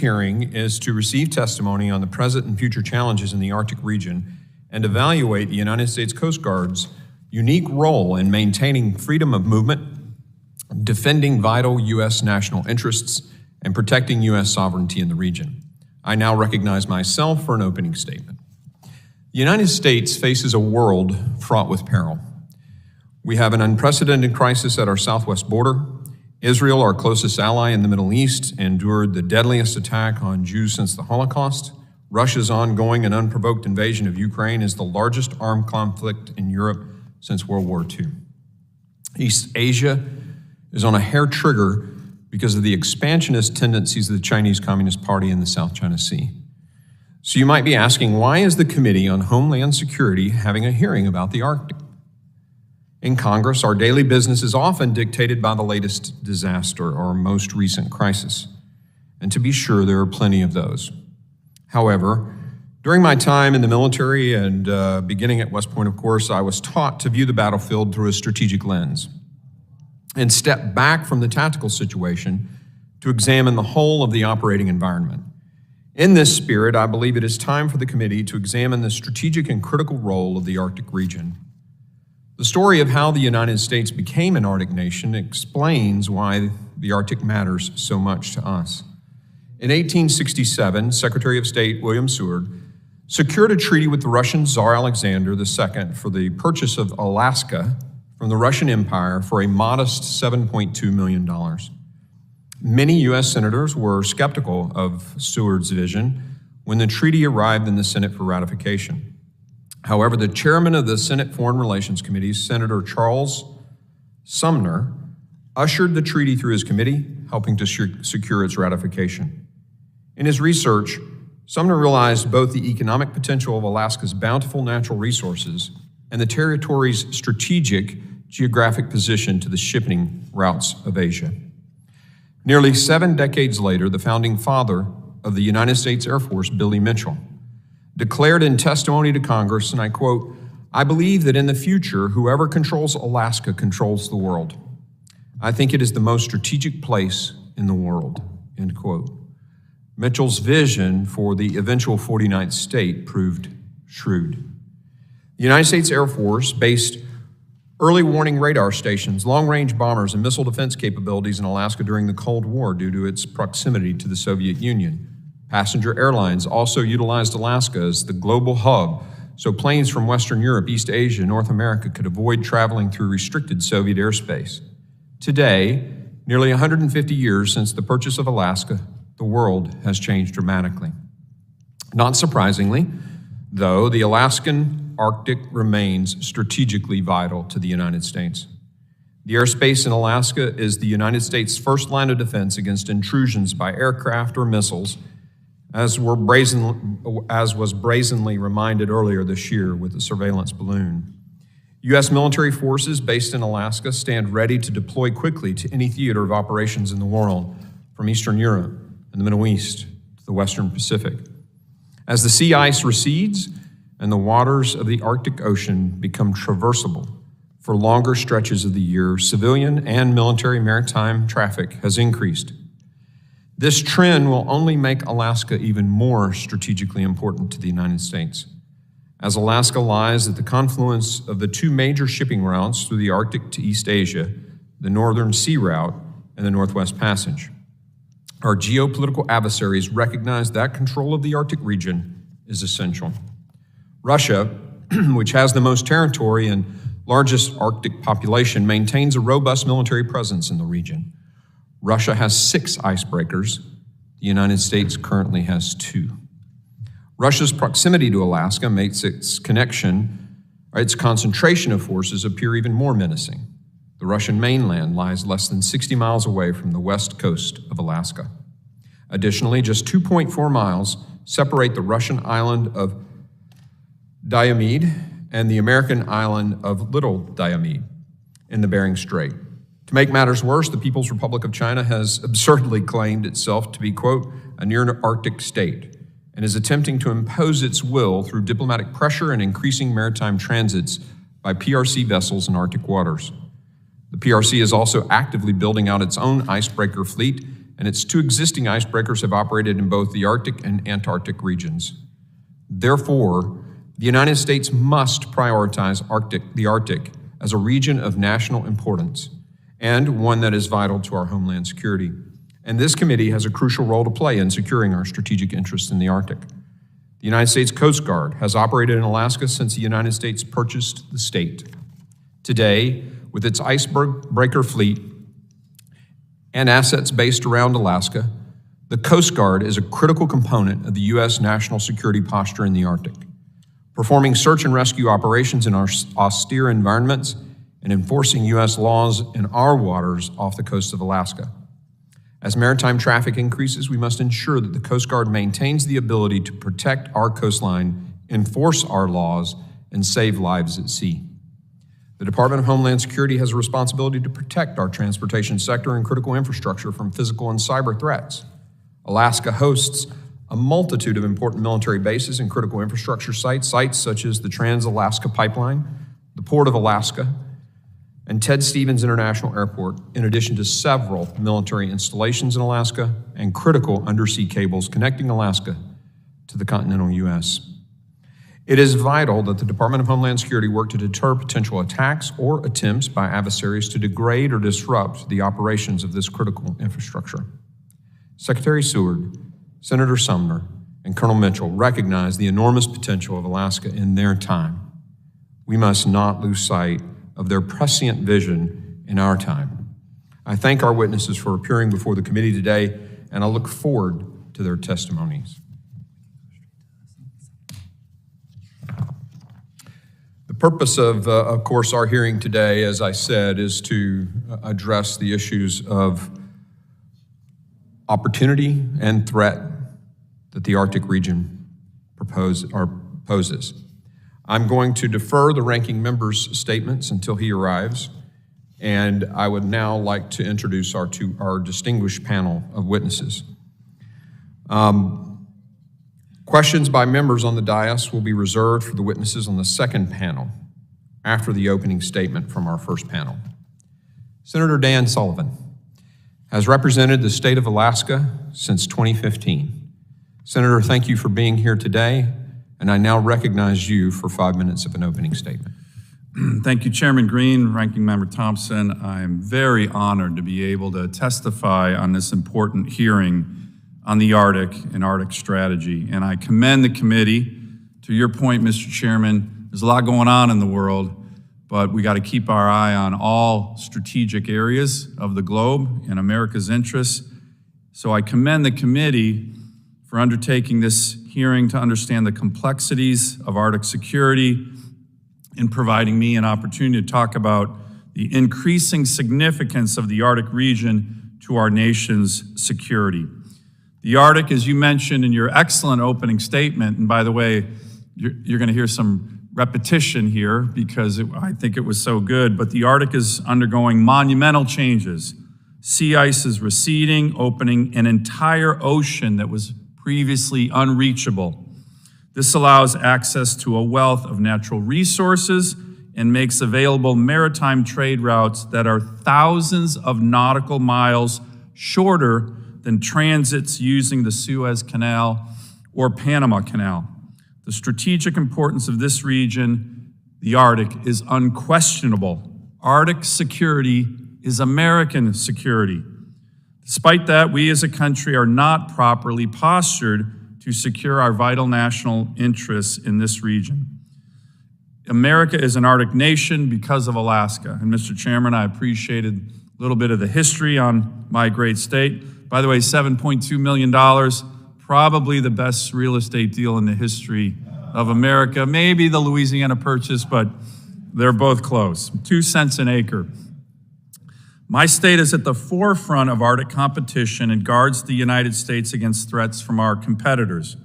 hearing is to receive testimony on the present and future challenges in the Arctic region and evaluate the United States Coast Guard's unique role in maintaining freedom of movement, defending vital U.S. national interests, and protecting U.S. sovereignty in the region. I now recognize myself for an opening statement. The United States faces a world fraught with peril. We have an unprecedented crisis at our southwest border. Israel, our closest ally in the Middle East, endured the deadliest attack on Jews since the Holocaust. Russia's ongoing and unprovoked invasion of Ukraine is the largest armed conflict in Europe since World War II. East Asia is on a hair trigger because of the expansionist tendencies of the Chinese Communist Party in the South China Sea. So you might be asking, why is the Committee on Homeland Security having a hearing about the Arctic? In Congress, our daily business is often dictated by the latest disaster or most recent crisis. And to be sure, there are plenty of those. However, during my time in the military and beginning at West Point, of course, I was taught to view the battlefield through a strategic lens and step back from the tactical situation to examine the whole of the operating environment. In this spirit, I believe it is time for the committee to examine the strategic and critical role of the Arctic region. The story of how the United States became an Arctic nation explains why the Arctic matters so much to us. In 1867, Secretary of State William Seward secured a treaty with the Russian Tsar Alexander II for the purchase of Alaska from the Russian Empire for a modest $7.2 million. Many U.S. senators were skeptical of Seward's vision when the treaty arrived in the Senate for ratification. However, the chairman of the Senate Foreign Relations Committee, Senator Charles Sumner, ushered the treaty through his committee, helping to secure its ratification. In his research, Sumner realized both the economic potential of Alaska's bountiful natural resources and the territory's strategic geographic position to the shipping routes of Asia. Nearly 7 decades later, the founding father of the United States Air Force, Billy Mitchell, declared in testimony to Congress, and I quote, "I believe that in the future, whoever controls Alaska controls the world. I think it is the most strategic place in the world," end quote. Mitchell's vision for the eventual 49th state proved shrewd. The United States Air Force based early warning radar stations, long-range bombers, and missile defense capabilities in Alaska during the Cold War due to its proximity to the Soviet Union. Passenger airlines also utilized Alaska as the global hub, so planes from Western Europe, East Asia, and North America could avoid traveling through restricted Soviet airspace. Today, nearly 150 years since the purchase of Alaska, the world has changed dramatically. Not surprisingly, though, the Alaskan Arctic remains strategically vital to the United States. The airspace in Alaska is the United States' first line of defense against intrusions by aircraft or missiles, as was brazenly reminded earlier this year with the surveillance balloon. U.S. military forces based in Alaska stand ready to deploy quickly to any theater of operations in the world, from Eastern Europe and the Middle East to the Western Pacific. As the sea ice recedes and the waters of the Arctic Ocean become traversable for longer stretches of the year, civilian and military maritime traffic has increased. This trend will only make Alaska even more strategically important to the United States, as Alaska lies at the confluence of the 2 major shipping routes through the Arctic to East Asia, the Northern Sea Route and the Northwest Passage. Our geopolitical adversaries recognize that control of the Arctic region is essential. Russia, which has the most territory and largest Arctic population, maintains a robust military presence in the region. Russia has 6 icebreakers. The United States currently has 2. Russia's proximity to Alaska makes its concentration of forces appear even more menacing. The Russian mainland lies less than 60 miles away from the west coast of Alaska. Additionally, just 2.4 miles separate the Russian island of Diomede and the American island of Little Diomede in the Bering Strait. To make matters worse, the People's Republic of China has absurdly claimed itself to be, quote, a near-Arctic state, and is attempting to impose its will through diplomatic pressure and increasing maritime transits by PRC vessels in Arctic waters. The PRC is also actively building out its own icebreaker fleet and its 2 existing icebreakers have operated in both the Arctic and Antarctic regions. Therefore, the United States must prioritize the Arctic as a region of national importance and one that is vital to our homeland security. And this committee has a crucial role to play in securing our strategic interests in the Arctic. The United States Coast Guard has operated in Alaska since the United States purchased the state. Today, with its icebreaker fleet and assets based around Alaska, the Coast Guard is a critical component of the U.S. national security posture in the Arctic, performing search and rescue operations in our austere environments and enforcing U.S. laws in our waters off the coast of Alaska. As maritime traffic increases, we must ensure that the Coast Guard maintains the ability to protect our coastline, enforce our laws, and save lives at sea. The Department of Homeland Security has a responsibility to protect our transportation sector and critical infrastructure from physical and cyber threats. Alaska hosts a multitude of important military bases and critical infrastructure sites such as the Trans-Alaska Pipeline, the Port of Alaska, and Ted Stevens International Airport, in addition to several military installations in Alaska and critical undersea cables connecting Alaska to the continental U.S. It is vital that the Department of Homeland Security work to deter potential attacks or attempts by adversaries to degrade or disrupt the operations of this critical infrastructure. Secretary Seward, Senator Sumner, and Colonel Mitchell recognize the enormous potential of Alaska in their time. We must not lose sight of their prescient vision in our time. I thank our witnesses for appearing before the committee today, and I look forward to their testimonies. The purpose of course, our hearing today, as I said, is to address the issues of opportunity and threat that the Arctic region poses. I'm going to defer the ranking member's statements until he arrives, and I would now like to introduce our distinguished panel of witnesses. Questions by members on the dais will be reserved for the witnesses on the second panel after the opening statement from our first panel. Senator Dan Sullivan has represented the state of Alaska since 2015. Senator, thank you for being here today, and I now recognize you for 5 minutes of an opening statement. Thank you, Chairman Green, Ranking Member Thompson. I'm very honored to be able to testify on this important hearing on the Arctic and Arctic strategy. And I commend the committee. To your point, Mr. Chairman, there's a lot going on in the world, but we got to keep our eye on all strategic areas of the globe and America's interests. So I commend the committee for undertaking this hearing to understand the complexities of Arctic security and providing me an opportunity to talk about the increasing significance of the Arctic region to our nation's security. The Arctic, as you mentioned in your excellent opening statement, and by the way, you're going to hear some repetition here because I think it was so good, but the Arctic is undergoing monumental changes. Sea ice is receding, opening an entire ocean that was previously unreachable. This allows access to a wealth of natural resources and makes available maritime trade routes that are thousands of nautical miles shorter than transits using the Suez Canal or Panama Canal. The strategic importance of this region, the Arctic, is unquestionable. Arctic security is American security. Despite that, we as a country are not properly postured to secure our vital national interests in this region. America is an Arctic nation because of Alaska. And Mr. Chairman, I appreciated a little bit of the history on my great state. By the way, $7.2 million, probably the best real estate deal in the history of America. Maybe the Louisiana Purchase, but they're both close. 2 cents an acre. My state is at the forefront of Arctic competition and guards the United States against threats from our competitors.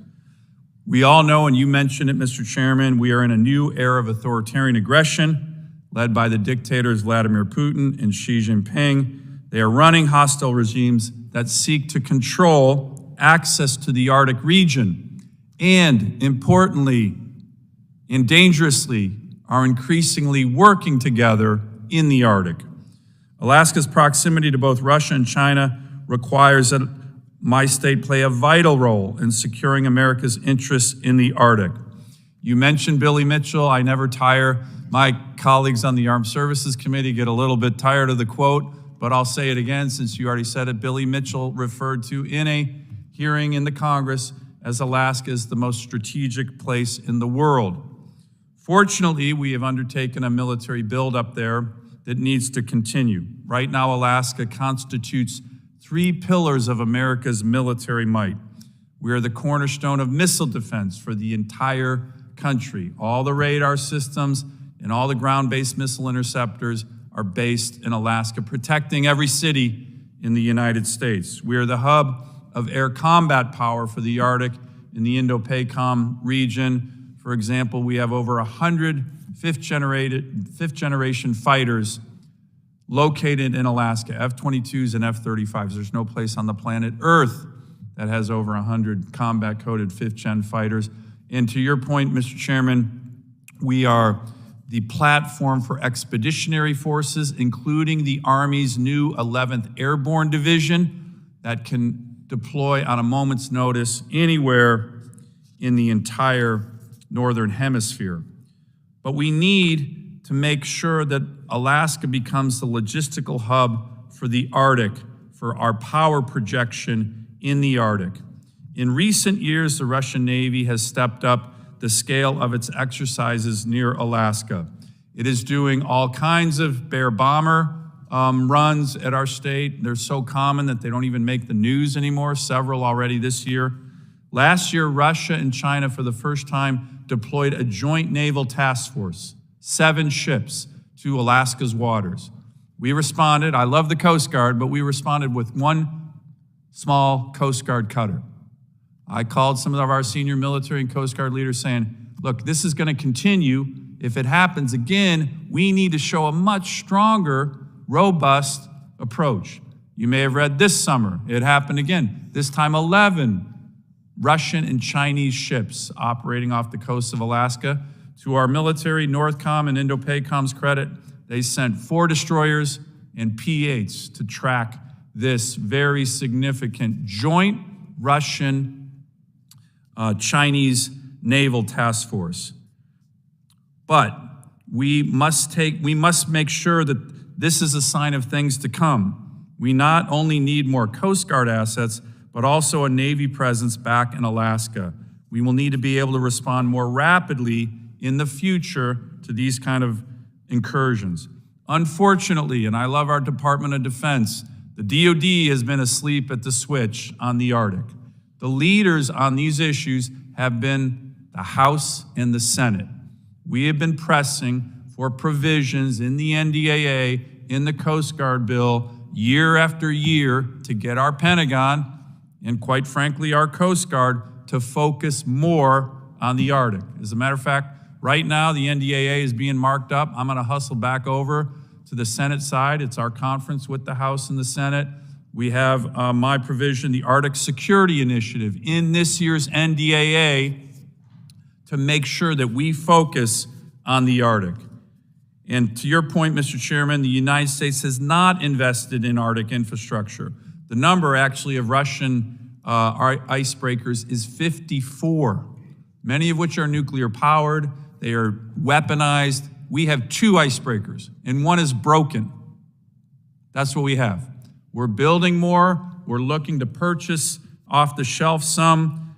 We all know, and you mentioned it, Mr. Chairman, we are in a new era of authoritarian aggression led by the dictators Vladimir Putin and Xi Jinping. They are running hostile regimes that seek to control access to the Arctic region and, importantly and dangerously, are increasingly working together in the Arctic. Alaska's proximity to both Russia and China requires that my state play a vital role in securing America's interests in the Arctic. You mentioned Billy Mitchell. I never tire. My colleagues on the Armed Services Committee get a little bit tired of the quote, but I'll say it again since you already said it. Billy Mitchell referred to in a hearing in the Congress as Alaska is the most strategic place in the world. Fortunately, we have undertaken a military buildup there that needs to continue. Right now, Alaska constitutes 3 pillars of America's military might. We are the cornerstone of missile defense for the entire country. All the radar systems and all the ground-based missile interceptors are based in Alaska, protecting every city in the United States. We are the hub of air combat power for the Arctic in the Indo-PACOM region. For example, we have over 100 fifth-generation fighters located in Alaska, F-22s and F-35s. There's no place on the planet Earth that has over 100 combat-coded fifth-gen fighters. And to your point, Mr. Chairman, we are the platform for expeditionary forces, including the Army's new 11th Airborne Division that can deploy on a moment's notice anywhere in the entire Northern Hemisphere. But we need to make sure that Alaska becomes the logistical hub for the Arctic, for our power projection in the Arctic. In recent years, the Russian Navy has stepped up the scale of its exercises near Alaska. It is doing all kinds of bear bomber runs at our state. They're so common that they don't even make the news anymore, several already this year. Last year, Russia and China, for the first time, deployed a joint naval task force, 7 ships, to Alaska's waters. We responded. I love the Coast Guard, but we responded with 1 small Coast Guard cutter. I called some of our senior military and Coast Guard leaders saying, look, this is going to continue. If it happens again, we need to show a much stronger, robust approach. You may have read this summer, it happened again. This time 11 Russian and Chinese ships operating off the coast of Alaska. To our military, NORTHCOM and Indo-PACOM's credit, they sent 4 destroyers and P-8s to track this very significant joint Russian-Chinese naval task force. But we must make sure that this is a sign of things to come. We not only need more Coast Guard assets, but also a Navy presence back in Alaska. We will need to be able to respond more rapidly in the future to these kind of incursions. Unfortunately, and I love our Department of Defense, the DoD has been asleep at the switch on the Arctic. The leaders on these issues have been the House and the Senate. We have been pressing for provisions in the NDAA, in the Coast Guard bill, year after year to get our Pentagon and, quite frankly, our Coast Guard to focus more on the Arctic. As a matter of fact, right now the NDAA is being marked up. I'm going to hustle back over to the Senate side. It's our conference with the House and the Senate. We have my provision, the Arctic Security Initiative, in this year's NDAA to make sure that we focus on the Arctic. And to your point, Mr. Chairman, the United States has not invested in Arctic infrastructure. The number actually of Russian icebreakers is 54, many of which are nuclear powered. They are weaponized. We have 2 icebreakers, and 1 is broken. That's what we have. We're building more. We're looking to purchase off the shelf some,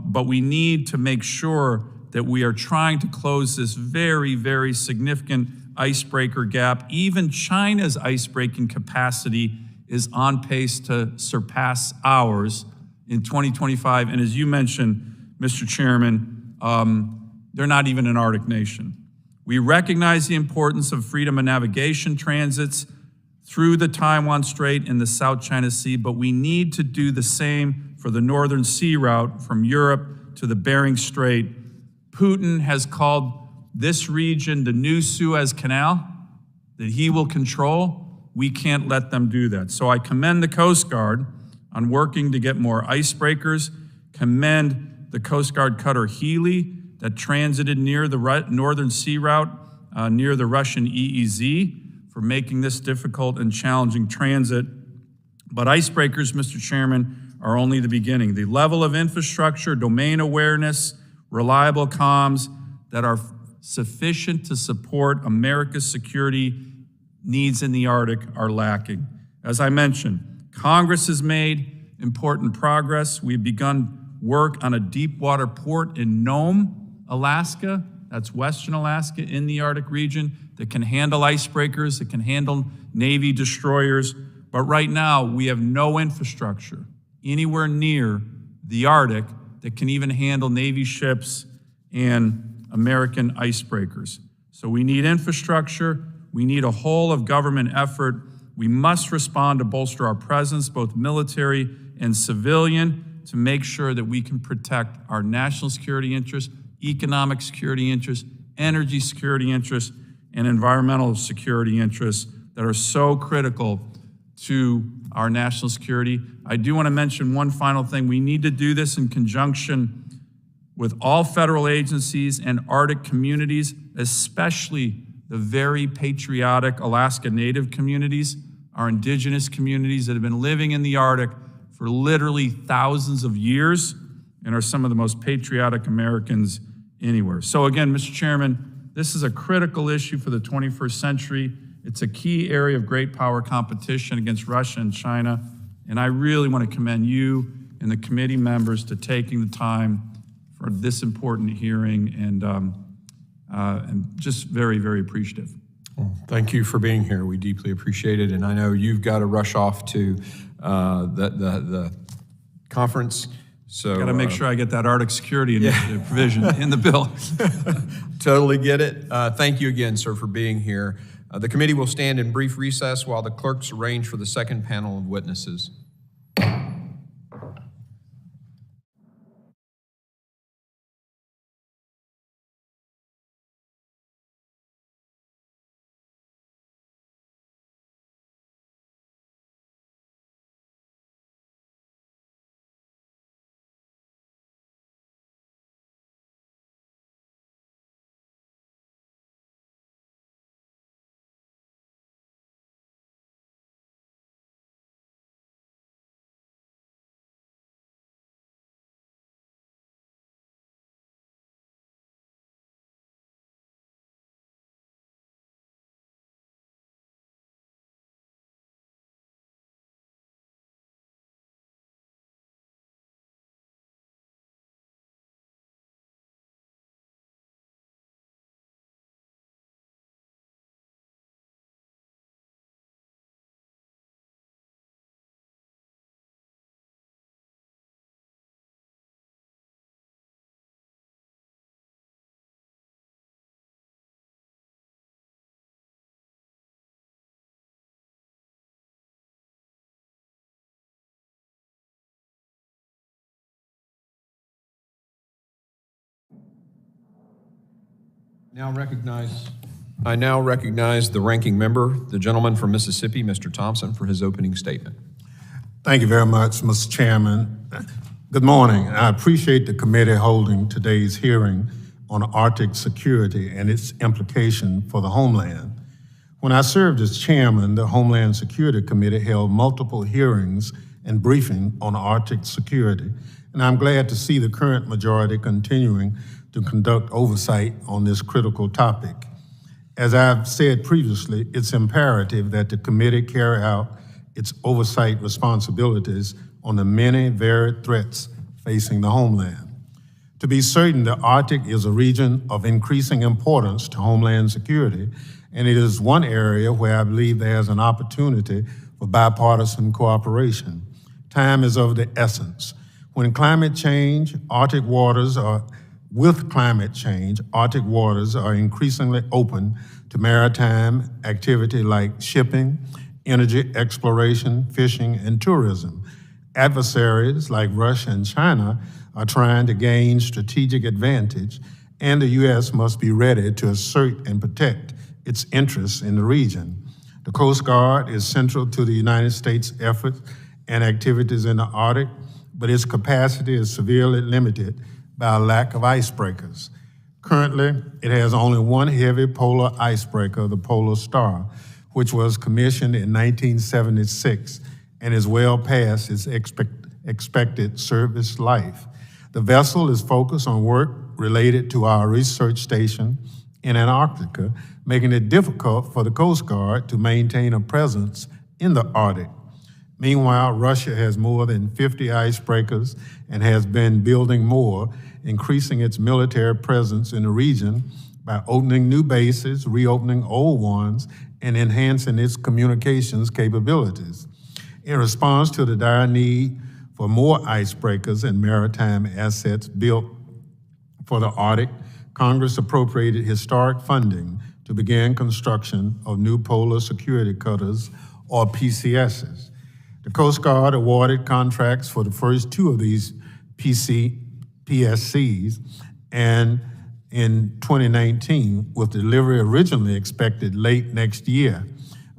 but we need to make sure that we are trying to close this very, very significant icebreaker gap. Even China's icebreaking capacity is on pace to surpass ours in 2025. And as you mentioned, Mr. Chairman, they're not even an Arctic nation. We recognize the importance of freedom of navigation transits through the Taiwan Strait and the South China Sea, but we need to do the same for the Northern Sea route from Europe to the Bering Strait. Putin has called this region the new Suez Canal that he will control. We can't let them do that. So I commend the Coast Guard on working to get more icebreakers, commend the Coast Guard cutter Healy that transited near the Northern Sea route near the Russian EEZ for making this difficult and challenging transit. But icebreakers, Mr. Chairman, are only the beginning. The level of infrastructure, domain awareness, reliable comms that are sufficient to support America's security needs in the Arctic are lacking. As I mentioned, Congress has made important progress. We've begun work on a deep water port in Nome, Alaska. That's Western Alaska in the Arctic region that can handle icebreakers, that can handle Navy destroyers. But right now, we have no infrastructure anywhere near the Arctic that can even handle Navy ships and American icebreakers. So we need infrastructure. We need a whole of government effort. We must respond to bolster our presence, both military and civilian, to make sure that we can protect our national security interests, economic security interests, energy security interests, and environmental security interests that are so critical to our national security. I do want to mention one final thing. We need to do this in conjunction with all federal agencies and Arctic communities, especially the very patriotic Alaska Native communities, our indigenous communities that have been living in the Arctic for literally thousands of years and are some of the most patriotic Americans anywhere. So again, Mr. Chairman, this is a critical issue for the 21st century. It's a key area of great power competition against Russia and China, and I really want to commend you and the committee members to taking the time for this important hearing, and just very, very appreciative. Well, thank you for being here. We deeply appreciate it, and I know you've got to rush off to the conference. So got to make sure I get that Arctic security initiative provision in the bill. Totally get it. Thank you again, sir, for being here. The committee will stand in brief recess while the clerks arrange for the second panel of witnesses. I now recognize the ranking member, the gentleman from Mississippi, Mr. Thompson, for his opening statement. Thank you very much, Mr. Chairman. Good morning. I appreciate the committee holding today's hearing on Arctic security and its implication for the homeland. When I served as chairman, the Homeland Security Committee held multiple hearings and briefing on Arctic security, and I'm glad to see the current majority continuing to conduct oversight on this critical topic. As I've said previously, it's imperative that the committee carry out its oversight responsibilities on the many varied threats facing the homeland. To be certain, the Arctic is a region of increasing importance to homeland security, and it is one area where I believe there's an opportunity for bipartisan cooperation. Time is of the essence. With climate change, Arctic waters are increasingly open to maritime activity like shipping, energy exploration, fishing, and tourism. Adversaries like Russia and China are trying to gain strategic advantage, and the U.S. must be ready to assert and protect its interests in the region. The Coast Guard is central to the United States' efforts and activities in the Arctic, but its capacity is severely limited by a lack of icebreakers. Currently, it has only one heavy polar icebreaker, the Polar Star, which was commissioned in 1976 and is well past its expected service life. The vessel is focused on work related to our research station in Antarctica, making it difficult for the Coast Guard to maintain a presence in the Arctic. Meanwhile, Russia has more than 50 icebreakers and has been building more, increasing its military presence in the region by opening new bases, reopening old ones, and enhancing its communications capabilities. In response to the dire need for more icebreakers and maritime assets built for the Arctic, Congress appropriated historic funding to begin construction of new polar security cutters, or PCSs. The Coast Guard awarded contracts for the first two of these PSCs, and in 2019, with delivery originally expected late next year.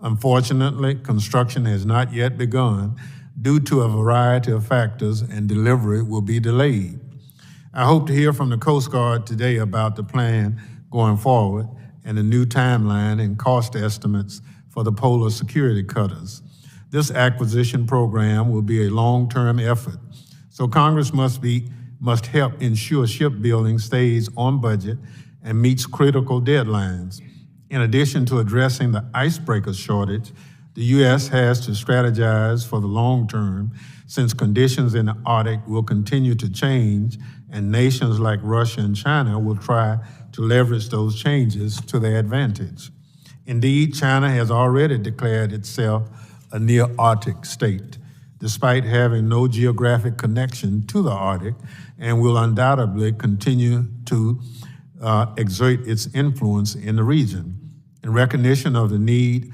Unfortunately, construction has not yet begun due to a variety of factors, and delivery will be delayed. I hope to hear from the Coast Guard today about the plan going forward and the new timeline and cost estimates for the polar security cutters. This acquisition program will be a long-term effort, so Congress must help ensure shipbuilding stays on budget and meets critical deadlines. In addition to addressing the icebreaker shortage, the U.S. has to strategize for the long term, since conditions in the Arctic will continue to change, and nations like Russia and China will try to leverage those changes to their advantage. Indeed, China has already declared itself a near-Arctic state, despite having no geographic connection to the Arctic, and will undoubtedly continue to exert its influence in the region. In recognition of the need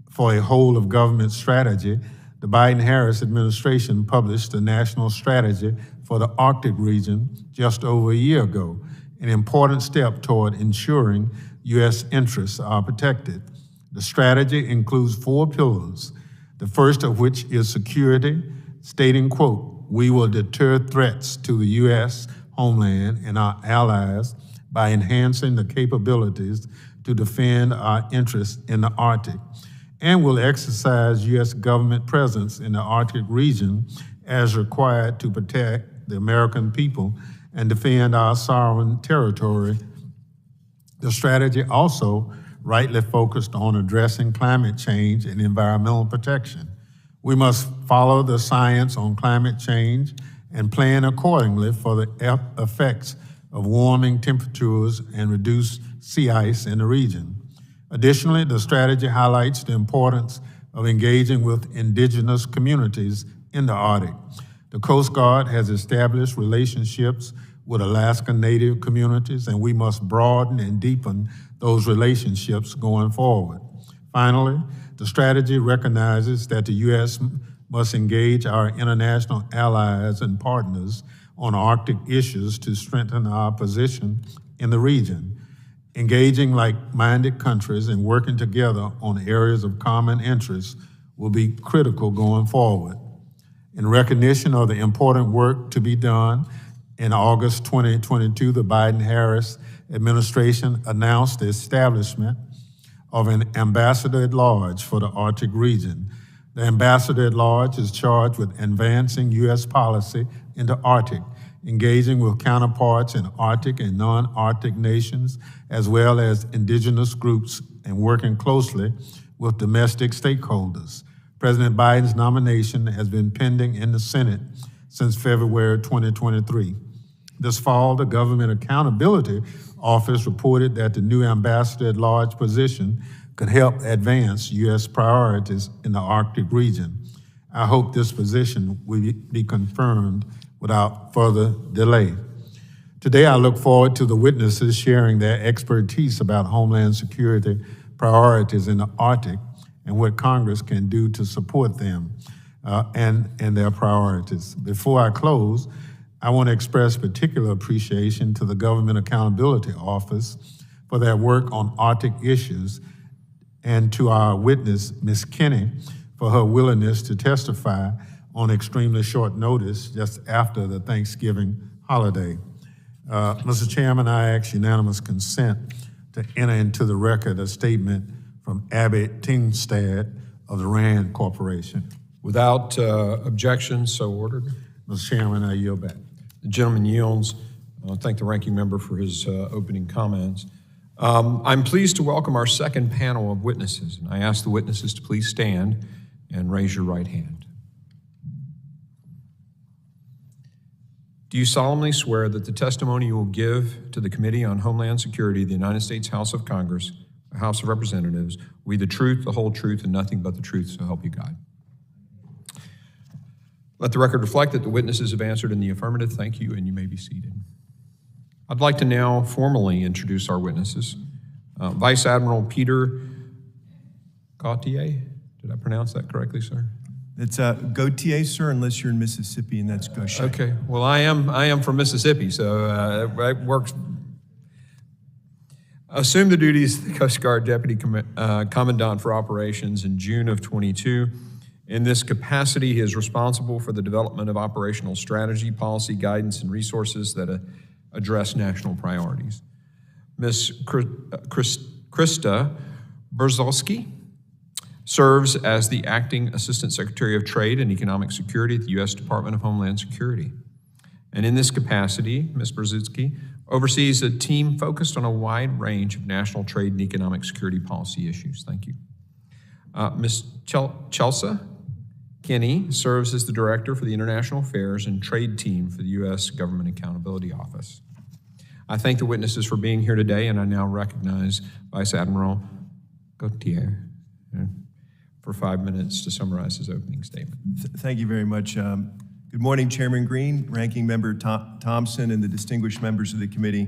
for a whole-of-government strategy, the Biden-Harris administration published the National Strategy for the Arctic region just over a year ago, an important step toward ensuring U.S. interests are protected. The strategy includes 4 pillars, the first of which is security, stating, quote, "We will deter threats to the U.S. homeland and our allies by enhancing the capabilities to defend our interests in the Arctic, and will exercise U.S. government presence in the Arctic region as required to protect the American people and defend our sovereign territory." The strategy also rightly focused on addressing climate change and environmental protection. We must follow the science on climate change and plan accordingly for the effects of warming temperatures and reduced sea ice in the region. Additionally, the strategy highlights the importance of engaging with indigenous communities in the Arctic. The Coast Guard has established relationships with Alaska Native communities, and we must broaden and deepen those relationships going forward. Finally, the strategy recognizes that the U.S. must engage our international allies and partners on Arctic issues to strengthen our position in the region. Engaging like-minded countries and working together on areas of common interest will be critical going forward. In recognition of the important work to be done, in August 2022, the Biden-Harris administration announced the establishment of an ambassador-at-large for the Arctic region. The ambassador-at-large is charged with advancing U.S. policy in the Arctic, engaging with counterparts in Arctic and non-Arctic nations, as well as indigenous groups, and working closely with domestic stakeholders. President Biden's nomination has been pending in the Senate since February 2023. This fall, the Government Accountability Office reported that the new ambassador-at-large position could help advance U.S. priorities in the Arctic region. I hope this position will be confirmed without further delay. Today, I look forward to the witnesses sharing their expertise about Homeland Security priorities in the Arctic and what Congress can do to support them and their priorities. Before I close, I want to express particular appreciation to the Government Accountability Office for their work on Arctic issues, and to our witness, Ms. Kinney, for her willingness to testify on extremely short notice just after the Thanksgiving holiday. Mr. Chairman, I ask unanimous consent to enter into the record a statement from Abby Tingstad of the RAND Corporation. Without objection, so ordered. Mr. Chairman, I yield back. The gentleman yields. I thank the ranking member for his opening comments. I'm pleased to welcome our second panel of witnesses, and I ask the witnesses to please stand and raise your right hand. Do you solemnly swear that the testimony you will give to the Committee on Homeland Security of the United States House of Congress, the House of Representatives, will be the truth, the whole truth, and nothing but the truth, so help you God? Let the record reflect that the witnesses have answered in the affirmative. Thank you, and you may be seated. I'd like to now formally introduce our witnesses. Vice Admiral Peter Gautier. Did I pronounce that correctly, sir? It's Gautier, sir, unless you're in Mississippi, and that's Gaucher. Okay. Well, I am from Mississippi, so it works. Assumed the duties of the Coast Guard Deputy Commandant for Operations in June of 22. In this capacity, he is responsible for the development of operational strategy, policy, guidance, and resources that address national priorities. Ms. Krista Berzolski serves as the Acting Assistant Secretary of Trade and Economic Security at the U.S. Department of Homeland Security. And in this capacity, Ms. Berzolski oversees a team focused on a wide range of national trade and economic security policy issues. Thank you. Ms. Chelsea Kinney serves as the Director for the International Affairs and Trade Team for the U.S. Government Accountability Office. I thank the witnesses for being here today, and I now recognize Vice Admiral Gautier for 5 minutes to summarize his opening statement. Thank you very much. Good morning, Chairman Green, Ranking Member Thompson, and the distinguished members of the committee.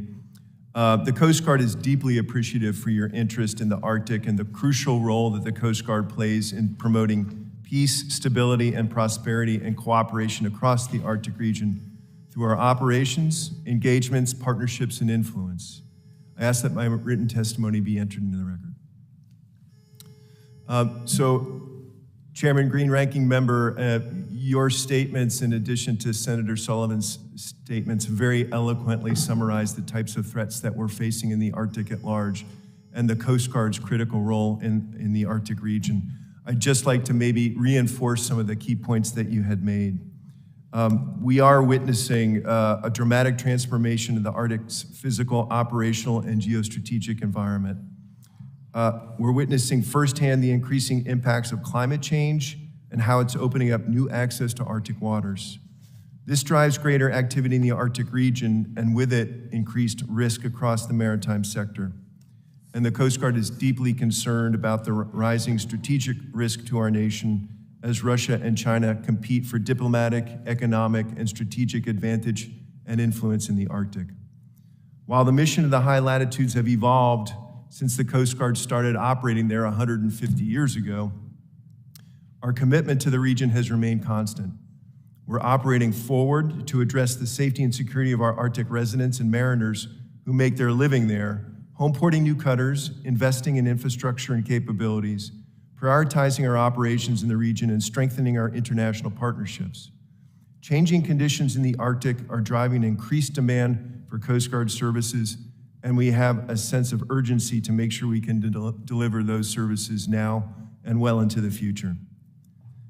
The Coast Guard is deeply appreciative for your interest in the Arctic and the crucial role that the Coast Guard plays in promoting peace, stability, and prosperity and cooperation across the Arctic region through our operations, engagements, partnerships, and influence. I ask that my written testimony be entered into the record. Chairman Green, Ranking Member, your statements, in addition to Senator Sullivan's statements, very eloquently summarize the types of threats that we're facing in the Arctic at large and the Coast Guard's critical role in the Arctic region. I'd just like to maybe reinforce some of the key points that you had made. We are witnessing a dramatic transformation in the Arctic's physical, operational, and geostrategic environment. We're witnessing firsthand the increasing impacts of climate change and how it's opening up new access to Arctic waters. This drives greater activity in the Arctic region, and with it, increased risk across the maritime sector. And the Coast Guard is deeply concerned about the rising strategic risk to our nation as Russia and China compete for diplomatic, economic, and strategic advantage and influence in the Arctic. While the mission of the high latitudes have evolved since the Coast Guard started operating there 150 years ago, our commitment to the region has remained constant. We're operating forward to address the safety and security of our Arctic residents and mariners who make their living there, homeporting new cutters, investing in infrastructure and capabilities, prioritizing our operations in the region, and strengthening our international partnerships. Changing conditions in the Arctic are driving increased demand for Coast Guard services, and we have a sense of urgency to make sure we can deliver those services now and well into the future.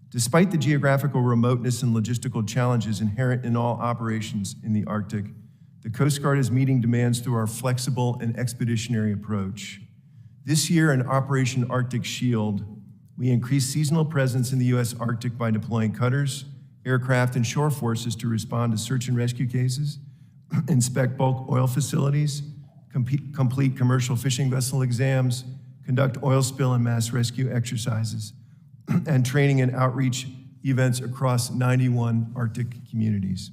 Despite the geographical remoteness and logistical challenges inherent in all operations in the Arctic, the Coast Guard is meeting demands through our flexible and expeditionary approach. This year in Operation Arctic Shield, we increased seasonal presence in the U.S. Arctic by deploying cutters, aircraft, and shore forces to respond to search and rescue cases, inspect bulk oil facilities, complete commercial fishing vessel exams, conduct oil spill and mass rescue exercises, and training and outreach events across 91 Arctic communities.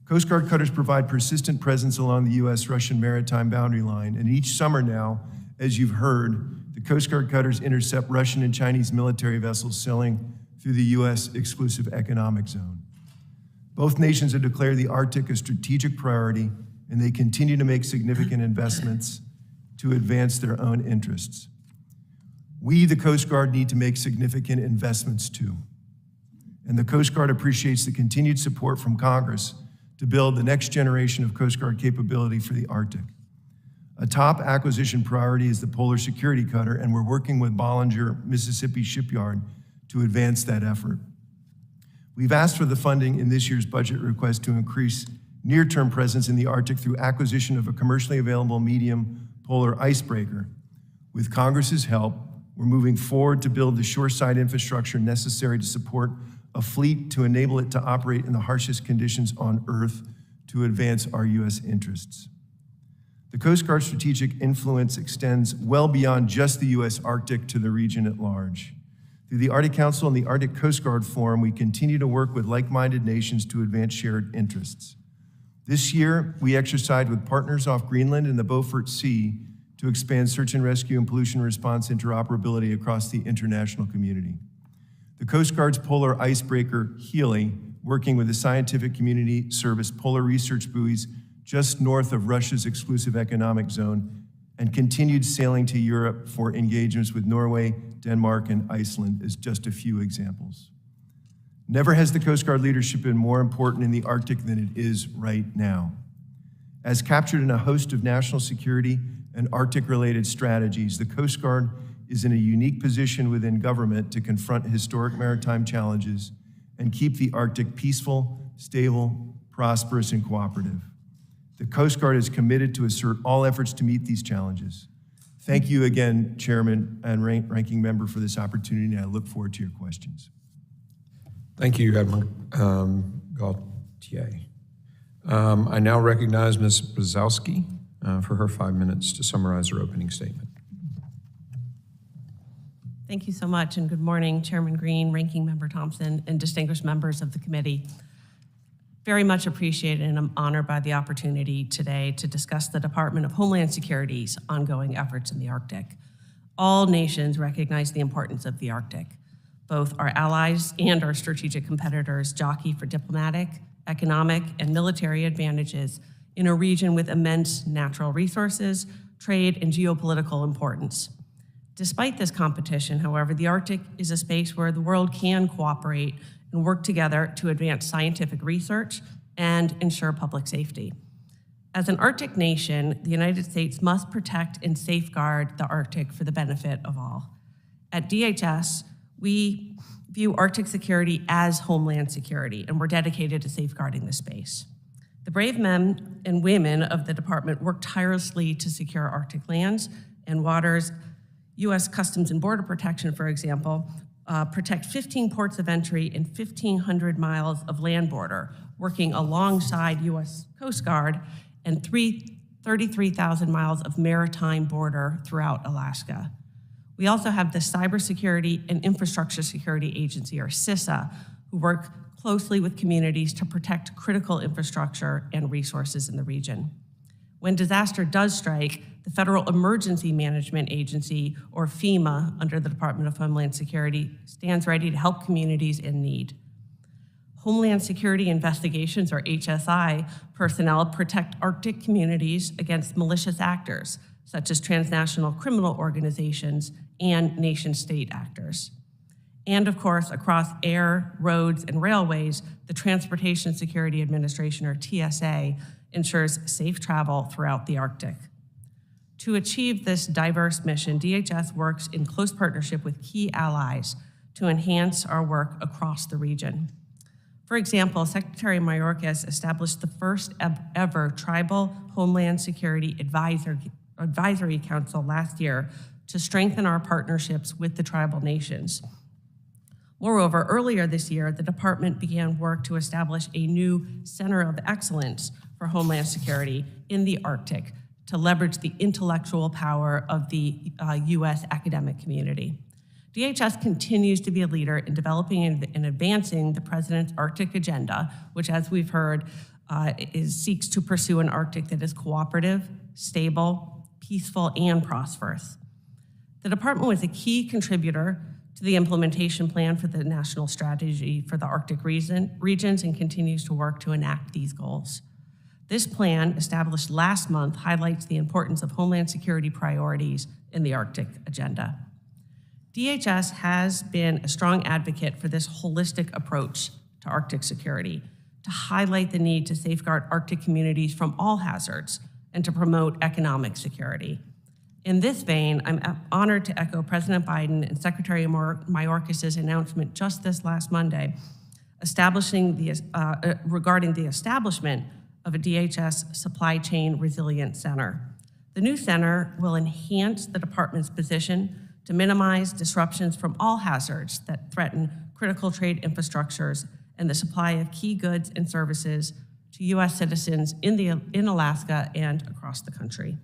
Coast Guard cutters provide persistent presence along the U.S.-Russian maritime boundary line, and each summer now, as you've heard, the Coast Guard cutters intercept Russian and Chinese military vessels sailing through the U.S. exclusive economic zone. Both nations have declared the Arctic a strategic priority, and they continue to make significant investments to advance their own interests. We, the Coast Guard, need to make significant investments too. And the Coast Guard appreciates the continued support from Congress to build the next generation of Coast Guard capability for the Arctic. A top acquisition priority is the Polar Security Cutter, and we're working with Bollinger, Mississippi Shipyard to advance that effort. We've asked for the funding in this year's budget request to increase near-term presence in the Arctic through acquisition of a commercially available medium polar icebreaker. With Congress's help, we're moving forward to build the shoreside infrastructure necessary to support a fleet to enable it to operate in the harshest conditions on Earth to advance our U.S. interests. The Coast Guard's strategic influence extends well beyond just the U.S. Arctic to the region at large. Through the Arctic Council and the Arctic Coast Guard Forum, we continue to work with like-minded nations to advance shared interests. This year, we exercised with partners off Greenland and the Beaufort Sea to expand search and rescue and pollution response interoperability across the international community. The Coast Guard's polar icebreaker, Healy, working with the scientific community service polar research buoys just north of Russia's exclusive economic zone, and continued sailing to Europe for engagements with Norway, Denmark, and Iceland is just a few examples. Never has the Coast Guard leadership been more important in the Arctic than it is right now. As captured in a host of national security and Arctic-related strategies, the Coast Guard is in a unique position within government to confront historic maritime challenges and keep the Arctic peaceful, stable, prosperous, and cooperative. The Coast Guard is committed to assert all efforts to meet these challenges. Thank you again, Chairman and Ranking Member, for this opportunity, and I look forward to your questions. Thank you, Admiral Gaultier. I now recognize Ms. Brzezowski for her 5 minutes to summarize her opening statement. Thank you so much, and good morning, Chairman Green, Ranking Member Thompson, and distinguished members of the committee. Very much appreciated, and I'm honored by the opportunity today to discuss the Department of Homeland Security's ongoing efforts in the Arctic. All nations recognize the importance of the Arctic. Both our allies and our strategic competitors jockey for diplomatic, economic, and military advantages in a region with immense natural resources, trade, and geopolitical importance. Despite this competition, however, the Arctic is a space where the world can cooperate and work together to advance scientific research and ensure public safety. As an Arctic nation, the United States must protect and safeguard the Arctic for the benefit of all. At DHS, we view Arctic security as homeland security, and we're dedicated to safeguarding the space. The brave men and women of the department work tirelessly to secure Arctic lands and waters. U.S. Customs and Border Protection, for example, protect 15 ports of entry and 1,500 miles of land border, working alongside U.S. Coast Guard and 33,000 miles of maritime border throughout Alaska. We also have the Cybersecurity and Infrastructure Security Agency, or CISA, who work closely with communities to protect critical infrastructure and resources in the region. When disaster does strike, the Federal Emergency Management Agency, or FEMA, under the Department of Homeland Security, stands ready to help communities in need. Homeland Security Investigations, or HSI, personnel protect Arctic communities against malicious actors, such as transnational criminal organizations and nation-state actors. And of course, across air, roads, and railways, the Transportation Security Administration, or TSA, ensures safe travel throughout the Arctic. To achieve this diverse mission, DHS works in close partnership with key allies to enhance our work across the region. For example, Secretary Mayorkas established the first ever Tribal Homeland Security Advisory Council last year to strengthen our partnerships with the tribal nations. Moreover, earlier this year, the department began work to establish a new Center of Excellence for Homeland Security in the Arctic to leverage the intellectual power of the U.S. academic community. DHS continues to be a leader in developing and advancing the President's Arctic Agenda, which, as we've heard, seeks to pursue an Arctic that is cooperative, stable, peaceful, and prosperous. The department was a key contributor to the implementation plan for the national strategy for the Arctic regions and continues to work to enact these goals. This plan, established last month, highlights the importance of Homeland Security priorities in the Arctic agenda. DHS has been a strong advocate for this holistic approach to Arctic security, to highlight the need to safeguard Arctic communities from all hazards and to promote economic security. In this vein, I'm honored to echo President Biden and Secretary Mayorkas' announcement just this last Monday, regarding the establishment of a DHS Supply Chain Resilience Center. The new center will enhance the department's position to minimize disruptions from all hazards that threaten critical trade infrastructures and the supply of key goods and services to U.S. citizens in Alaska and across the country.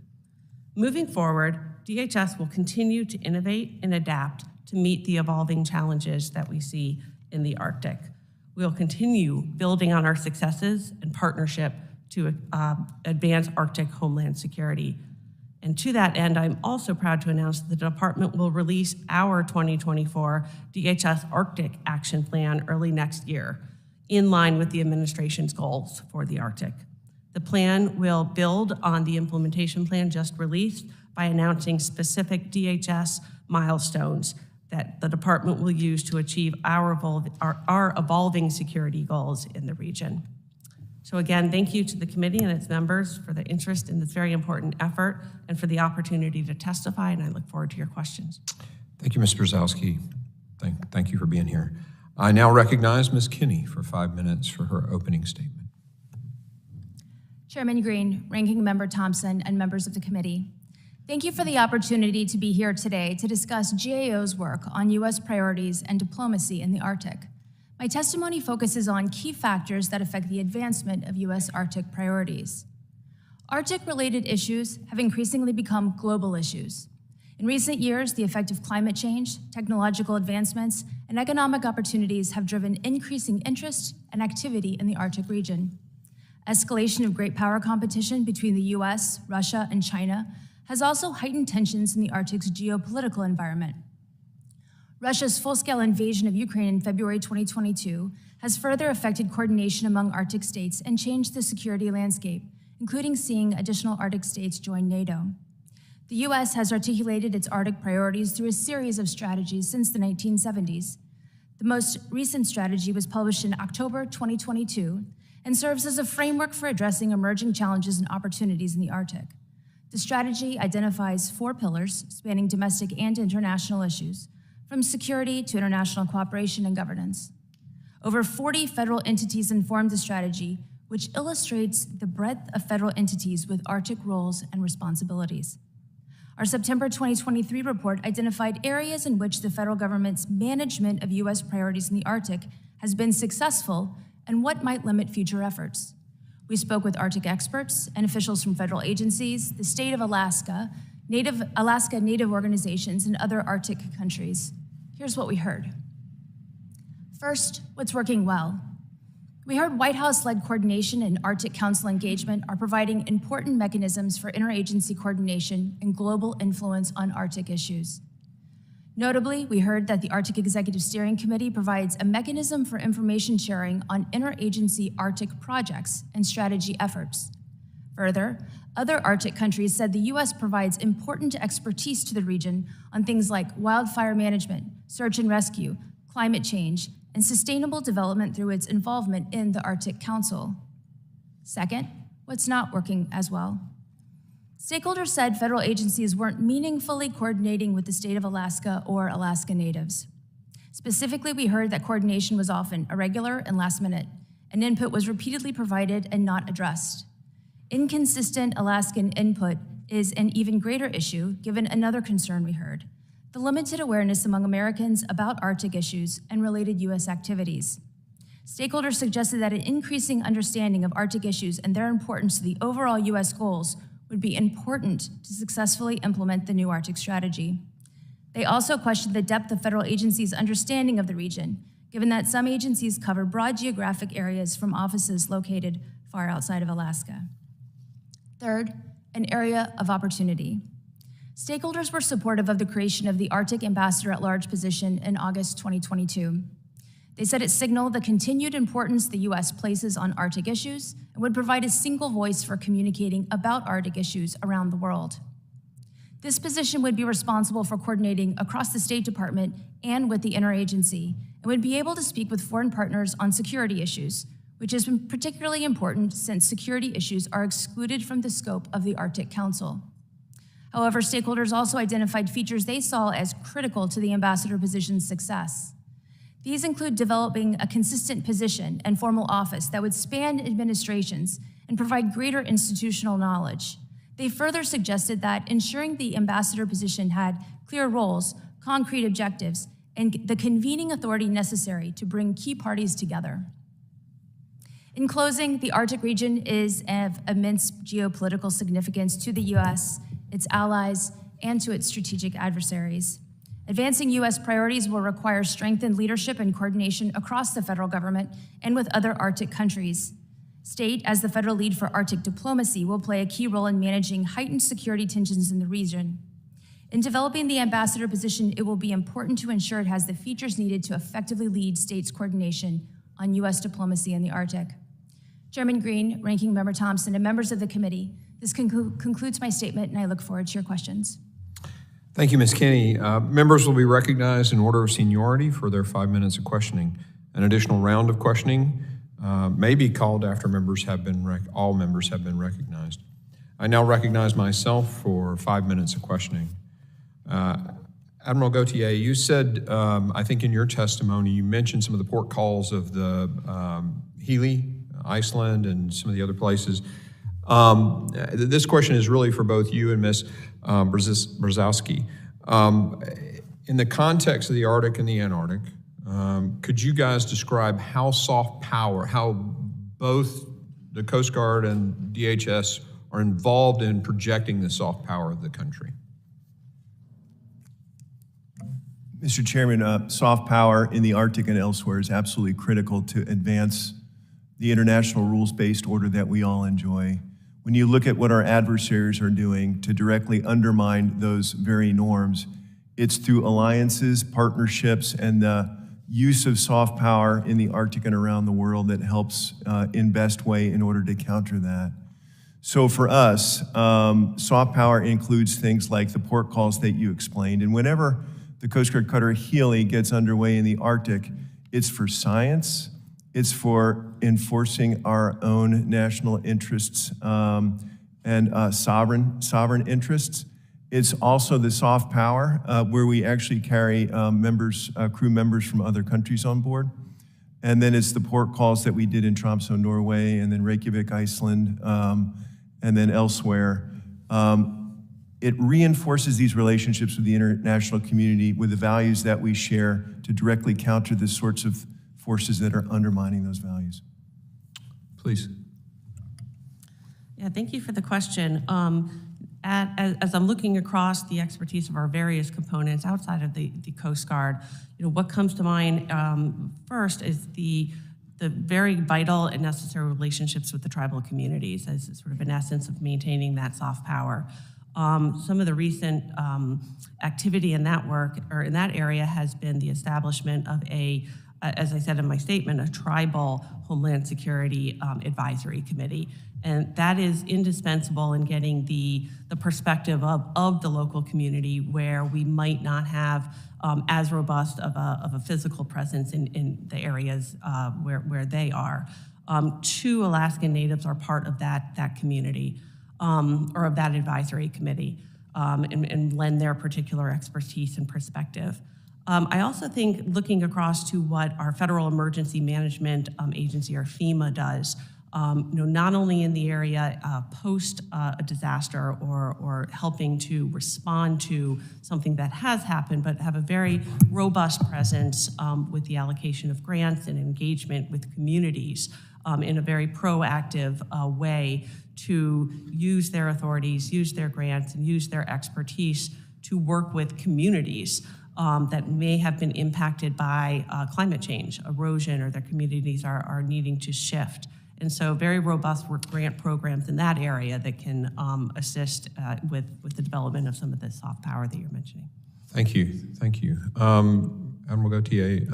Moving forward, DHS will continue to innovate and adapt to meet the evolving challenges that we see in the Arctic. We will continue building on our successes and partnership to advance Arctic homeland security. And to that end, I'm also proud to announce that the department will release our 2024 DHS Arctic Action Plan early next year, in line with the administration's goals for the Arctic. The plan will build on the implementation plan just released by announcing specific DHS milestones that the department will use to achieve our evolving security goals in the region. So again, thank you to the committee and its members for the interest in this very important effort and for the opportunity to testify, and I look forward to your questions. Thank you, Ms. Brzezowski. Thank you for being here. I now recognize Ms. Kinney for 5 minutes for her opening statement. Chairman Green, Ranking Member Thompson, and members of the committee, thank you for the opportunity to be here today to discuss GAO's work on U.S. priorities and diplomacy in the Arctic. My testimony focuses on key factors that affect the advancement of U.S. Arctic priorities. Arctic-related issues have increasingly become global issues. In recent years, the effect of climate change, technological advancements, and economic opportunities have driven increasing interest and activity in the Arctic region. Escalation of great power competition between the US, Russia, and China has also heightened tensions in the Arctic's geopolitical environment. Russia's full-scale invasion of Ukraine in February 2022 has further affected coordination among Arctic states and changed the security landscape, including seeing additional Arctic states join NATO. The US has articulated its Arctic priorities through a series of strategies since the 1970s. The most recent strategy was published in October 2022 and serves as a framework for addressing emerging challenges and opportunities in the Arctic. The strategy identifies 4 pillars spanning domestic and international issues, from security to international cooperation and governance. Over 40 federal entities informed the strategy, which illustrates the breadth of federal entities with Arctic roles and responsibilities. Our September 2023 report identified areas in which the federal government's management of U.S. priorities in the Arctic has been successful and what might limit future efforts. We spoke with Arctic experts and officials from federal agencies, the state of Alaska, Alaska Native organizations, and other Arctic countries. Here's what we heard. First, what's working well? We heard White House-led coordination and Arctic Council engagement are providing important mechanisms for interagency coordination and global influence on Arctic issues. Notably, we heard that the Arctic Executive Steering Committee provides a mechanism for information sharing on interagency Arctic projects and strategy efforts. Further, other Arctic countries said the U.S. provides important expertise to the region on things like wildfire management, search and rescue, climate change, and sustainable development through its involvement in the Arctic Council. Second, what's not working as well? Stakeholders said federal agencies weren't meaningfully coordinating with the state of Alaska or Alaska Natives. Specifically, we heard that coordination was often irregular and last minute, and input was repeatedly provided and not addressed. Inconsistent Alaskan input is an even greater issue, given another concern we heard: the limited awareness among Americans about Arctic issues and related U.S. activities. Stakeholders suggested that an increasing understanding of Arctic issues and their importance to the overall U.S. goals would be important to successfully implement the new Arctic strategy. They also questioned the depth of federal agencies' understanding of the region, given that some agencies cover broad geographic areas from offices located far outside of Alaska. Third, an area of opportunity. Stakeholders were supportive of the creation of the Arctic Ambassador-at-Large position in August 2022. They said it signaled the continued importance the U.S. places on Arctic issues and would provide a single voice for communicating about Arctic issues around the world. This position would be responsible for coordinating across the State Department and with the interagency, and would be able to speak with foreign partners on security issues, which has been particularly important since security issues are excluded from the scope of the Arctic Council. However, stakeholders also identified features they saw as critical to the ambassador position's success. These include developing a consistent position and formal office that would span administrations and provide greater institutional knowledge. They further suggested that ensuring the ambassador position had clear roles, concrete objectives, and the convening authority necessary to bring key parties together. In closing, the Arctic region is of immense geopolitical significance to the U.S., its allies, and to its strategic adversaries. Advancing U.S. priorities will require strengthened leadership and coordination across the federal government and with other Arctic countries. State, as the federal lead for Arctic diplomacy, will play a key role in managing heightened security tensions in the region. In developing the ambassador position, it will be important to ensure it has the features needed to effectively lead states' coordination on U.S. diplomacy in the Arctic. Chairman Green, Ranking Member Thompson, and members of the committee, this concludes my statement, and I look forward to your questions. Thank you, Ms. Kinney. Members will be recognized in order of seniority for their 5 minutes of questioning. An additional round of questioning may be called after all members have been recognized. I now recognize myself for 5 minutes of questioning. Admiral Gautier, you said, I think in your testimony, you mentioned some of the port calls of the Healy, Iceland, and some of the other places. This question is really for both you and Ms. Brzezowski. In the context of the Arctic and the Antarctic, could you guys describe how both the Coast Guard and DHS are involved in projecting the soft power of the country? Mr. Chairman, soft power in the Arctic and elsewhere is absolutely critical to advance the international rules-based order that we all enjoy. When you look at what our adversaries are doing to directly undermine those very norms, it's through alliances, partnerships, and the use of soft power in the Arctic and around the world that helps in best way in order to counter that. So for us, soft power includes things like the port calls that you explained. And whenever the Coast Guard cutter Healy gets underway in the Arctic, it's for science, it's for enforcing our own national interests and sovereign interests. It's also the soft power where we actually carry crew members from other countries on board. And then it's the port calls that we did in Tromsø, Norway, and then Reykjavik, Iceland, and then elsewhere. It reinforces these relationships with the international community with the values that we share to directly counter the sorts of forces that are undermining those values. Please. Yeah, thank you for the question. As I'm looking across the expertise of our various components outside of the Coast Guard, what comes to mind first is the very vital and necessary relationships with the tribal communities as sort of an essence of maintaining that soft power. Some of the recent activity in that work or in that area has been the establishment of as I said in my statement, a tribal Homeland Security Advisory Committee. And that is indispensable in getting the perspective of the local community where we might not have as robust of a physical presence in the areas where they are. 2 Alaskan Natives are part of that community or of that advisory committee and lend their particular expertise and perspective. I also think looking across to what our Federal Emergency Management Agency, or FEMA, does, not only in the area post a disaster or helping to respond to something that has happened, but have a very robust presence with the allocation of grants and engagement with communities in a very proactive way to use their authorities, use their grants, and use their expertise to work with communities that may have been impacted by climate change, erosion, or their communities are needing to shift. And so very robust grant programs in that area that can assist with the development of some of the soft power that you're mentioning. Thank you. Admiral Gautier,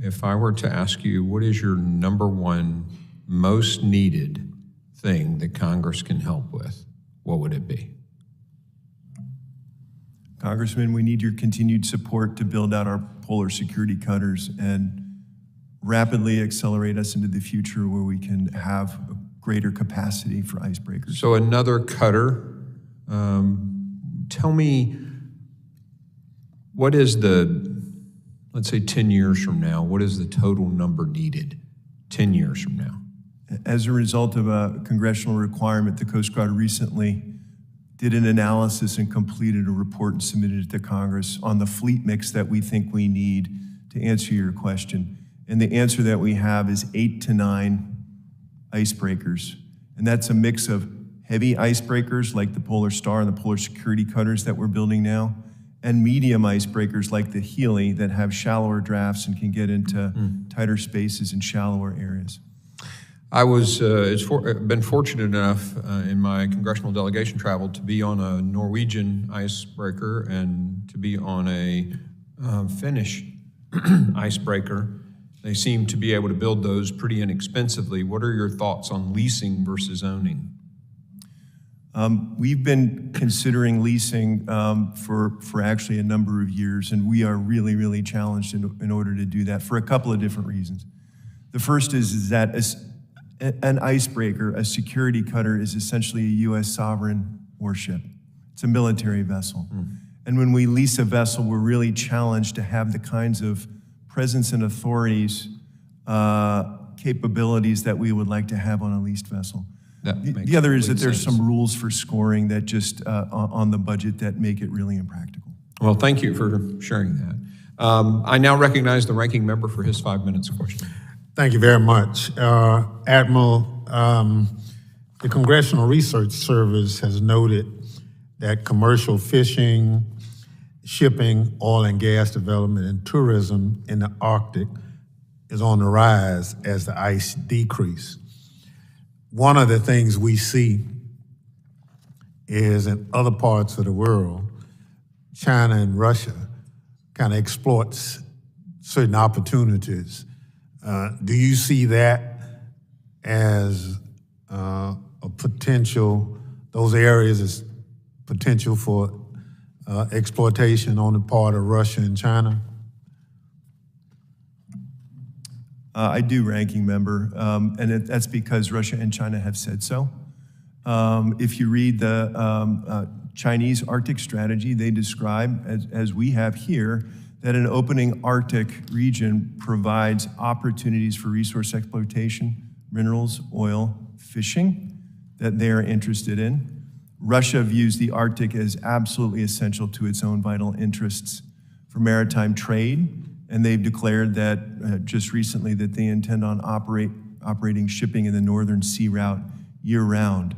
if I were to ask you, what is your number one most needed thing that Congress can help with, what would it be? Congressman, we need your continued support to build out our polar security cutters and rapidly accelerate us into the future where we can have a greater capacity for icebreakers. So another cutter. Tell me, what is the let's say 10 years from now, what is the total number needed 10 years from now? As a result of a congressional requirement, the Coast Guard recently did an analysis and completed a report and submitted it to Congress on the fleet mix that we think we need to answer your question. And the answer that we have is 8 to 9 icebreakers. And that's a mix of heavy icebreakers like the Polar Star and the Polar Security Cutters that we're building now, and medium icebreakers like the Healy that have shallower drafts and can get into tighter spaces and shallower areas. I was been fortunate enough in my congressional delegation travel to be on a Norwegian icebreaker and to be on a Finnish icebreaker. They seem to be able to build those pretty inexpensively. What are your thoughts on leasing versus owning? We've been considering leasing for actually a number of years, and we are really, really challenged in order to do that for a couple of different reasons. The first is that an icebreaker, a security cutter, is essentially a U.S. sovereign warship. It's a military vessel. And when we lease a vessel, we're really challenged to have the kinds of presence and authorities, capabilities that we would like to have on a leased vessel. The other is that there's some rules for scoring that just on the budget that make it really impractical. Well, thank you for sharing that. I now recognize the ranking member for his 5 minutes question. Thank you very much. Admiral, the Congressional Research Service has noted that commercial fishing, shipping, oil and gas development, and tourism in the Arctic is on the rise as the ice decreases. One of the things we see is in other parts of the world, China and Russia kind of exploits certain opportunities. Do you see that as a potential, those areas as potential for exploitation on the part of Russia and China? I do, Ranking Member, and that's because Russia and China have said so. If you read the Chinese Arctic strategy, they describe, as we have here, that an opening Arctic region provides opportunities for resource exploitation, minerals, oil, fishing, that they are interested in. Russia views the Arctic as absolutely essential to its own vital interests for maritime trade, and they've declared that just recently that they intend on operating shipping in the Northern Sea Route year-round.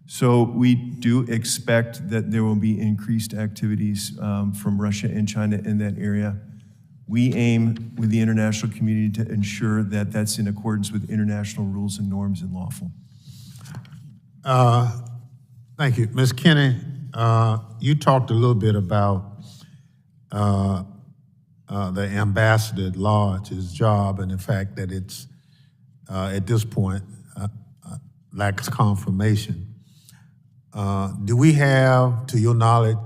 So we do expect that there will be increased activities from Russia and China in that area. We aim with the international community to ensure that that's in accordance with international rules and norms and lawful. Thank you. Ms. Kinney, you talked a little bit about the ambassador at large, his job, and the fact that it's, at this point, lacks confirmation. Do we have, to your knowledge,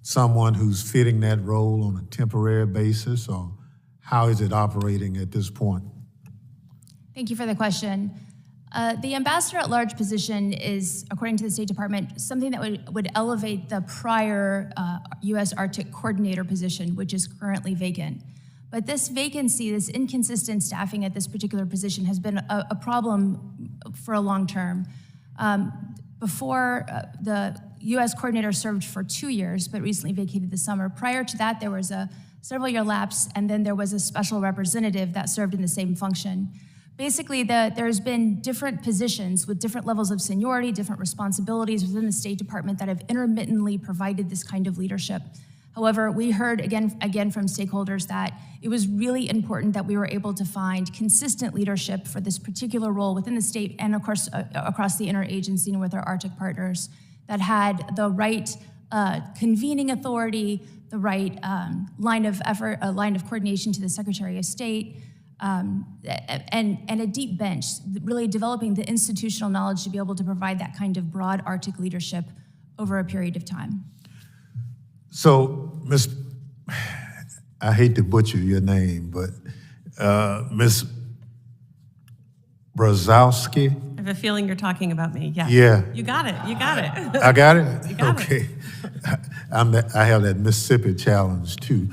someone who's fitting that role on a temporary basis, or how is it operating at this point? Thank you for the question. The ambassador at large position is, according to the State Department, something that would elevate the prior U.S. Arctic coordinator position, which is currently vacant. But this vacancy, this inconsistent staffing at this particular position has been a problem for a long term. Before, the U.S. coordinator served for 2 years, but recently vacated this summer. Prior to that, there was a several-year lapse, and then there was a special representative that served in the same function. Basically, there's been different positions with different levels of seniority, different responsibilities within the State Department that have intermittently provided this kind of leadership. However, we heard again from stakeholders that it was really important that we were able to find consistent leadership for this particular role within the state and, of course, across the interagency and with our Arctic partners that had the right convening authority, the right line of effort, a line of coordination to the Secretary of State, and a deep bench, really developing the institutional knowledge to be able to provide that kind of broad Arctic leadership over a period of time. So, I hate to butcher your name, but Ms. Brzezowski? I have a feeling you're talking about me. Yeah. Yeah. You got it. You got it. I got it? You got okay. I have that Mississippi challenge too.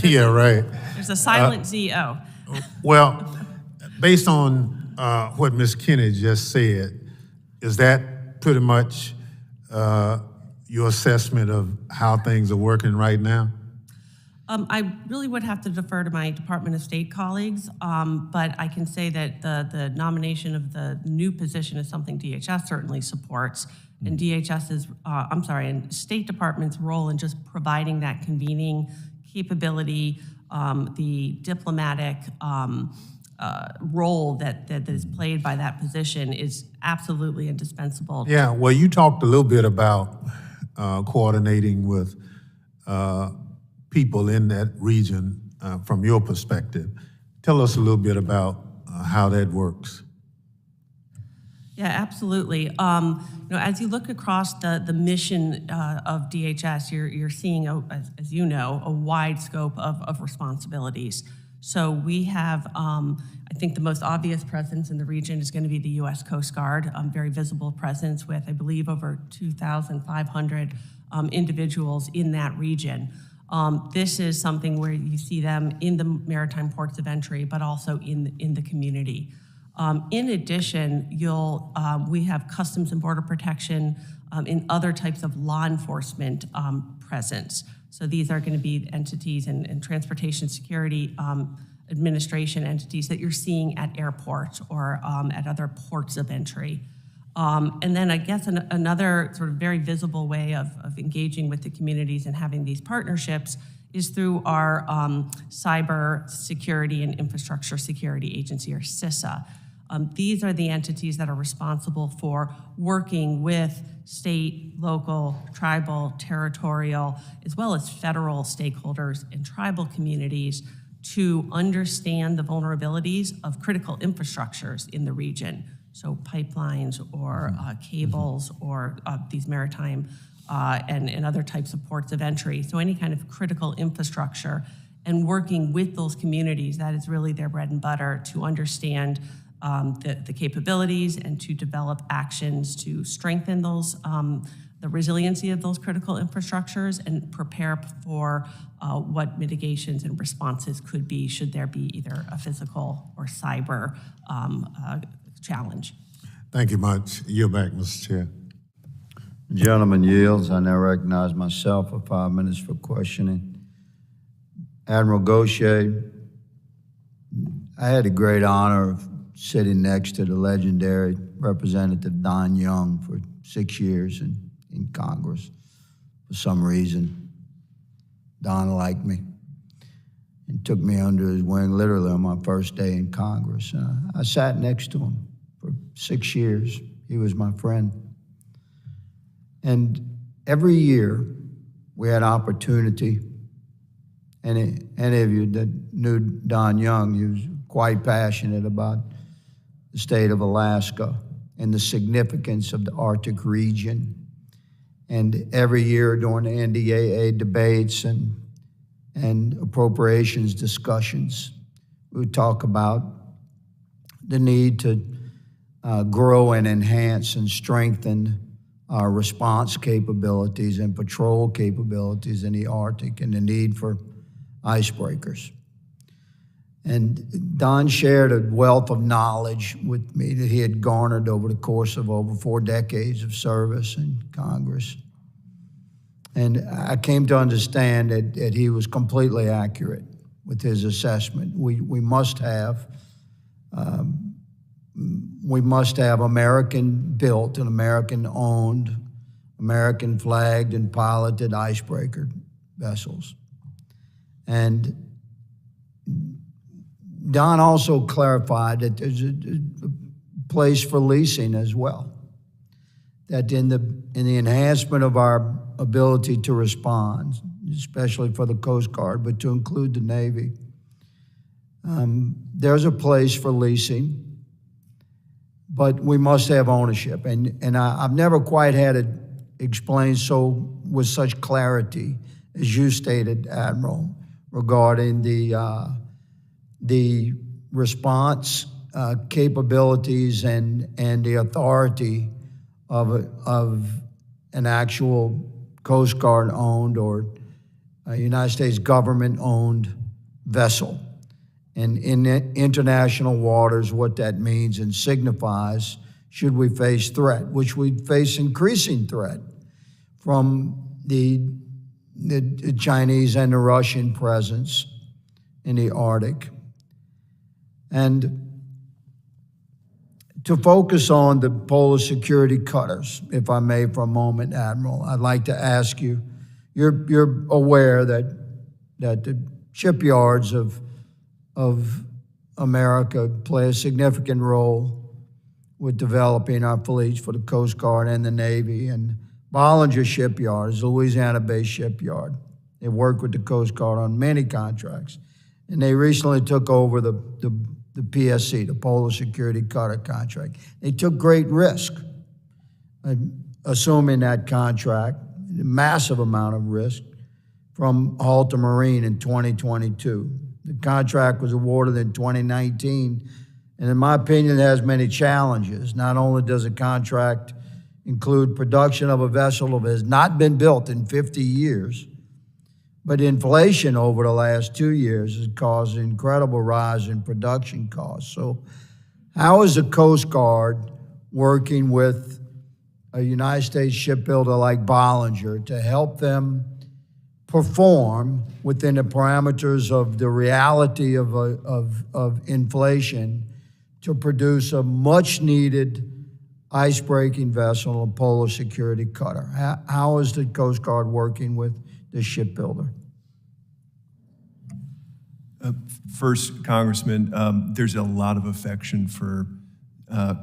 Yeah, right. There's a silent Z-O. Well, based on what Ms. Kinney just said, is that pretty much your assessment of how things are working right now? I really would have to defer to my Department of State colleagues, but I can say that the nomination of the new position is something DHS certainly supports, and and State Department's role in just providing that convening capability, the diplomatic role that is played by that position is absolutely indispensable. Yeah, well, you talked a little bit about coordinating with people in that region from your perspective. Tell us a little bit about how that works. Yeah, absolutely. As you look across the mission of DHS, you're seeing, as you know, a wide scope of responsibilities. So we have, I think the most obvious presence in the region is going to be the U.S. Coast Guard, very visible presence with, I believe, over 2,500 individuals in that region. This is something where you see them in the maritime ports of entry, but also in the community. In addition, we have Customs and Border Protection in other types of law enforcement presence. So these are going to be entities and Transportation Security Administration entities that you're seeing at airports or at other ports of entry. And then I guess another sort of very visible way of engaging with the communities and having these partnerships is through our Cyber Security and Infrastructure Security Agency, or CISA. These are the entities that are responsible for working with state, local, tribal, territorial, as well as federal stakeholders and tribal communities to understand the vulnerabilities of critical infrastructures in the region. So pipelines or cables or these maritime and other types of ports of entry. So any kind of critical infrastructure, and working with those communities, that is really their bread and butter, to understand the capabilities and to develop actions to strengthen those, the resiliency of those critical infrastructures and prepare for what mitigations and responses could be should there be either a physical or cyber challenge. Thank you much. You're back, Mr. Chair. The gentleman yields. I now recognize myself for 5 minutes for questioning. Admiral Gaucher, I had the great honor of sitting next to the legendary Representative Don Young for 6 years in Congress. For some reason, Don liked me and took me under his wing literally on my first day in Congress. I sat next to him for 6 years. He was my friend. And every year we had opportunity. Any of you that knew Don Young, he was quite passionate about the state of Alaska and the significance of the Arctic region. And every year during the NDAA debates and appropriations discussions, we would talk about the need to grow and enhance and strengthen our response capabilities and patrol capabilities in the Arctic, and the need for icebreakers. And Don shared a wealth of knowledge with me that he had garnered over the course of over 4 decades of service in Congress. And I came to understand that he was completely accurate with his assessment. We must have American-built and American-owned, American-flagged and piloted icebreaker vessels. And Don also clarified that there's a place for leasing as well. That in the enhancement of our ability to respond, especially for the Coast Guard, but to include the Navy, there's a place for leasing, but we must have ownership. And I've never quite had it explained with such clarity as you stated, Admiral, regarding the response capabilities and the authority of an actual Coast Guard owned or a United States government-owned vessel. And in international waters, what that means and signifies, should we face threat, which we face increasing threat from the Chinese and the Russian presence in the Arctic. And to focus on the polar security cutters, if I may for a moment, Admiral, I'd like to ask you, you're aware that the shipyards of America play a significant role with developing our fleets for the Coast Guard and the Navy. And Bollinger Shipyard is a Louisiana-based shipyard. They work with the Coast Guard on many contracts. And they recently took over the PSC, the Polar Security Cutter contract. They took great risk assuming that contract, a massive amount of risk, from Halter Marine in 2022. The contract was awarded in 2019, and in my opinion, it has many challenges. Not only does the contract include production of a vessel that has not been built in 50 years, but inflation over the last 2 years has caused an incredible rise in production costs. So how is the Coast Guard working with a United States shipbuilder like Bollinger to help them perform within the parameters of the reality of inflation to produce a much-needed ice-breaking vessel, a polar security cutter? How is the Coast Guard working with the shipbuilder? First, Congressman, there's a lot of affection for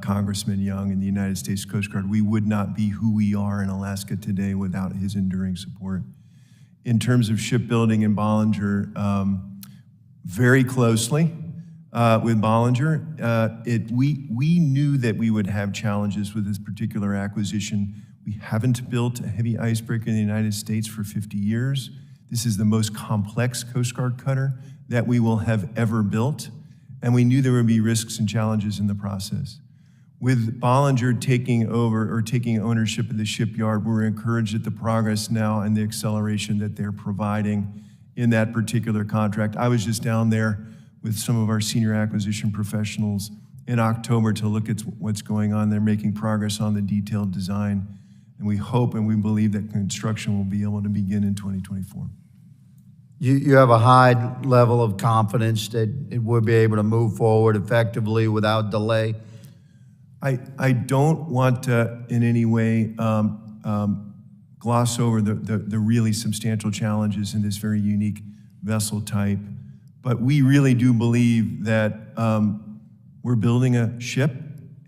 Congressman Young and the United States Coast Guard. We would not be who we are in Alaska today without his enduring support. In terms of shipbuilding and Bollinger, very closely with Bollinger. We knew that we would have challenges with this particular acquisition. We haven't built a heavy icebreaker in the United States for 50 years. This is the most complex Coast Guard cutter that we will have ever built, and we knew there would be risks and challenges in the process. With Bollinger taking over or taking ownership of the shipyard, we're encouraged at the progress now and the acceleration that they're providing in that particular contract. I was just down there with some of our senior acquisition professionals in October to look at what's going on. They're making progress on the detailed design, and we hope and we believe that construction will be able to begin in 2024. You have a high level of confidence that it will be able to move forward effectively without delay? I don't want to in any way gloss over the really substantial challenges in this very unique vessel type, but we really do believe that we're building a ship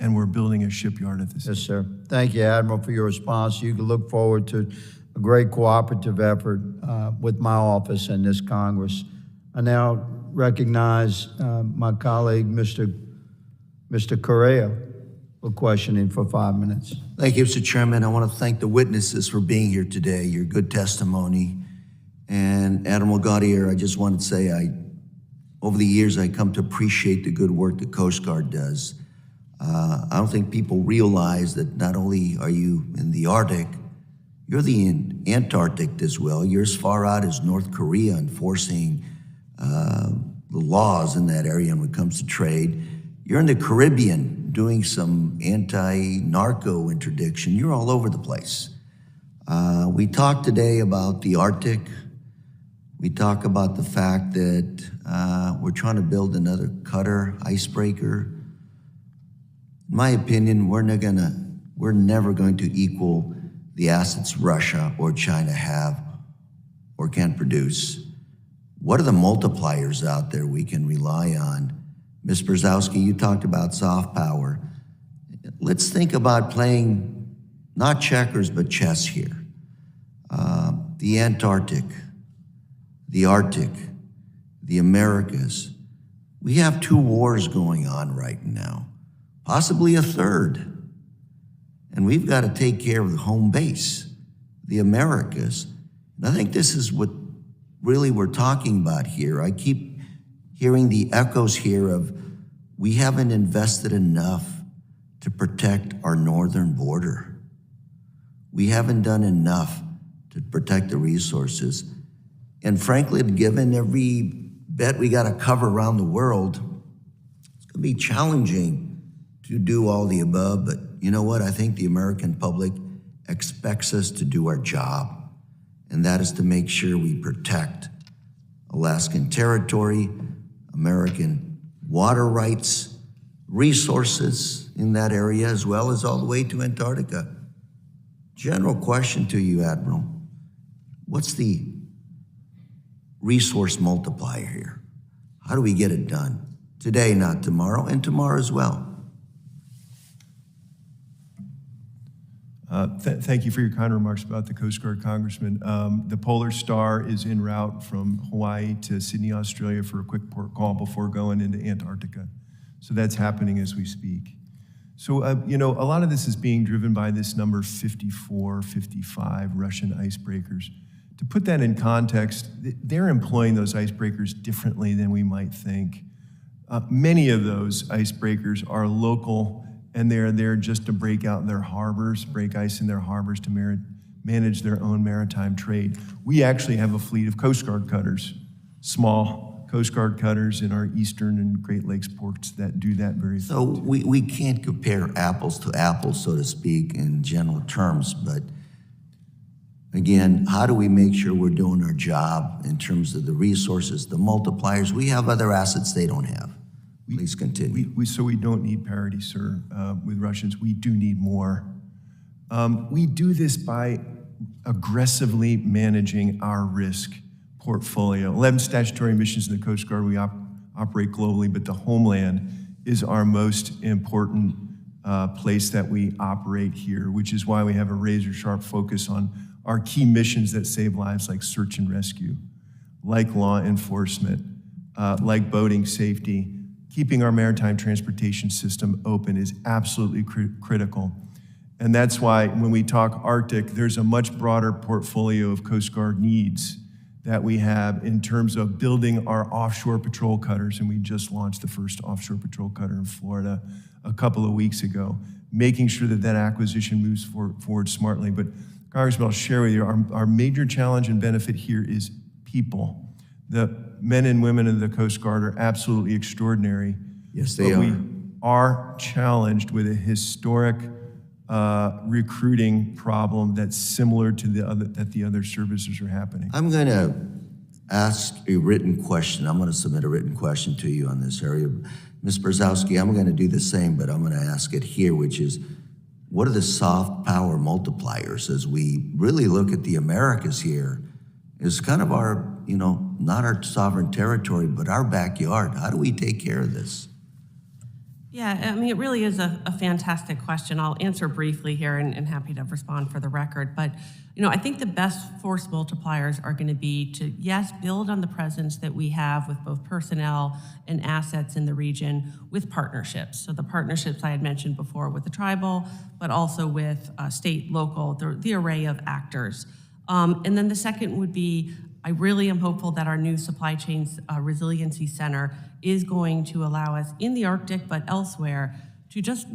and we're building a shipyard at this. Yes, sir. Thank you, Admiral, for your response. You can look forward to a great cooperative effort with my office and this Congress. I now recognize my colleague, Mr. Correa, for questioning for 5 minutes. Thank you, Mr. Chairman. I want to thank the witnesses for being here today, your good testimony. And Admiral Gaudier, I just wanted to say, over the years, I come to appreciate the good work the Coast Guard does. I don't think people realize that not only are you in the Arctic, you're in Antarctic as well. You're as far out as North Korea enforcing the laws in that area when it comes to trade. You're in the Caribbean doing some anti-narco interdiction. You're all over the place. We talked today about the Arctic. We talk about the fact that we're trying to build another cutter, icebreaker. In my opinion, we're never going to equal the assets Russia or China have or can produce. What are the multipliers out there we can rely on? Ms. Brzezowski, you talked about soft power. Let's think about playing not checkers, but chess here. The Antarctic, the Arctic, the Americas. We have 2 wars going on right now, possibly a third. And we've got to take care of the home base, the Americas. And I think this is what really we're talking about here. I keep hearing the echoes here of we haven't invested enough to protect our northern border. We haven't done enough to protect the resources. And frankly, given every bet we got to cover around the world, it's going to be challenging to do all the above. But you know what? I think the American public expects us to do our job, and that is to make sure we protect Alaskan territory, American water rights, resources in that area, as well as all the way to Antarctica. General question to you, Admiral. What's the resource multiplier here? How do we get it done? Today, not tomorrow, and tomorrow as well. Thank you for your kind remarks about the Coast Guard, Congressman. The Polar Star is en route from Hawaii to Sydney, Australia for a quick port call before going into Antarctica. So that's happening as we speak. So, you know, a lot of this is being driven by this number 54, 55 Russian icebreakers. To put that in context, they're employing those icebreakers differently than we might think. Many of those icebreakers are local, and they're there just to break out their harbors, break ice in their harbors to manage their own maritime trade. We actually have a fleet of Coast Guard cutters, small Coast Guard cutters in our eastern and Great Lakes ports that do that very thing. So we can't compare apples to apples, so to speak, in general terms, but again, how do we make sure we're doing our job in terms of the resources, the multipliers? We have other assets they don't have. Please continue. So we don't need parity, sir, with Russians. We do need more. We do this by aggressively managing our risk portfolio. 11 statutory missions in the Coast Guard. We operate globally, but the Homeland is our most important place that we operate here, which is why we have a razor-sharp focus on our key missions that save lives, like search and rescue, like law enforcement, like boating safety. Keeping our maritime transportation system open is absolutely critical. And that's why when we talk Arctic, there's a much broader portfolio of Coast Guard needs that we have in terms of building our offshore patrol cutters, and we just launched the first offshore patrol cutter in Florida a couple of weeks ago, making sure that that acquisition moves forward smartly. But Congressman, I'll share with you, our major challenge and benefit here is people. The men and women of the Coast Guard are absolutely extraordinary. Yes, they are. We are challenged with a historic recruiting problem that's similar to the other services are happening. I'm going to ask a written question. I'm going to submit a written question to you on this area. Ms. Brzezowski, I'm going to do the same, but I'm going to ask it here, which is, what are the soft power multipliers as we really look at the Americas here? It's kind of our, you know, not our sovereign territory, but our backyard. How do we take care of this? Yeah, I mean, it really is a fantastic question. I'll answer briefly here and happy to respond for the record. But, you know, I think the best force multipliers are going to be to, yes, build on the presence that we have with both personnel and assets in the region with partnerships. So the partnerships I had mentioned before with the tribal, but also with state, local, the array of actors. And then the second would be, I really am hopeful that our new Supply Chains Resiliency Center is going to allow us in the Arctic, but elsewhere, to just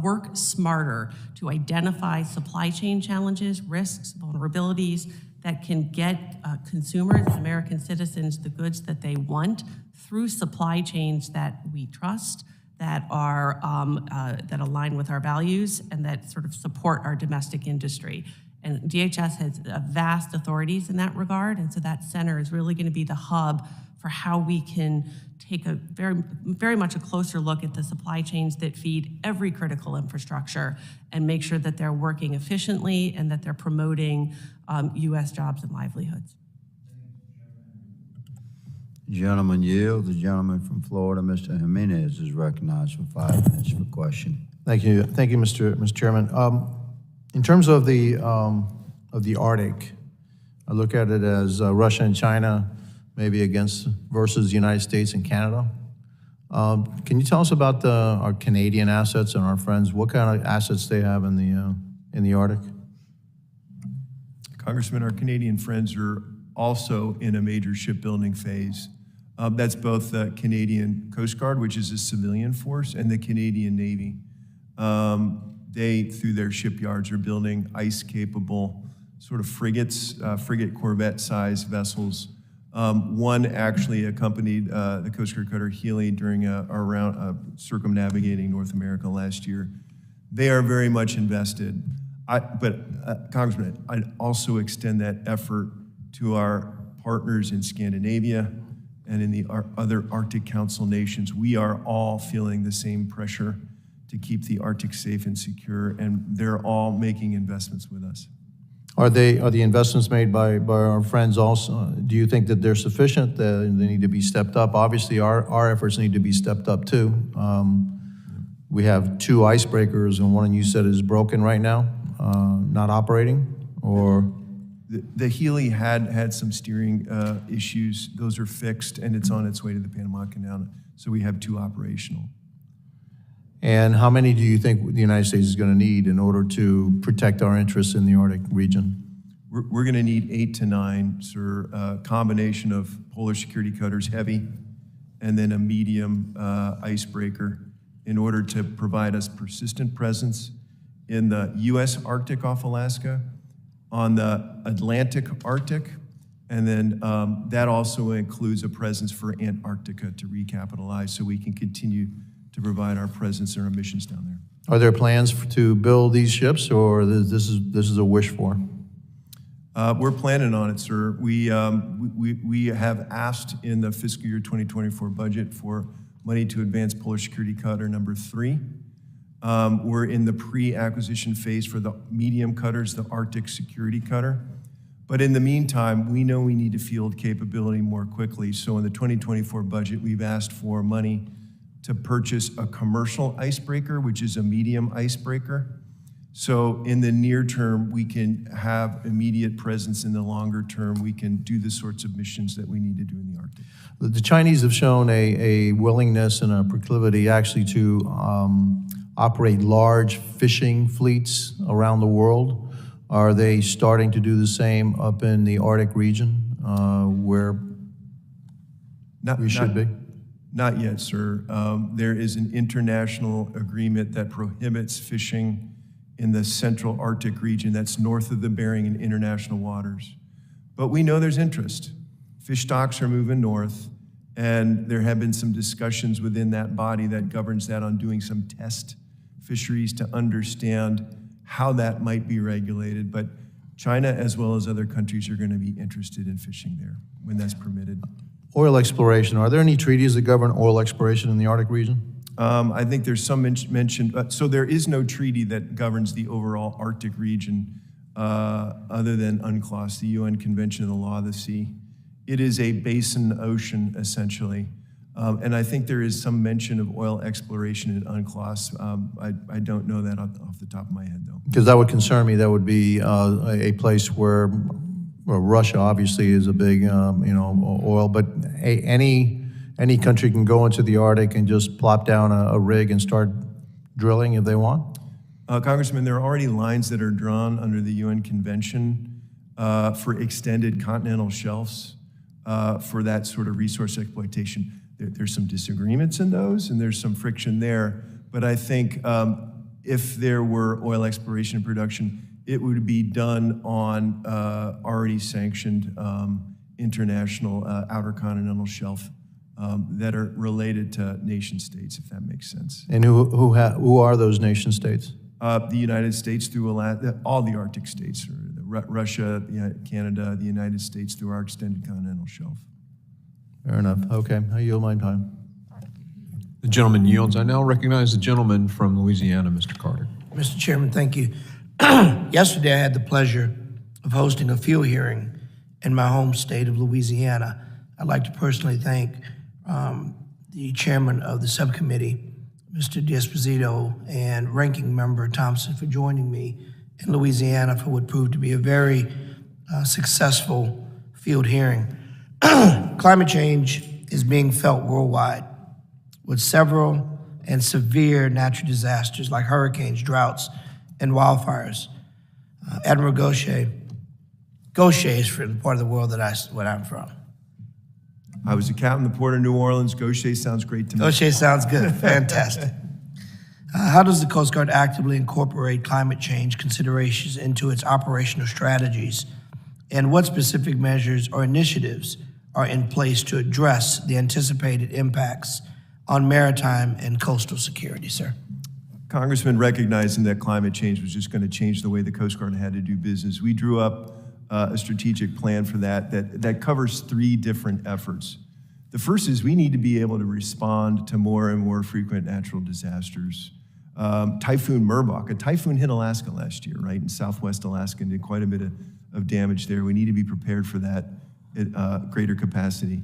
work smarter, to identify supply chain challenges, risks, vulnerabilities that can get consumers, American citizens, the goods that they want through supply chains that we trust, that are that align with our values, and that sort of support our domestic industry. And DHS has vast authorities in that regard, and so that center is really going to be the hub for how we can take a very much a closer look at the supply chains that feed every critical infrastructure and make sure that they're working efficiently and that they're promoting U.S. jobs and livelihoods. Gentleman yields. The gentleman from Florida, Mr. Jimenez, is recognized for 5 minutes for question. Thank you, Mr. Chairman. In terms of the Arctic, I look at it as Russia and China maybe versus the United States and Canada. Can you tell us about our Canadian assets and our friends? What kind of assets they have in the Arctic? Congressman, our Canadian friends are also in a major shipbuilding phase. That's both the Canadian Coast Guard, which is a civilian force, and the Canadian Navy. They, through their shipyards, are building ice-capable sort of frigates, frigate Corvette-sized vessels One actually accompanied the Coast Guard cutter Healy during our round circumnavigating North America last year. They are very much invested. Congressman, I'd also extend that effort to our partners in Scandinavia and in the other Arctic Council nations. We are all feeling the same pressure to keep the Arctic safe and secure, and they're all making investments with us. Are the investments made by our friends also, do you think that they're sufficient, that they need to be stepped up? Obviously, our efforts need to be stepped up too. We have 2 icebreakers, and one you said is broken right now, not operating, or? The Healy had some steering issues. Those are fixed, and it's on its way to the Panama Canal. So we have 2 operational. And how many do you think the United States is going to need in order to protect our interests in the Arctic region? We're going to need 8 to 9, sir. A combination of polar security cutters, heavy, and then a medium icebreaker in order to provide us persistent presence in the U.S. Arctic off Alaska, on the Atlantic Arctic, and then that also includes a presence for Antarctica to recapitalize so we can continue to provide our presence and our missions down there. Are there plans to build these ships, or this is a wish for? We're planning on it, sir. We have asked in the fiscal year 2024 budget for money to advance Polar Security Cutter number 3. We're in the pre-acquisition phase for the medium cutters, the Arctic Security Cutter. But in the meantime, we know we need to field capability more quickly. So in the 2024 budget, we've asked for money to purchase a commercial icebreaker, which is a medium icebreaker. So in the near term, we can have immediate presence. In the longer term, we can do the sorts of missions that we need to do in the Arctic. The Chinese have shown a willingness and a proclivity actually to operate large fishing fleets around the world. Are they starting to do the same up in the Arctic region where we should be? Not yet, sir. There is an international agreement that prohibits fishing in the central Arctic region that's north of the Bering and international waters. But we know there's interest. Fish stocks are moving north, and there have been some discussions within that body that governs that on doing some test fisheries to understand how that might be regulated. But China, as well as other countries, are going to be interested in fishing there when that's permitted. Oil exploration. Are there any treaties that govern oil exploration in the Arctic region? I think there's some mention. So there is no treaty that governs the overall Arctic region other than UNCLOS, the UN Convention on the Law of the Sea. It is a basin ocean, essentially. And I think there is some mention of oil exploration in UNCLOS. I don't know that off the top of my head, though. Because that would concern me. That would be a place where Russia obviously is a big, oil, but any country can go into the Arctic and just plop down a rig and start drilling if they want? Congressman, there are already lines that are drawn under the UN Convention for extended continental shelves for that sort of resource exploitation. There's some disagreements in those, and there's some friction there. But I think if there were oil exploration and production, it would be done on already sanctioned international outer continental shelf that are related to nation states, if that makes sense. And who are those nation states? The United States through all the Arctic states, or Russia, Canada, the United States through our extended continental shelf. Fair enough. Okay, I yield my time. The gentleman yields. I now recognize the gentleman from Louisiana, Mr. Carter. Mr. Chairman, thank you. Yesterday, I had the pleasure of hosting a field hearing in my home state of Louisiana. I'd like to personally thank the chairman of the subcommittee, Mr. D'Esposito, and ranking member Thompson for joining me in Louisiana for what proved to be a very successful field hearing. Climate change is being felt worldwide with several and severe natural disasters like hurricanes, droughts, and wildfires. Admiral Gaucher is from the part of the world that I'm from. I was a captain in the port of New Orleans. Gaucher sounds great to me. Gaucher sounds good. Fantastic. How does the Coast Guard actively incorporate climate change considerations into its operational strategies? And what specific measures or initiatives are in place to address the anticipated impacts on maritime and coastal security, sir? Congressman, recognizing that climate change was just going to change the way the Coast Guard had to do business, we drew up a strategic plan for that covers 3 different efforts. The first is we need to be able to respond to more and more frequent natural disasters. Typhoon Merbok, a typhoon hit Alaska last year, right, in southwest Alaska, and did quite a bit of damage there. We need to be prepared for that at greater capacity.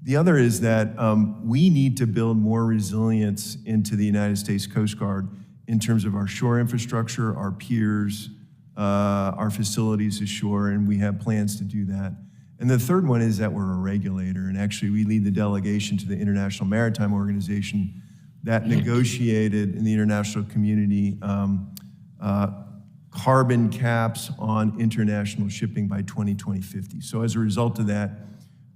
The other is that we need to build more resilience into the United States Coast Guard in terms of our shore infrastructure, our piers, our facilities ashore, and we have plans to do that. And the third one is that we're a regulator, and actually we lead the delegation to the International Maritime Organization that negotiated in the international community carbon caps on international shipping by 2050. So as a result of that,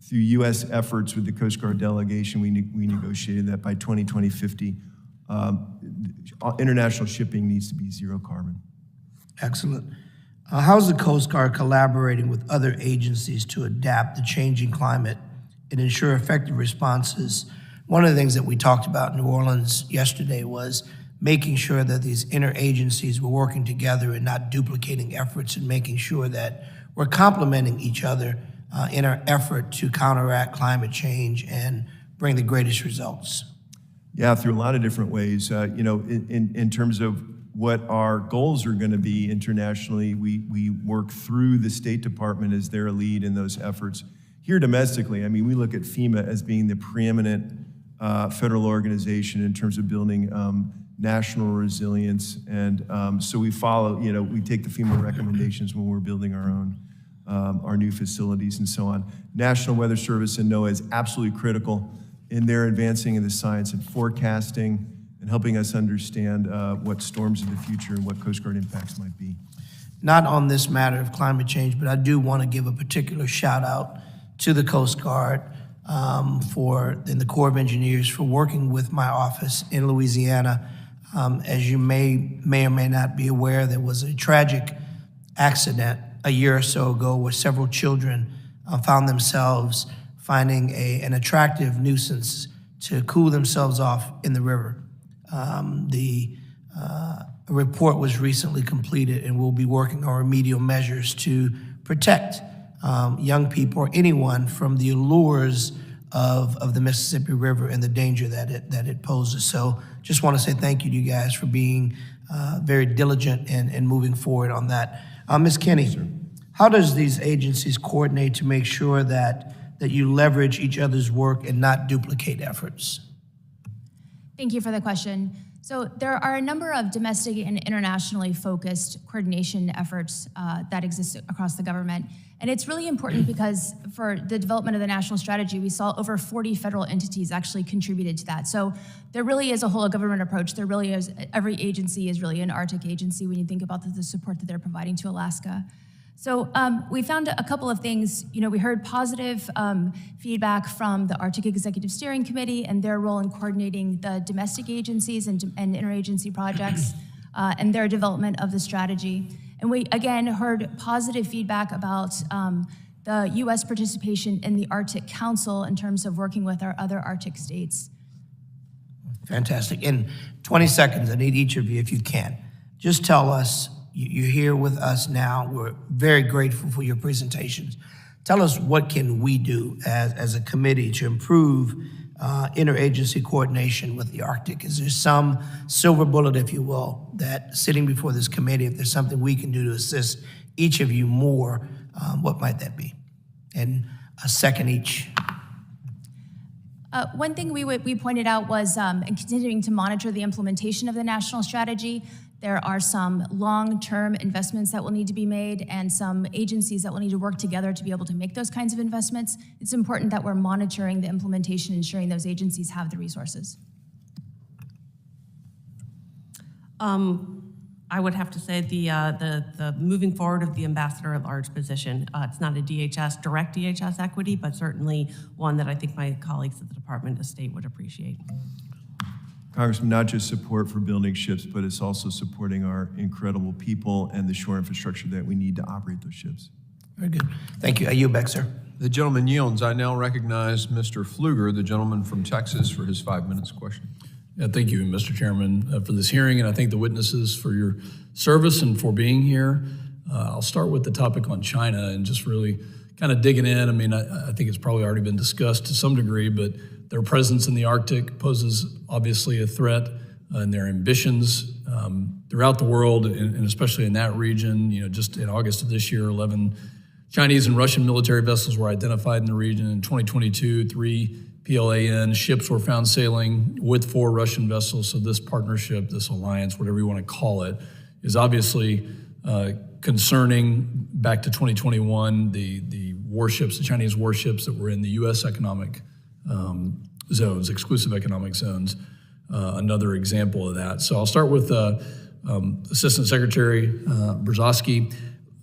through U.S. efforts with the Coast Guard delegation, we negotiated that by 2050, international shipping needs to be zero carbon. Excellent. How's the Coast Guard collaborating with other agencies to adapt the changing climate and ensure effective responses? One of the things that we talked about in New Orleans yesterday was making sure that these interagencies were working together and not duplicating efforts, and making sure that we're complementing each other in our effort to counteract climate change and bring the greatest results. Yeah, through a lot of different ways. In terms of what our goals are going to be internationally, we work through the State Department as their lead in those efforts. Here domestically, I mean, we look at FEMA as being the preeminent federal organization in terms of building national resilience, and so we follow. We take the FEMA recommendations when we're building our own, our new facilities and so on. National Weather Service and NOAA is absolutely critical in their advancing in the science and forecasting and helping us understand what storms in the future and what Coast Guard impacts might be. Not on this matter of climate change, but I do want to give a particular shout out to the Coast Guard and the Corps of Engineers for working with my office in Louisiana. As you may or may not be aware, there was a tragic accident a year or so ago where several children found themselves finding an attractive nuisance to cool themselves off in the river. A report was recently completed, and we'll be working on remedial measures to protect young people or anyone from the allures of the Mississippi River and the danger that it poses. So just want to say thank you to you guys for being very diligent and moving forward on that. Ms. Kinney, how does these agencies coordinate to make sure that you leverage each other's work and not duplicate efforts? Thank you for the question. So there are a number of domestic and internationally focused coordination efforts that exist across the government. And it's really important because for the development of the national strategy, we saw over 40 federal entities actually contributed to that. So there really is a whole government approach. There really is, every agency is really an Arctic agency when you think about the support that they're providing to Alaska. So we found a couple of things. We heard positive feedback from the Arctic Executive Steering Committee and their role in coordinating the domestic agencies and interagency projects and their development of the strategy. And we, again, heard positive feedback about the U.S. participation in the Arctic Council in terms of working with our other Arctic states. Fantastic. In 20 seconds, I need each of you, if you can, just tell us, you're here with us now. We're very grateful for your presentations. Tell us, what can we do as a committee to improve interagency coordination with the Arctic? Is there some silver bullet, if you will, that sitting before this committee, if there's something we can do to assist each of you more, what might that be? And a second each. One thing we pointed out was in continuing to monitor the implementation of the national strategy. There are some long-term investments that will need to be made and some agencies that will need to work together to be able to make those kinds of investments. It's important that we're monitoring the implementation, ensuring those agencies have the resources. I would have to say the moving forward of the ambassador at large position. It's not a direct DHS equity, but certainly one that I think my colleagues at the Department of State would appreciate. Congressman, not just support for building ships, but it's also supporting our incredible people and the shore infrastructure that we need to operate those ships. Very good. Thank you. I yield back, sir. The gentleman yields. I now recognize Mr. Pfluger, the gentleman from Texas, for his 5 minutes question. Yeah, thank you, Mr. Chairman, for this hearing, and I thank the witnesses for your service and for being here. I'll start with the topic on China and just really kind of digging in. I mean, I think it's probably already been discussed to some degree, but their presence in the Arctic poses obviously a threat, and their ambitions throughout the world, and especially in that region. You know, just in August of this year, 11 Chinese and Russian military vessels were identified in the region. In 2022, 3 PLAN ships were found sailing with 4 Russian vessels. So this partnership, this alliance, whatever you want to call it, is obviously concerning. Back to 2021, the warships, the Chinese warships that were in the U.S. economic zones, exclusive economic zones, another example of that. So I'll start with Assistant Secretary Brzezowski.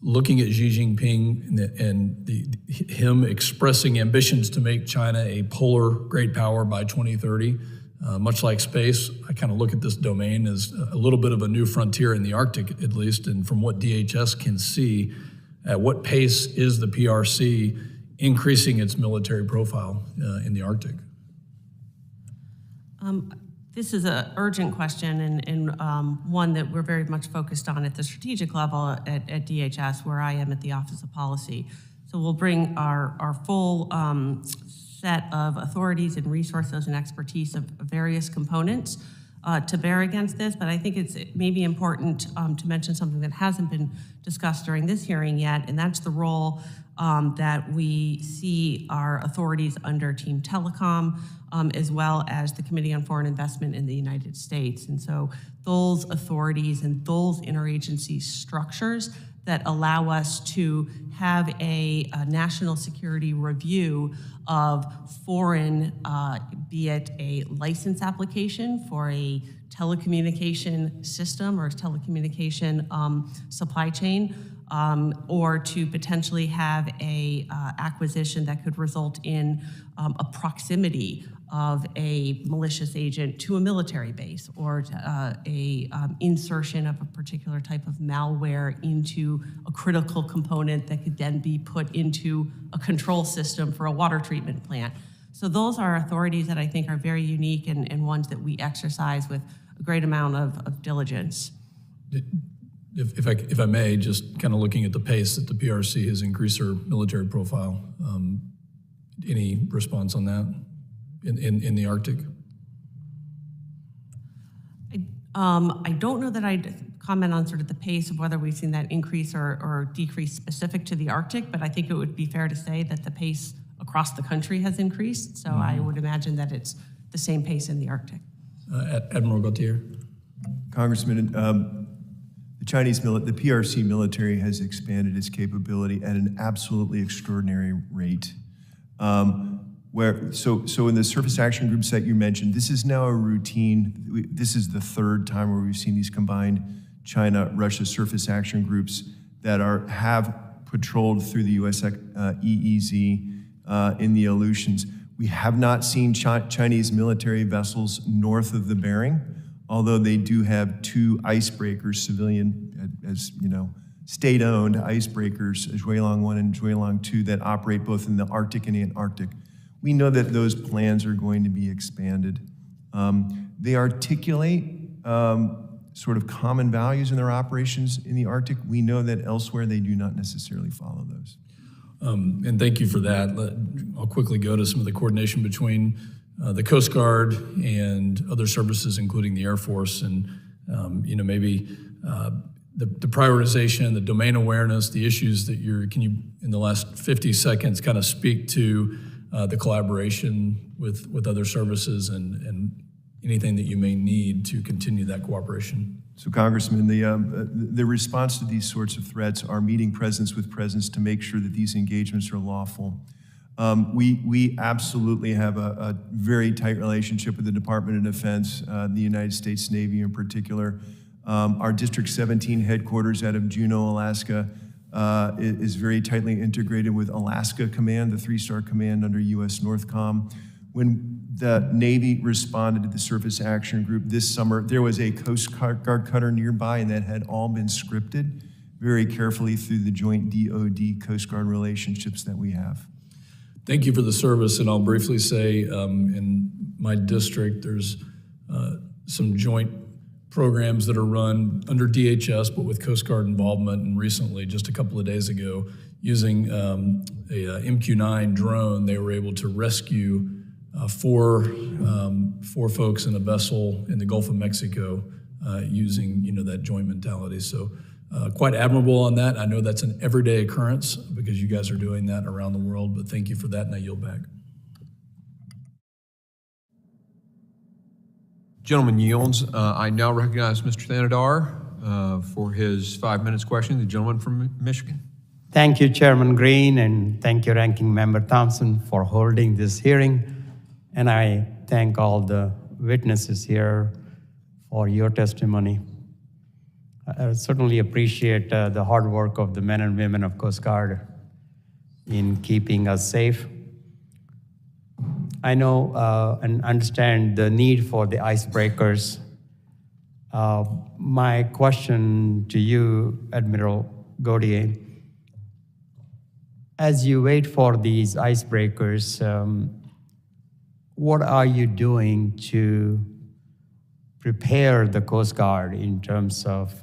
Looking at Xi Jinping and him expressing ambitions to make China a polar great power by 2030, much like space, I kind of look at this domain as a little bit of a new frontier in the Arctic, at least. And from what DHS can see, at what pace is the PRC increasing its military profile in the Arctic? This is an urgent question and one that we're very much focused on at the strategic level at DHS, where I am at the Office of Policy. So we'll bring our full set of authorities and resources and expertise of various components to bear against this, but I think it's maybe important to mention something that hasn't been discussed during this hearing yet, and that's the role that we see our authorities under Team Telecom, as well as the Committee on Foreign Investment in the United States. And so those authorities and those interagency structures that allow us to have a national security review of foreign, be it a license application for a telecommunication system or telecommunication supply chain, or to potentially have a acquisition that could result in a proximity of a malicious agent to a military base, or insertion of a particular type of malware into a critical component that could then be put into a control system for a water treatment plant. So those are authorities that I think are very unique and ones that we exercise with a great amount of diligence. If I may, just kind of looking at the pace that the PRC has increased their military profile, any response on that in the Arctic? I don't know that I'd comment on sort of the pace of whether we've seen that increase or decrease specific to the Arctic, but I think it would be fair to say that the pace across the country has increased. So I would imagine that it's the same pace in the Arctic. Admiral Gautier. Congressman, the PRC military has expanded its capability at an absolutely extraordinary rate. So in the surface action groups that you mentioned, this is now a routine. This is the third time where we've seen these combined China-Russia surface action groups that have patrolled through the U.S. EEZ in the Aleutians. We have not seen Chinese military vessels north of the Bering, although they do have 2 icebreakers, civilian, as you know, state-owned icebreakers, Zhuilong 1 and Zhuilong 2, that operate both in the Arctic and Antarctic. We know that those plans are going to be expanded. They articulate sort of common values in their operations in the Arctic. We know that elsewhere they do not necessarily follow those. And thank you for that. I'll quickly go to some of the coordination between the Coast Guard and other services, including the Air Force, and maybe the prioritization, the domain awareness, the issues that can you, in the last 50 seconds, kind of speak to the collaboration with other services and anything that you may need to continue that cooperation? So, Congressman, the response to these sorts of threats are meeting presence with presence to make sure that these engagements are lawful. We absolutely have a very tight relationship with the Department of Defense, the United States Navy in particular. Our District 17 headquarters out of Juneau, Alaska, is very tightly integrated with Alaska Command, the 3-star command under U.S. NORTHCOM. When the Navy responded to the surface action group this summer, there was a Coast Guard cutter nearby, and that had all been scripted. very carefully through the joint DoD Coast Guard relationships that we have. Thank you for the service, and I'll briefly say in my district, there's some joint programs that are run under DHS, but with Coast Guard involvement, and recently, just a couple of days ago, using a MQ-9 drone, they were able to rescue four folks in a vessel in the Gulf of Mexico using that joint mentality. So quite admirable on that. I know that's an everyday occurrence because you guys are doing that around the world, but thank you for that, and I yield back. Gentleman yields. I now recognize Mr. Thanadar for his 5 minutes question. The gentleman from Michigan. Thank you, Chairman Green, and thank you, Ranking Member Thompson, for holding this hearing. And I thank all the witnesses here for your testimony. I certainly appreciate the hard work of the men and women of Coast Guard in keeping us safe. I know and understand the need for the icebreakers. My question to you, Admiral Gautier, as you wait for these icebreakers, what are you doing to prepare the Coast Guard in terms of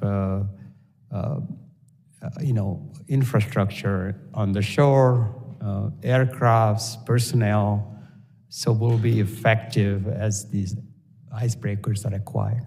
infrastructure on the shore, aircrafts, personnel, so we'll be effective as these icebreakers are acquired?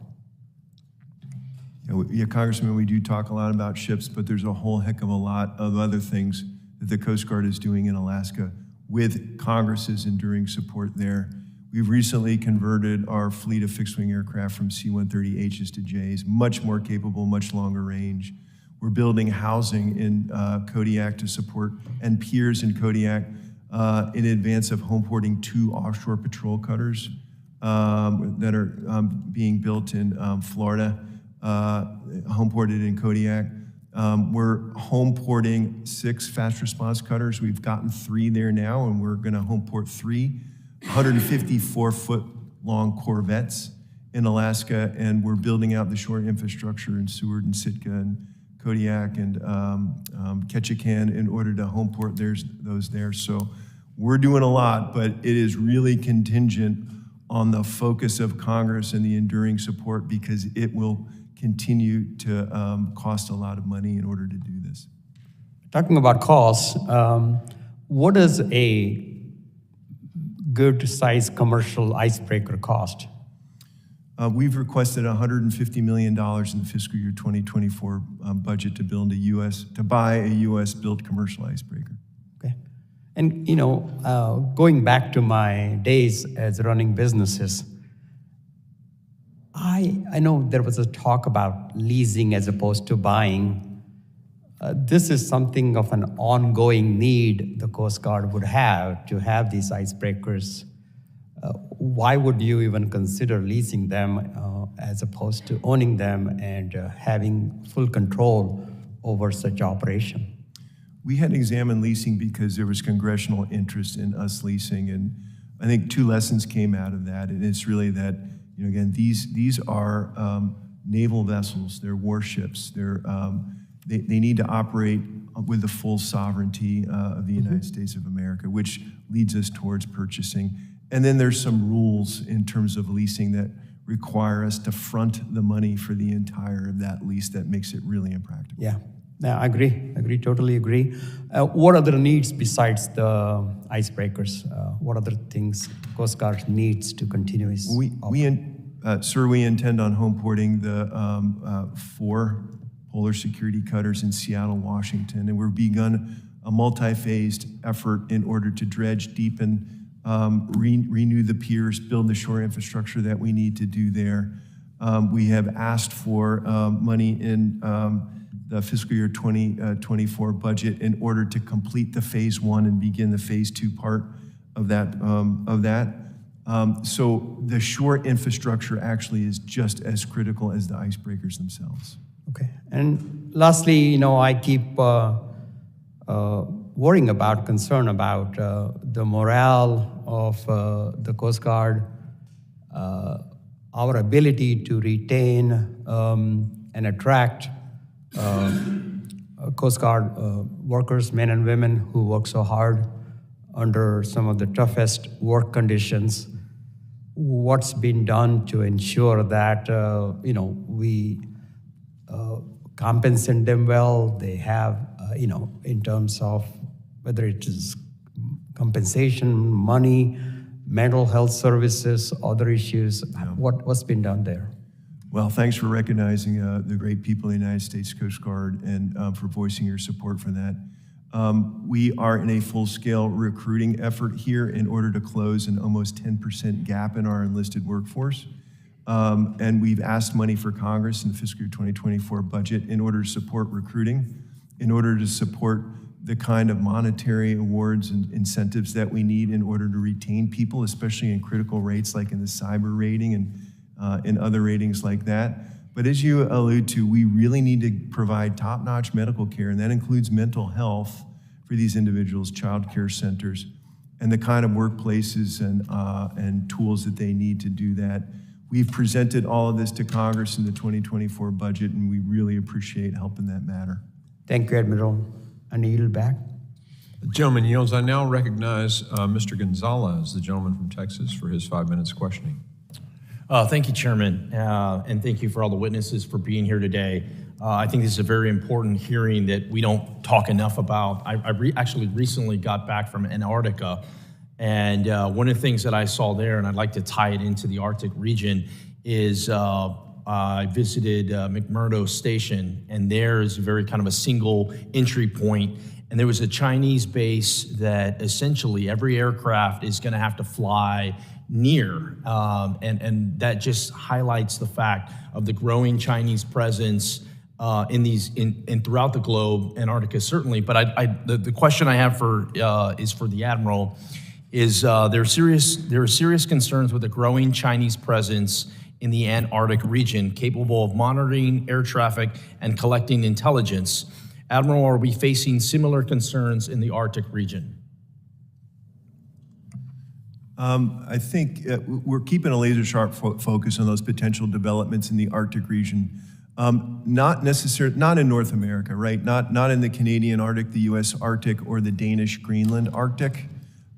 Yeah, Congressman, we do talk a lot about ships, but there's a whole heck of a lot of other things that the Coast Guard is doing in Alaska with Congress's enduring support there. We've recently converted our fleet of fixed-wing aircraft from C-130Hs to Js, much more capable, much longer range. We're building housing in Kodiak to support, and piers in Kodiak in advance of homeporting 2 offshore patrol cutters that are being built in Florida, homeported in Kodiak. We're homeporting 6 fast response cutters. We've gotten 3 there now, and we're gonna homeport 3 154-foot-long corvettes in Alaska, and we're building out the shore infrastructure in Seward and Sitka and Kodiak and Ketchikan in order to homeport those there. So we're doing a lot, but it is really contingent on the focus of Congress and the enduring support, because it will continue to cost a lot of money in order to do this. Talking about costs, what does a good size commercial icebreaker cost? We've requested $150 million in the fiscal year 2024 budget to buy a U.S. built commercial icebreaker. Okay, and going back to my days as running businesses, I know there was a talk about leasing as opposed to buying. This is something of an ongoing need the Coast Guard would have to have these icebreakers. Why would you even consider leasing them as opposed to owning them and having full control over such operation? We had examined leasing because there was congressional interest in us leasing, and I think 2 lessons came out of that, and it's really that, again, these are naval vessels, they're warships, they need to operate with the full sovereignty of the United States of America, which leads us towards purchasing. And then there's some rules in terms of leasing that require us to front the money for the entire of that lease that makes it really impractical. Yeah, I agree, totally agree. What other needs besides the icebreakers? What other things Coast Guard needs to continue? Sir, we intend on homeporting the 4 polar security cutters in Seattle, Washington, and we've begun a multi-phased effort in order to dredge, deepen, renew the piers, build the shore infrastructure that we need to do there. We have asked for money in the fiscal year 2024 budget in order to complete the phase 1 and begin the phase 2 part of that. So the shore infrastructure actually is just as critical as the icebreakers themselves. Okay, and lastly, I keep concerned about the morale of the Coast Guard, our ability to retain and attract Coast Guard workers, men and women who work so hard under some of the toughest work conditions. What's been done to ensure that we compensate them well? They have in terms of whether it is compensation, money, mental health services, other issues. What's been done there? Well, thanks for recognizing the great people of the United States Coast Guard and for voicing your support for that. We are in a full-scale recruiting effort here in order to close an almost 10% gap in our enlisted workforce. And we've asked money for Congress in the fiscal year 2024 budget in order to support recruiting, in order to support the kind of monetary awards and incentives that we need in order to retain people, especially in critical rates like in the cyber rating and in other ratings like that. But as you allude to, we really need to provide top-notch medical care, and that includes mental health for these individuals, child care centers, and the kind of workplaces and tools that they need to do that. We've presented all of this to Congress in the 2024 budget, and we really appreciate help in that matter. Thank you, Admiral. And yield back. The gentleman yields. I now recognize Mr. Gonzalez, the gentleman from Texas, for his 5 minutes questioning. Thank you, Chairman, and thank you for all the witnesses for being here today. I think this is a very important hearing that we don't talk enough about. I actually recently got back from Antarctica, and one of the things that I saw there, and I'd like to tie it into the Arctic region, is I visited McMurdo Station, and there's very kind of a single entry point, and there was a Chinese base that essentially every aircraft is going to have to fly near, and that just highlights the fact of the growing Chinese presence in throughout the globe, Antarctica certainly. But the question I have is for the Admiral. There are serious concerns with the growing Chinese presence in the Antarctic region, capable of monitoring air traffic and collecting intelligence. Admiral, are we facing similar concerns in the Arctic region? I think we're keeping a laser-sharp focus on those potential developments in the Arctic region. Not in North America, right? Not in the Canadian Arctic, the U.S. Arctic, or the Danish Greenland Arctic.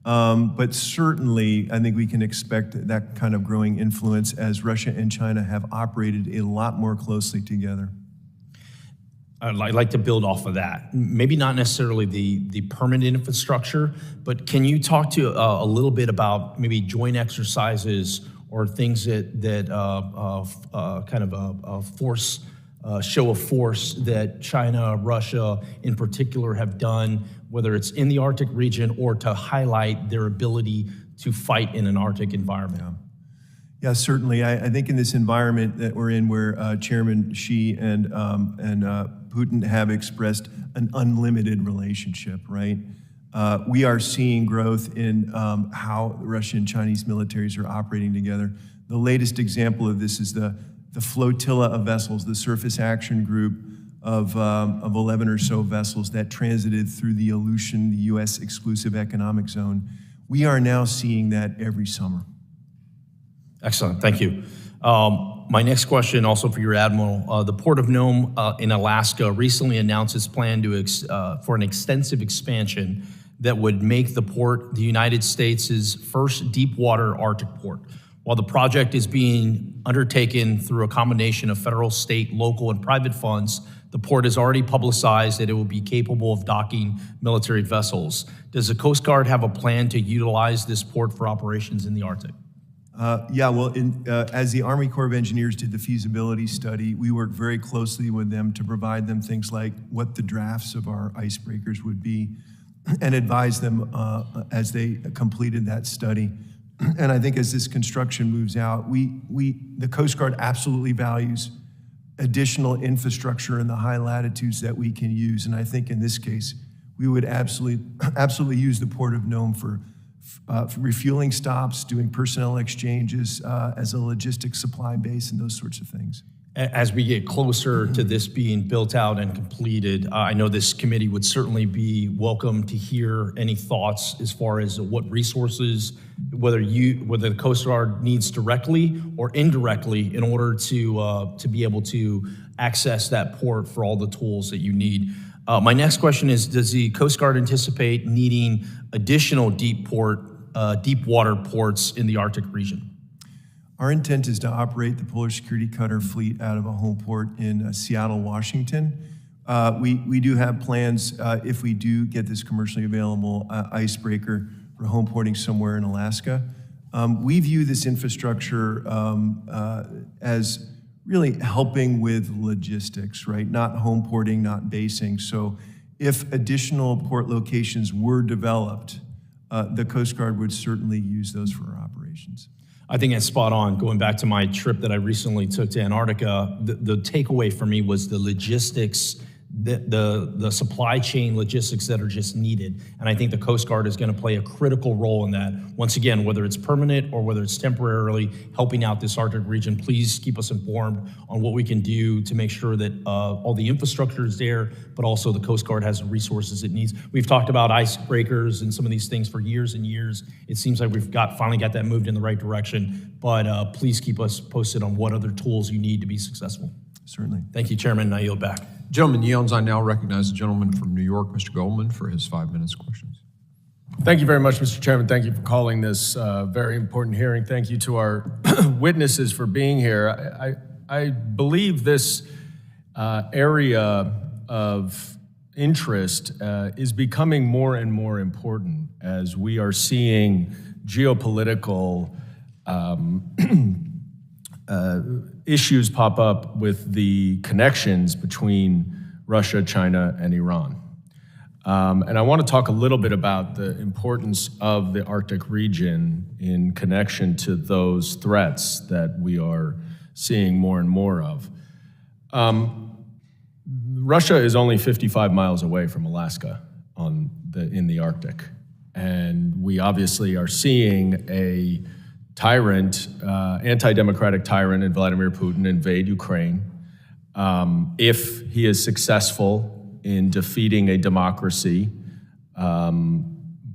But certainly, I think we can expect that kind of growing influence as Russia and China have operated a lot more closely together. I'd like to build off of that. Maybe not necessarily the permanent infrastructure, but can you talk to a little bit about maybe joint exercises or things that kind of a force, show of force that China, Russia in particular have done, whether it's in the Arctic region or to highlight their ability to fight in an Arctic environment? Yeah, certainly. I think in this environment that we're in, where Chairman Xi and Putin have expressed an unlimited relationship, right? We are seeing growth in how Russian and Chinese militaries are operating together. The latest example of this is the flotilla of vessels, the surface action group of 11 or so vessels that transited through the Aleutian, the U.S. exclusive economic zone. We are now seeing that every summer. Excellent, thank you. My next question, also for your Admiral, the Port of Nome in Alaska recently announced its plan for an extensive expansion that would make the port the United States' first deep water Arctic port. While the project is being undertaken through a combination of federal, state, local, and private funds, the port has already publicized that it will be capable of docking military vessels. Does the Coast Guard have a plan to utilize this port for operations in the Arctic? Yeah, well, as the Army Corps of Engineers did the feasibility study, we worked very closely with them to provide them things like what the drafts of our icebreakers would be and advise them as they completed that study. And I think as this construction moves out, the Coast Guard absolutely values additional infrastructure in the high latitudes that we can use. And I think in this case, we would absolutely use the Port of Nome for refueling stops, doing personnel exchanges as a logistics supply base, and those sorts of things. As we get closer to this being built out and completed, I know this committee would certainly be welcome to hear any thoughts as far as what resources, whether the Coast Guard needs directly or indirectly in order to be able to access that port for all the tools that you need. My next question is, does the Coast Guard anticipate needing additional deep water ports in the Arctic region? Our intent is to operate the Polar Security Cutter fleet out of a home port in Seattle, Washington. We do have plans, if we do get this commercially available icebreaker, for home porting somewhere in Alaska. We view this infrastructure as really helping with logistics, right? Not home porting, not basing. So if additional port locations were developed, the Coast Guard would certainly use those for our operations. I think that's spot on. Going back to my trip that I recently took to Antarctica, the takeaway for me was the logistics, the supply chain logistics that are just needed. And I think the Coast Guard is going to play a critical role in that. Once again, whether it's permanent or whether it's temporarily helping out this Arctic region, please keep us informed on what we can do to make sure that all the infrastructure is there, but also the Coast Guard has the resources it needs. We've talked about icebreakers and some of these things for years and years. It seems like we've finally got that moved in the right direction, but please keep us posted on what other tools you need to be successful. Certainly. Thank you, Chairman, and I yield back. Gentleman yields. I now recognize the gentleman from New York, Mr. Goldman, for his 5 minutes questions. Thank you very much, Mr. Chairman. Thank you for calling this very important hearing. Thank you to our witnesses for being here. I believe this area of interest is becoming more and more important as we are seeing geopolitical issues pop up with the connections between Russia, China, and Iran. And I want to talk a little bit about the importance of the Arctic region in connection to those threats that we are seeing more and more of. Russia is only 55 miles away from Alaska in the Arctic. And we obviously are seeing a tyrant, anti-democratic tyrant in Vladimir Putin invade Ukraine. If he is successful in defeating a democracy,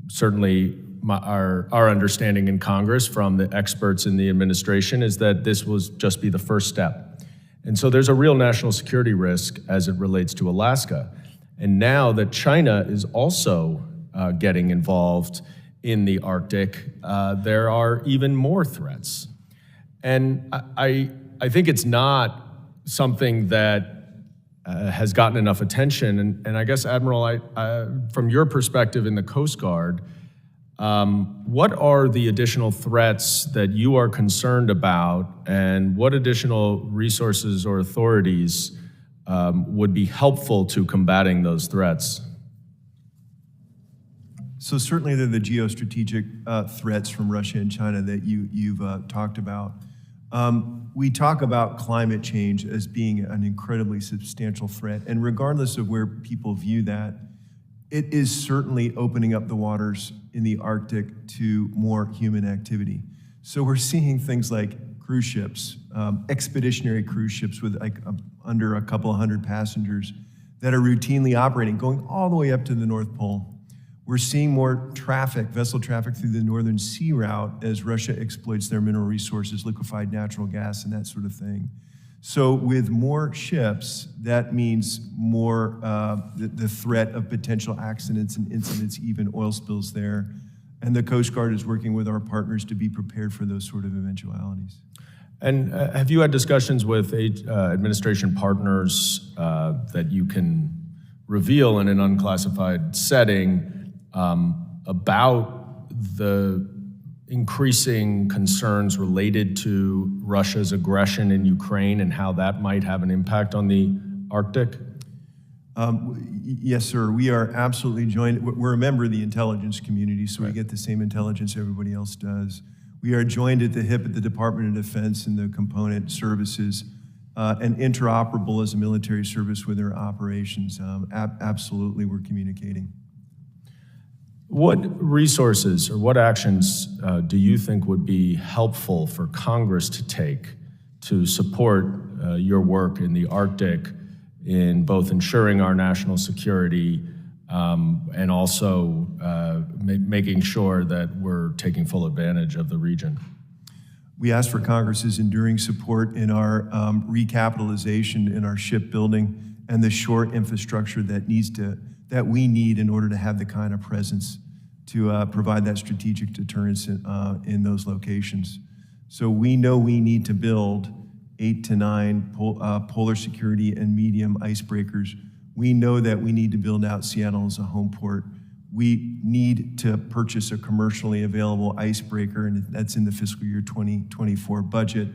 certainly our understanding in Congress from the experts in the administration is that this will just be the first step. And so there's a real national security risk as it relates to Alaska. And now that China is also getting involved in the Arctic, there are even more threats. And I think it's not something that has gotten enough attention. And I guess, Admiral, from your perspective in the Coast Guard, what are the additional threats that you are concerned about, and what additional resources or authorities would be helpful to combating those threats? So certainly they're the geostrategic threats from Russia and China that you've talked about. We talk about climate change as being an incredibly substantial threat, and regardless of where people view that, it is certainly opening up the waters in the Arctic to more human activity. So we're seeing things like cruise ships, expeditionary cruise ships with under a couple of hundred passengers that are routinely operating, going all the way up to the North Pole. We're seeing more traffic, vessel traffic through the Northern Sea Route as Russia exploits their mineral resources, liquefied natural gas, and that sort of thing. So with more ships, that means more the threat of potential accidents and incidents, even oil spills there. And the Coast Guard is working with our partners to be prepared for those sort of eventualities. And have you had discussions with administration partners that you can reveal in an unclassified setting about the increasing concerns related to Russia's aggression in Ukraine and how that might have an impact on the Arctic? Yes, sir. We are absolutely joined. We're a member of the intelligence community, so we get the same intelligence everybody else does. We are joined at the hip at the Department of Defense and the component services and interoperable as a military service with their operations. Absolutely, we're communicating. What resources or what actions do you think would be helpful for Congress to take to support your work in the Arctic in both ensuring our national security and also making sure that we're taking full advantage of the region? We ask for Congress's enduring support in our recapitalization, in our shipbuilding, and the shore infrastructure that we need in order to have the kind of presence to provide that strategic deterrence in those locations. So we know we need to build 8 to 9 polar security and medium icebreakers. We know that we need to build out Seattle as a home port. We need to purchase a commercially available icebreaker, and that's in the fiscal year 2024 budget,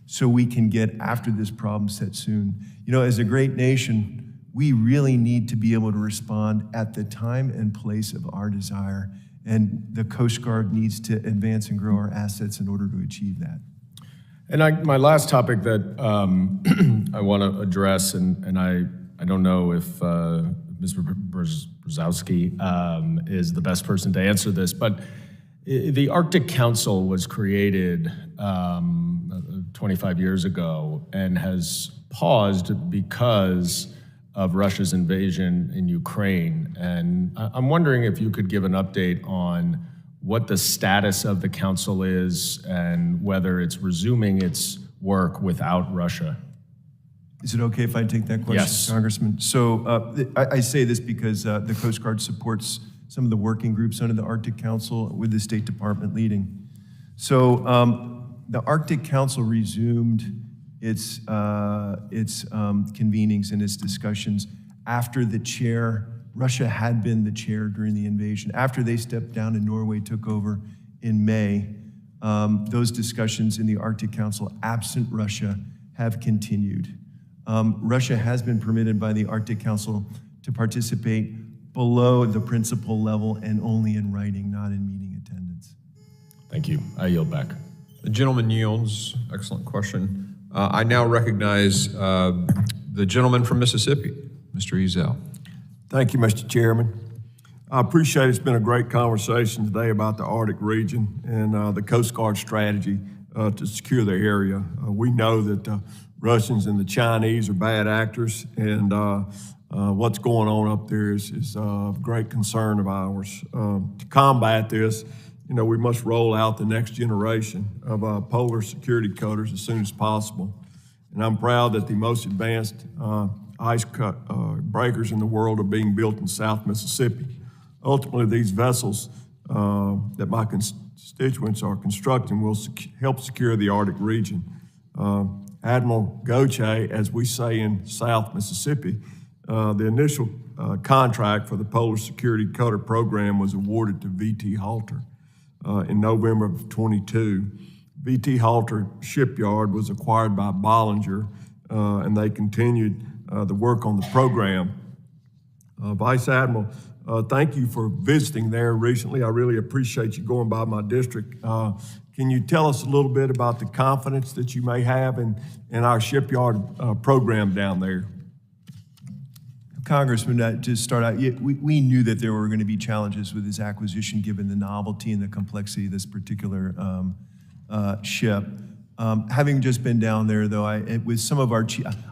so we can get after this problem set soon. You know, as a great nation, we really need to be able to respond at the time and place of our desire, and the Coast Guard needs to advance and grow our assets in order to achieve that. And my last topic that I want to address, and I don't know if Mr. Brzezowski is the best person to answer this, but the Arctic Council was created 25 years ago and has paused because of Russia's invasion in Ukraine. And I'm wondering if you could give an update on what the status of the council is and whether it's resuming its work without Russia. Is it okay if I take that question, Yes. Congressman? So I say this because the Coast Guard supports some of the working groups under the Arctic Council with the State Department leading. So the Arctic Council resumed its convenings and its discussions after the chair, Russia had been the chair during the invasion. After they stepped down and Norway took over in May, those discussions in the Arctic Council, absent Russia, have continued. Russia has been permitted by the Arctic Council to participate below the principal level and only in writing, not in meeting attendance. Thank you. I yield back. The gentleman yields. Excellent question. I now recognize the gentleman from Mississippi, Mr. Ezell. Thank you, Mr. Chairman. I appreciate it's been a great conversation today about the Arctic region and the Coast Guard strategy to secure the area. We know that the Russians and the Chinese are bad actors, and what's going on up there is of great concern of ours. To combat this, you know, we must roll out the next generation of polar security coders as soon as possible. And I'm proud that the most advanced ice breakers in the world are being built in South Mississippi. Ultimately, these vessels that my constituents are constructing will help secure the Arctic region. Admiral Goche, as we say in South Mississippi, the initial contract for the Polar Security Cutter program was awarded to VT Halter in November of 22. VT Halter Shipyard was acquired by Bollinger, and they continued the work on the program. Vice Admiral, thank you for visiting there recently. I really appreciate you going by my district. Can you tell us a little bit about the confidence that you may have in our shipyard program down there? Congressman, to start out, we knew that there were going to be challenges with this acquisition given the novelty and the complexity of this particular ship. Having just been down there, though, with some of our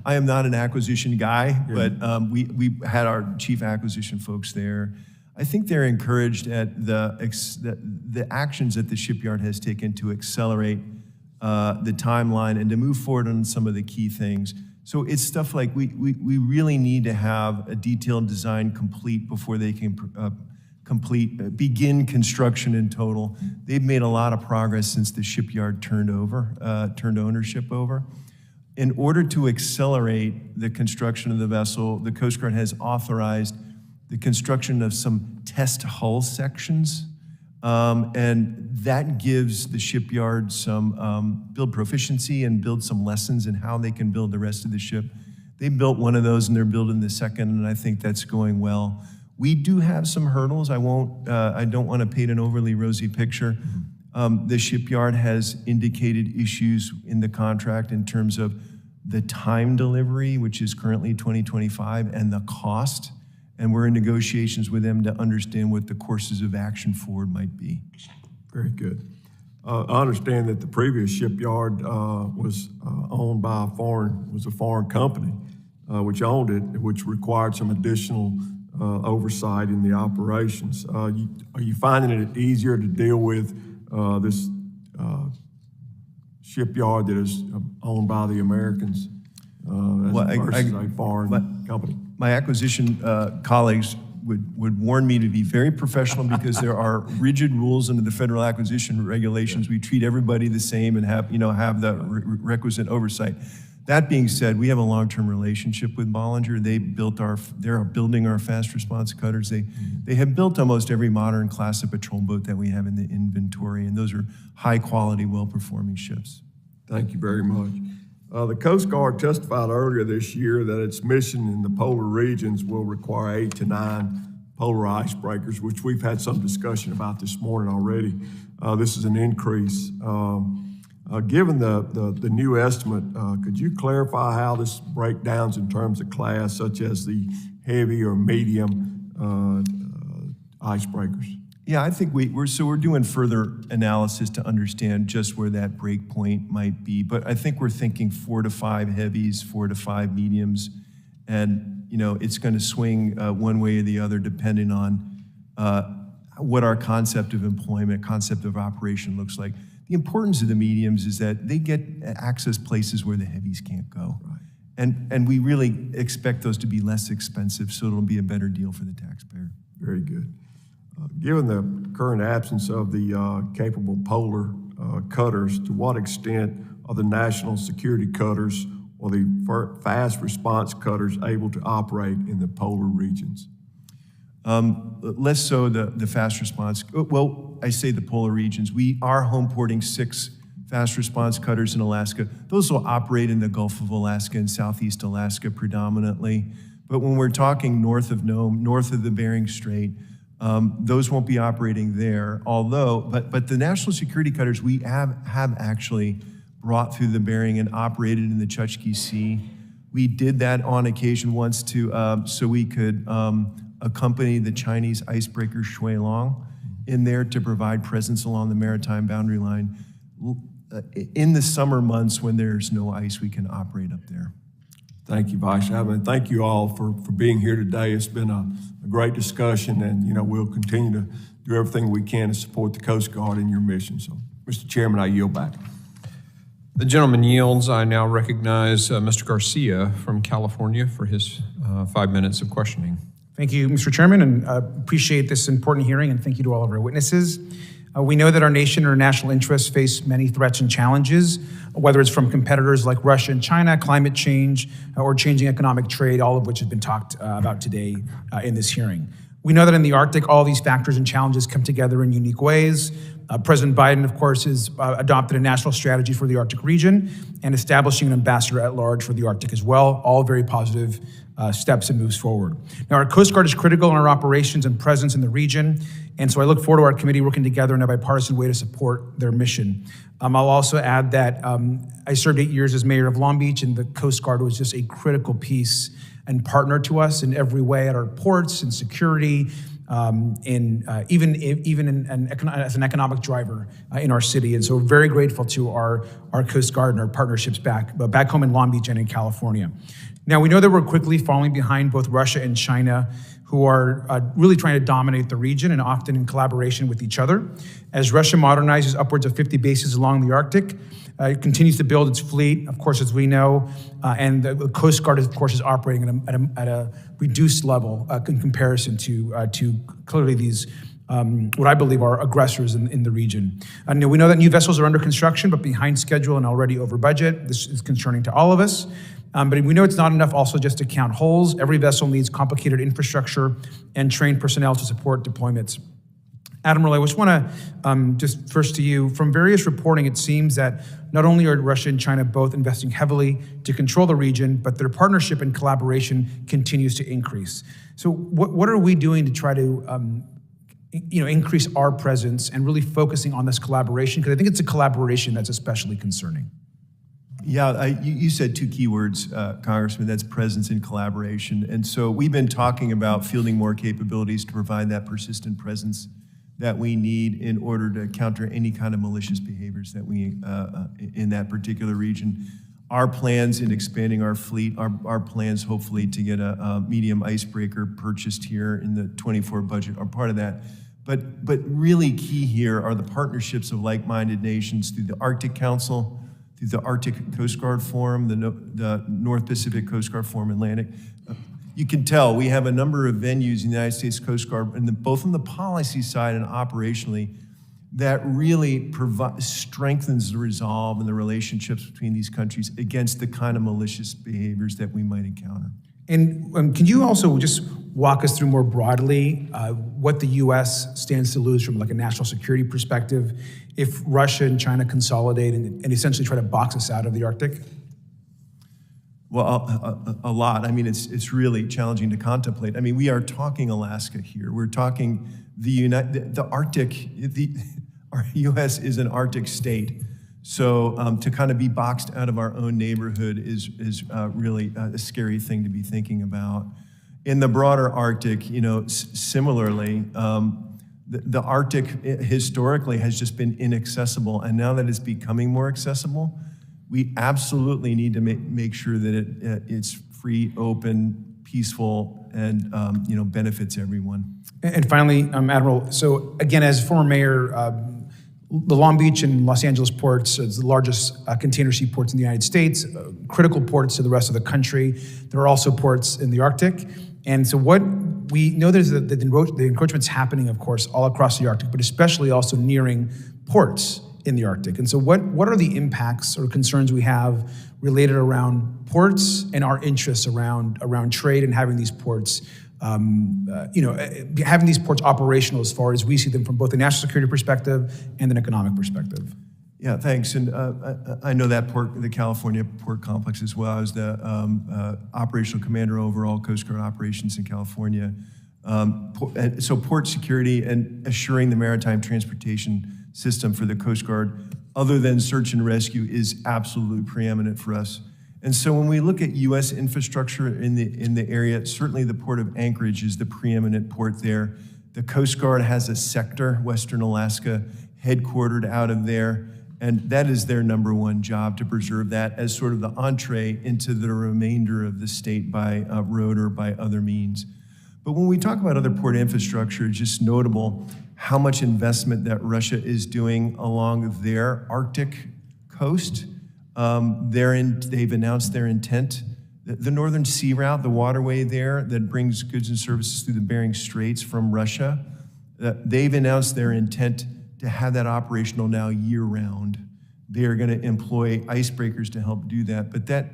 I am not an acquisition guy, but we had our chief acquisition folks there. I think they're encouraged at the actions that the shipyard has taken to accelerate the timeline and to move forward on some of the key things. So it's stuff like we really need to have a detailed design complete before they can begin construction in total. They've made a lot of progress since the shipyard turned ownership over. In order to accelerate the construction of the vessel, the Coast Guard has authorized the construction of some test hull sections, and that gives the shipyard some build proficiency and build some lessons in how they can build the rest of the ship. They built one of those and they're building the second, and I think that's going well. We do have some hurdles. I don't want to paint an overly rosy picture. The shipyard has indicated issues in the contract in terms of the time delivery, which is currently 2025, and the cost. And we're in negotiations with them to understand what the courses of action forward might be. Very good. I understand that the previous shipyard was owned by a foreign company, which owned it, which required some additional oversight in the operations. Are you finding it easier to deal with this shipyard that is owned by the Americans versus a foreign company. My acquisition colleagues would warn me to be very professional because there are rigid rules under the federal acquisition regulations. We treat everybody the same and have the requisite oversight. That being said, we have a long-term relationship with Bollinger. They're building our fast response cutters. They have built almost every modern class of patrol boat that we have in the inventory, and those are high-quality, well-performing ships. Thank you very much. The Coast Guard testified earlier this year that its mission in the polar regions will require 8 to 9 polar icebreakers, which we've had some discussion about this morning already. This is an increase. Given the new estimate, could you clarify how this breakdowns in terms of class, such as the heavy or medium icebreakers? Yeah, I think we're doing further analysis to understand just where that break point might be. But I think we're thinking 4 to 5 heavies, 4 to 5 mediums, and it's going to swing one way or the other depending on what our concept of employment, concept of operation looks like. The importance of the mediums is that they get access places where the heavies can't go. Right. And we really expect those to be less expensive, so it'll be a better deal for the taxpayer. Very good. Given the current absence of the capable polar cutters, to what extent are the national security cutters or the fast response cutters able to operate in the polar regions? Less so the fast response. Well, I say the polar regions. We are home porting 6 fast response cutters in Alaska. Those will operate in the Gulf of Alaska and Southeast Alaska predominantly. But when we're talking north of Nome, north of the Bering Strait, those won't be operating there. But the national security cutters we have actually brought through the Bering and operated in the Chukchi Sea. We did that on occasion once so we could accompany the Chinese icebreaker Shui Long in there to provide presence along the maritime boundary line. In the summer months when there's no ice, we can operate up there. Thank you, Vice Admiral. Thank you all for being here today. It's been a great discussion, and we'll continue to do everything we can to support the Coast Guard in your mission. So, Mr. Chairman, I yield back. The gentleman yields. I now recognize Mr. Garcia from California for his 5 minutes of questioning. Thank you, Mr. Chairman, and appreciate this important hearing, and thank you to all of our witnesses. We know that our nation and our national interests face many threats and challenges, whether it's from competitors like Russia and China, climate change, or changing economic trade, all of which have been talked about today in this hearing. We know that in the Arctic, all these factors and challenges come together in unique ways. President Biden, of course, has adopted a national strategy for the Arctic region and establishing an ambassador at large for the Arctic as well, all very positive steps and moves forward. Now, our Coast Guard is critical in our operations and presence in the region, and so I look forward to our committee working together in a bipartisan way to support their mission. I'll also add that I served 8 years as mayor of Long Beach, and the Coast Guard was just a critical piece and partner to us in every way at our ports and security, even as an economic driver in our city. And so we're very grateful to our Coast Guard and our partnerships back home in Long Beach and in California. Now, we know that we're quickly falling behind both Russia and China, who are really trying to dominate the region and often in collaboration with each other. As Russia modernizes upwards of 50 bases along the Arctic, it continues to build its fleet, of course, as we know, and the Coast Guard, of course, is operating at a reduced level in comparison to clearly these what I believe are aggressors in the region. We know that new vessels are under construction, but behind schedule and already over budget. This is concerning to all of us. But we know it's not enough also just to count holes. Every vessel needs complicated infrastructure and trained personnel to support deployments. Admiral, I just want to, just first to you, from various reporting, it seems that not only are Russia and China both investing heavily to control the region, but their partnership and collaboration continues to increase. So what are we doing to try to increase our presence and really focusing on this collaboration? Because I think it's a collaboration that's especially concerning. Yeah, you said 2 key words, Congressman, that's presence and collaboration. And so we've been talking about fielding more capabilities to provide that persistent presence that we need in order to counter any kind of malicious behaviors that we, in that particular region. Our plans in expanding our fleet, our plans hopefully to get a medium icebreaker purchased here in the 24 budget are part of that. But really key here are the partnerships of like-minded nations through the Arctic Council, through the Arctic Coast Guard Forum, the North Pacific Coast Guard Forum Atlantic. you can tell we have a number of venues in the United States Coast Guard, and both on the policy side and operationally, that really strengthens the resolve and the relationships between these countries against the kind of malicious behaviors that we might encounter. And can you also just walk us through more broadly what the U.S. stands to lose from like a national security perspective if Russia and China consolidate and essentially try to box us out of the Arctic? Well, a lot. I mean, it's really challenging to contemplate. I mean, we are talking Alaska here. We're talking the Arctic. Our U.S. is an Arctic state. So to kind of be boxed out of our own neighborhood is really a scary thing to be thinking about. In the broader Arctic, similarly, the Arctic historically has just been inaccessible, and now that it's becoming more accessible, we absolutely need to make sure that it's free, open, peaceful, and benefits everyone. And finally, Admiral, so again, as former mayor, the Long Beach and Los Angeles ports is the largest container ship ports in the United States, critical ports to the rest of the country. There are also ports in the Arctic. And so what we know there's the encroachment's happening, of course, all across the Arctic, but especially also nearing ports in the Arctic. And so what are the impacts or concerns we have related around ports and our interests around trade and having these ports having these ports operational as far as we see them from both a national security perspective and an economic perspective? Yeah, thanks. And I know that port, the California port complex as well. I was the operational commander overall Coast Guard operations in California. So port security and assuring the maritime transportation system for the Coast Guard, other than search and rescue, is absolutely preeminent for us. And so when we look at U.S. infrastructure in the area, certainly the Port of Anchorage is the preeminent port there. The Coast Guard has a sector, Western Alaska, headquartered out of there, and that is their number one job, to preserve that as sort of the entree into the remainder of the state by road or by other means. But when we talk about other port infrastructure, it's just notable how much investment that Russia is doing along their Arctic coast. They've announced their intent. The Northern Sea Route, the waterway there that brings goods and services through the Bering Straits from Russia, they've announced their intent to have that operational now year-round. They are going to employ icebreakers to help do that, but that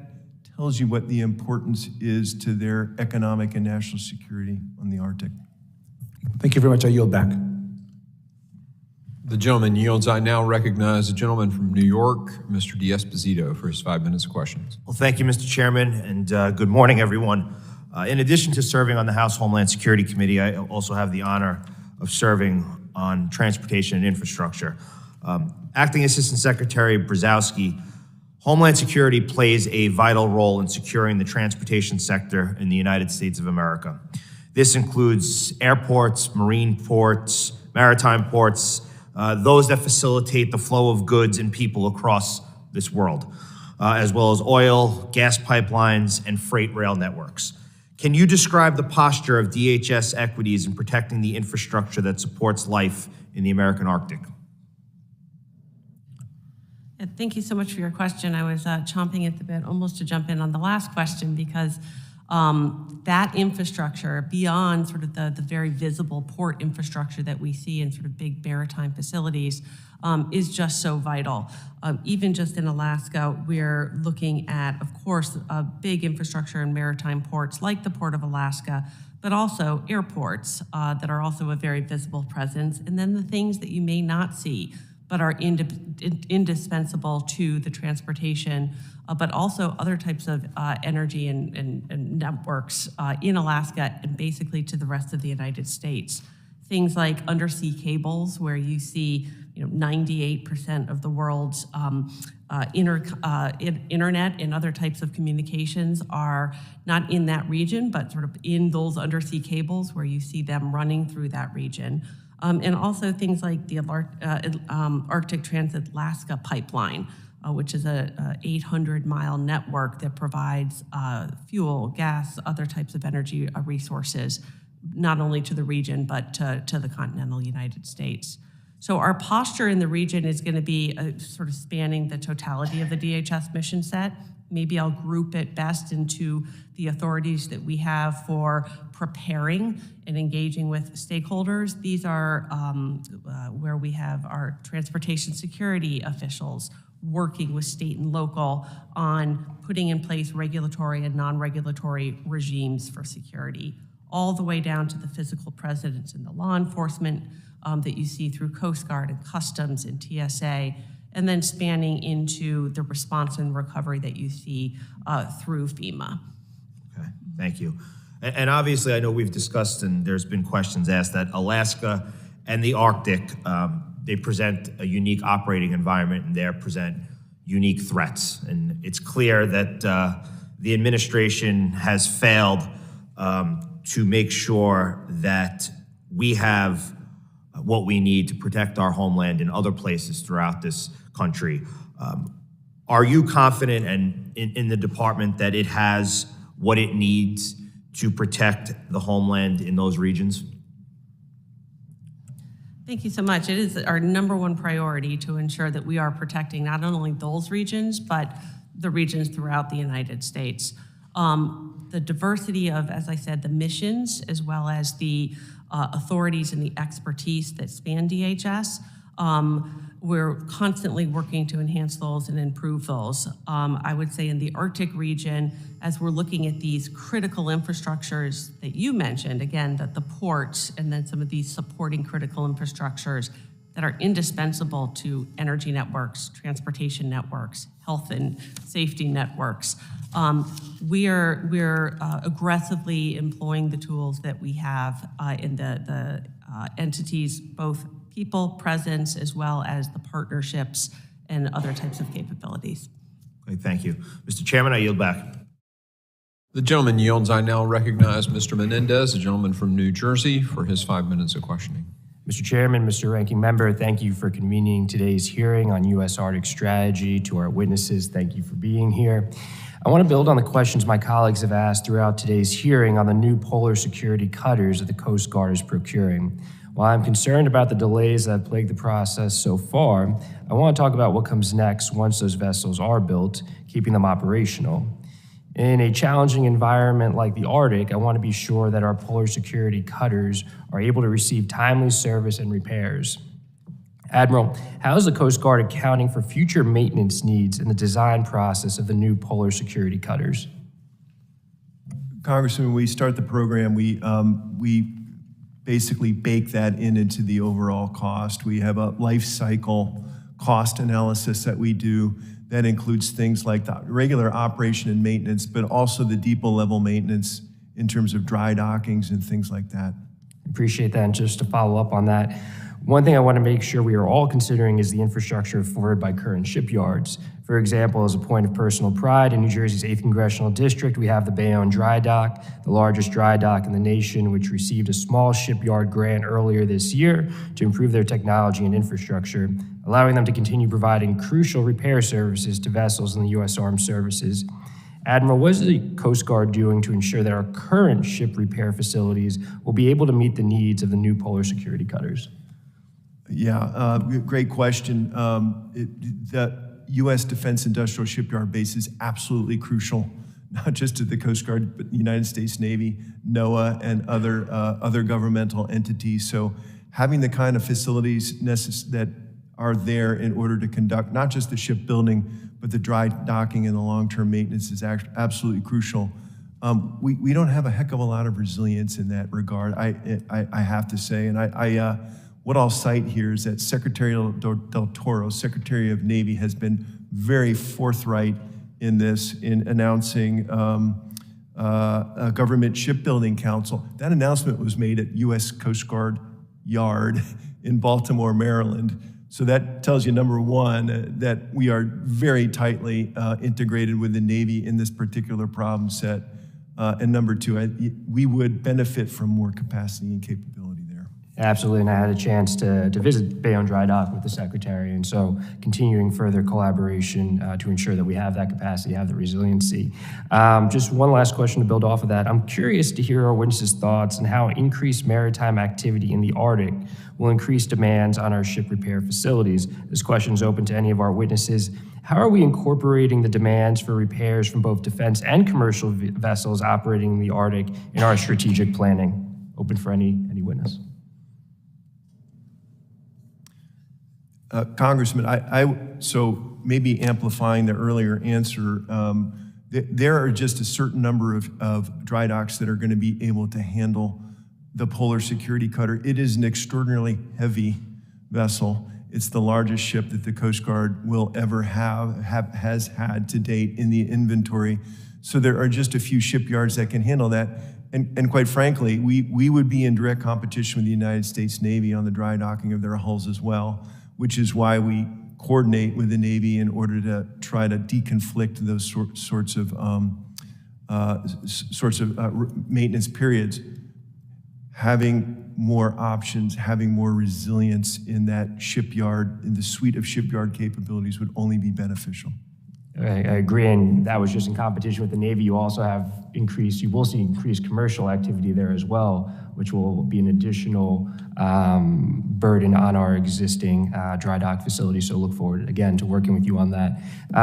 tells you what the importance is to their economic and national security on the Arctic. Thank you very much. I yield back. The gentleman yields. I now recognize the gentleman from New York, Mr. D'Esposito, for his 5 minutes of questions. Well, thank you, Mr. Chairman, and good morning, everyone. In addition to serving on the House Homeland Security Committee, I also have the honor of serving on Transportation and Infrastructure. Acting Assistant Secretary Brzezowski, Homeland Security plays a vital role in securing the transportation sector in the United States of America. This includes airports, marine ports, maritime ports, those that facilitate the flow of goods and people across this world, as well as oil, gas pipelines, and freight rail networks. Can you describe the posture of DHS equities in protecting the infrastructure that supports life in the American Arctic? Thank you so much for your question. I was chomping at the bit almost to jump in on the last question, because that infrastructure, beyond sort of the very visible port infrastructure that we see in sort of big maritime facilities, is just so vital. Even just in Alaska, we're looking at, of course, a big infrastructure in maritime ports like the Port of Alaska, but also airports that are also a very visible presence, and then the things that you may not see but are indispensable to the transportation, but also other types of energy and networks in Alaska and basically to the rest of the United States. Things like undersea cables, where you see 98% of the world's internet and other types of communications are not in that region, but sort of in those undersea cables where you see them running through that region. And also things like the Arctic Trans-Alaska Pipeline, which is a 800-mile network that provides fuel, gas, other types of energy resources, not only to the region, but to the continental United States. So our posture in the region is going to be sort of spanning the totality of the DHS mission set, maybe I'll group it best into the authorities that we have for preparing and engaging with stakeholders. These are where we have our transportation security officials working with state and local on putting in place regulatory and non-regulatory regimes for security, all the way down to the physical presence and the law enforcement that you see through Coast Guard and Customs and TSA, and then spanning into the response and recovery that you see through FEMA. Okay, thank you. And obviously, I know we've discussed and there's been questions asked that Alaska and the Arctic, they present a unique operating environment and they present unique threats. And it's clear that the administration has failed to make sure that we have what we need to protect our homeland in other places throughout this country. Are you confident in the department that it has what it needs to protect the homeland in those regions? Thank you so much. It is our #1 priority to ensure that we are protecting not only those regions, but the regions throughout the United States. The diversity of, as I said, the missions, as well as the authorities and the expertise that span DHS, we're constantly working to enhance those and improve those. I would say in the Arctic region, as we're looking at these critical infrastructures that you mentioned, again, that the ports and then some of these supporting critical infrastructures that are indispensable to energy networks, transportation networks, health and safety networks. We're aggressively employing the tools that we have in the entities, both people presence as well as the partnerships and other types of capabilities. Okay, thank you. Mr. Chairman, I yield back. The gentleman yields. I now recognize Mr. Menendez, a gentleman from New Jersey, for his 5 minutes of questioning. Mr. Chairman, Mr. Ranking Member, thank you for convening today's hearing on U.S. Arctic strategy. To our witnesses, thank you for being here. I want to build on the questions my colleagues have asked throughout today's hearing on the new polar security cutters that the Coast Guard is procuring. While I'm concerned about the delays that have plagued the process so far, I want to talk about what comes next once those vessels are built, keeping them operational. In a challenging environment like the Arctic, I want to be sure that our polar security cutters are able to receive timely service and repairs. Admiral, how is the Coast Guard accounting for future maintenance needs in the design process of the new polar security cutters? Congressman, when we start the program, we basically bake that into the overall cost. We have a life cycle cost analysis that we do that includes things like the regular operation and maintenance, but also the depot level maintenance in terms of dry dockings and things like that. Appreciate that. And just to follow up on that, one thing I want to make sure we are all considering is the infrastructure afforded by current shipyards. For example, as a point of personal pride, in New Jersey's 8th Congressional District, we have the Bayonne Dry Dock, the largest dry dock in the nation, which received a small shipyard grant earlier this year to improve their technology and infrastructure, allowing them to continue providing crucial repair services to vessels in the U.S. Armed Services. Admiral, what is the Coast Guard doing to ensure that our current ship repair facilities will be able to meet the needs of the new polar security cutters? Yeah, great question. The U.S. Defense Industrial Shipyard Base is absolutely crucial, not just to the Coast Guard, but the United States Navy, NOAA, and other governmental entities. So having the kind of facilities that are there in order to conduct not just the shipbuilding, but the dry docking and the long-term maintenance is absolutely crucial. We don't have a heck of a lot of resilience in that regard, I have to say. And what I'll cite here is that Secretary Del Toro, Secretary of Navy, has been very forthright in this, in announcing a government shipbuilding council. That announcement was made at U.S. Coast Guard Yard in Baltimore, Maryland. So that tells you, number one, that we are very tightly integrated with the Navy in this particular problem set. And number two, we would benefit from more capacity and capability there. Absolutely, and I had a chance to visit Bayonne Dry Dock with the Secretary, and so continuing further collaboration to ensure that we have that capacity, have the resiliency. Just one last question to build off of that. I'm curious to hear our witnesses' thoughts on how increased maritime activity in the Arctic will increase demands on our ship repair facilities. This question is open to any of our witnesses. How are we incorporating the demands for repairs from both defense and commercial vessels operating in the Arctic in our strategic planning? Open for any witness. Congressman, so maybe amplifying the earlier answer, there are just a certain number of dry docks that are going to be able to handle the Polar Security Cutter. It is an extraordinarily heavy vessel. It's the largest ship that the Coast Guard will ever has had to date in the inventory. So there are just a few shipyards that can handle that. And quite frankly, we would be in direct competition with the United States Navy on the dry docking of their hulls as well, which is why we coordinate with the Navy in order to try to deconflict those sorts of maintenance periods. Having more options, having more resilience in that shipyard, in the suite of shipyard capabilities would only be beneficial. I agree, and that was just in competition with the Navy. You also you will see increased commercial activity there as well, which will be an additional burden on our existing dry dock facility. So look forward, again, to working with you on that.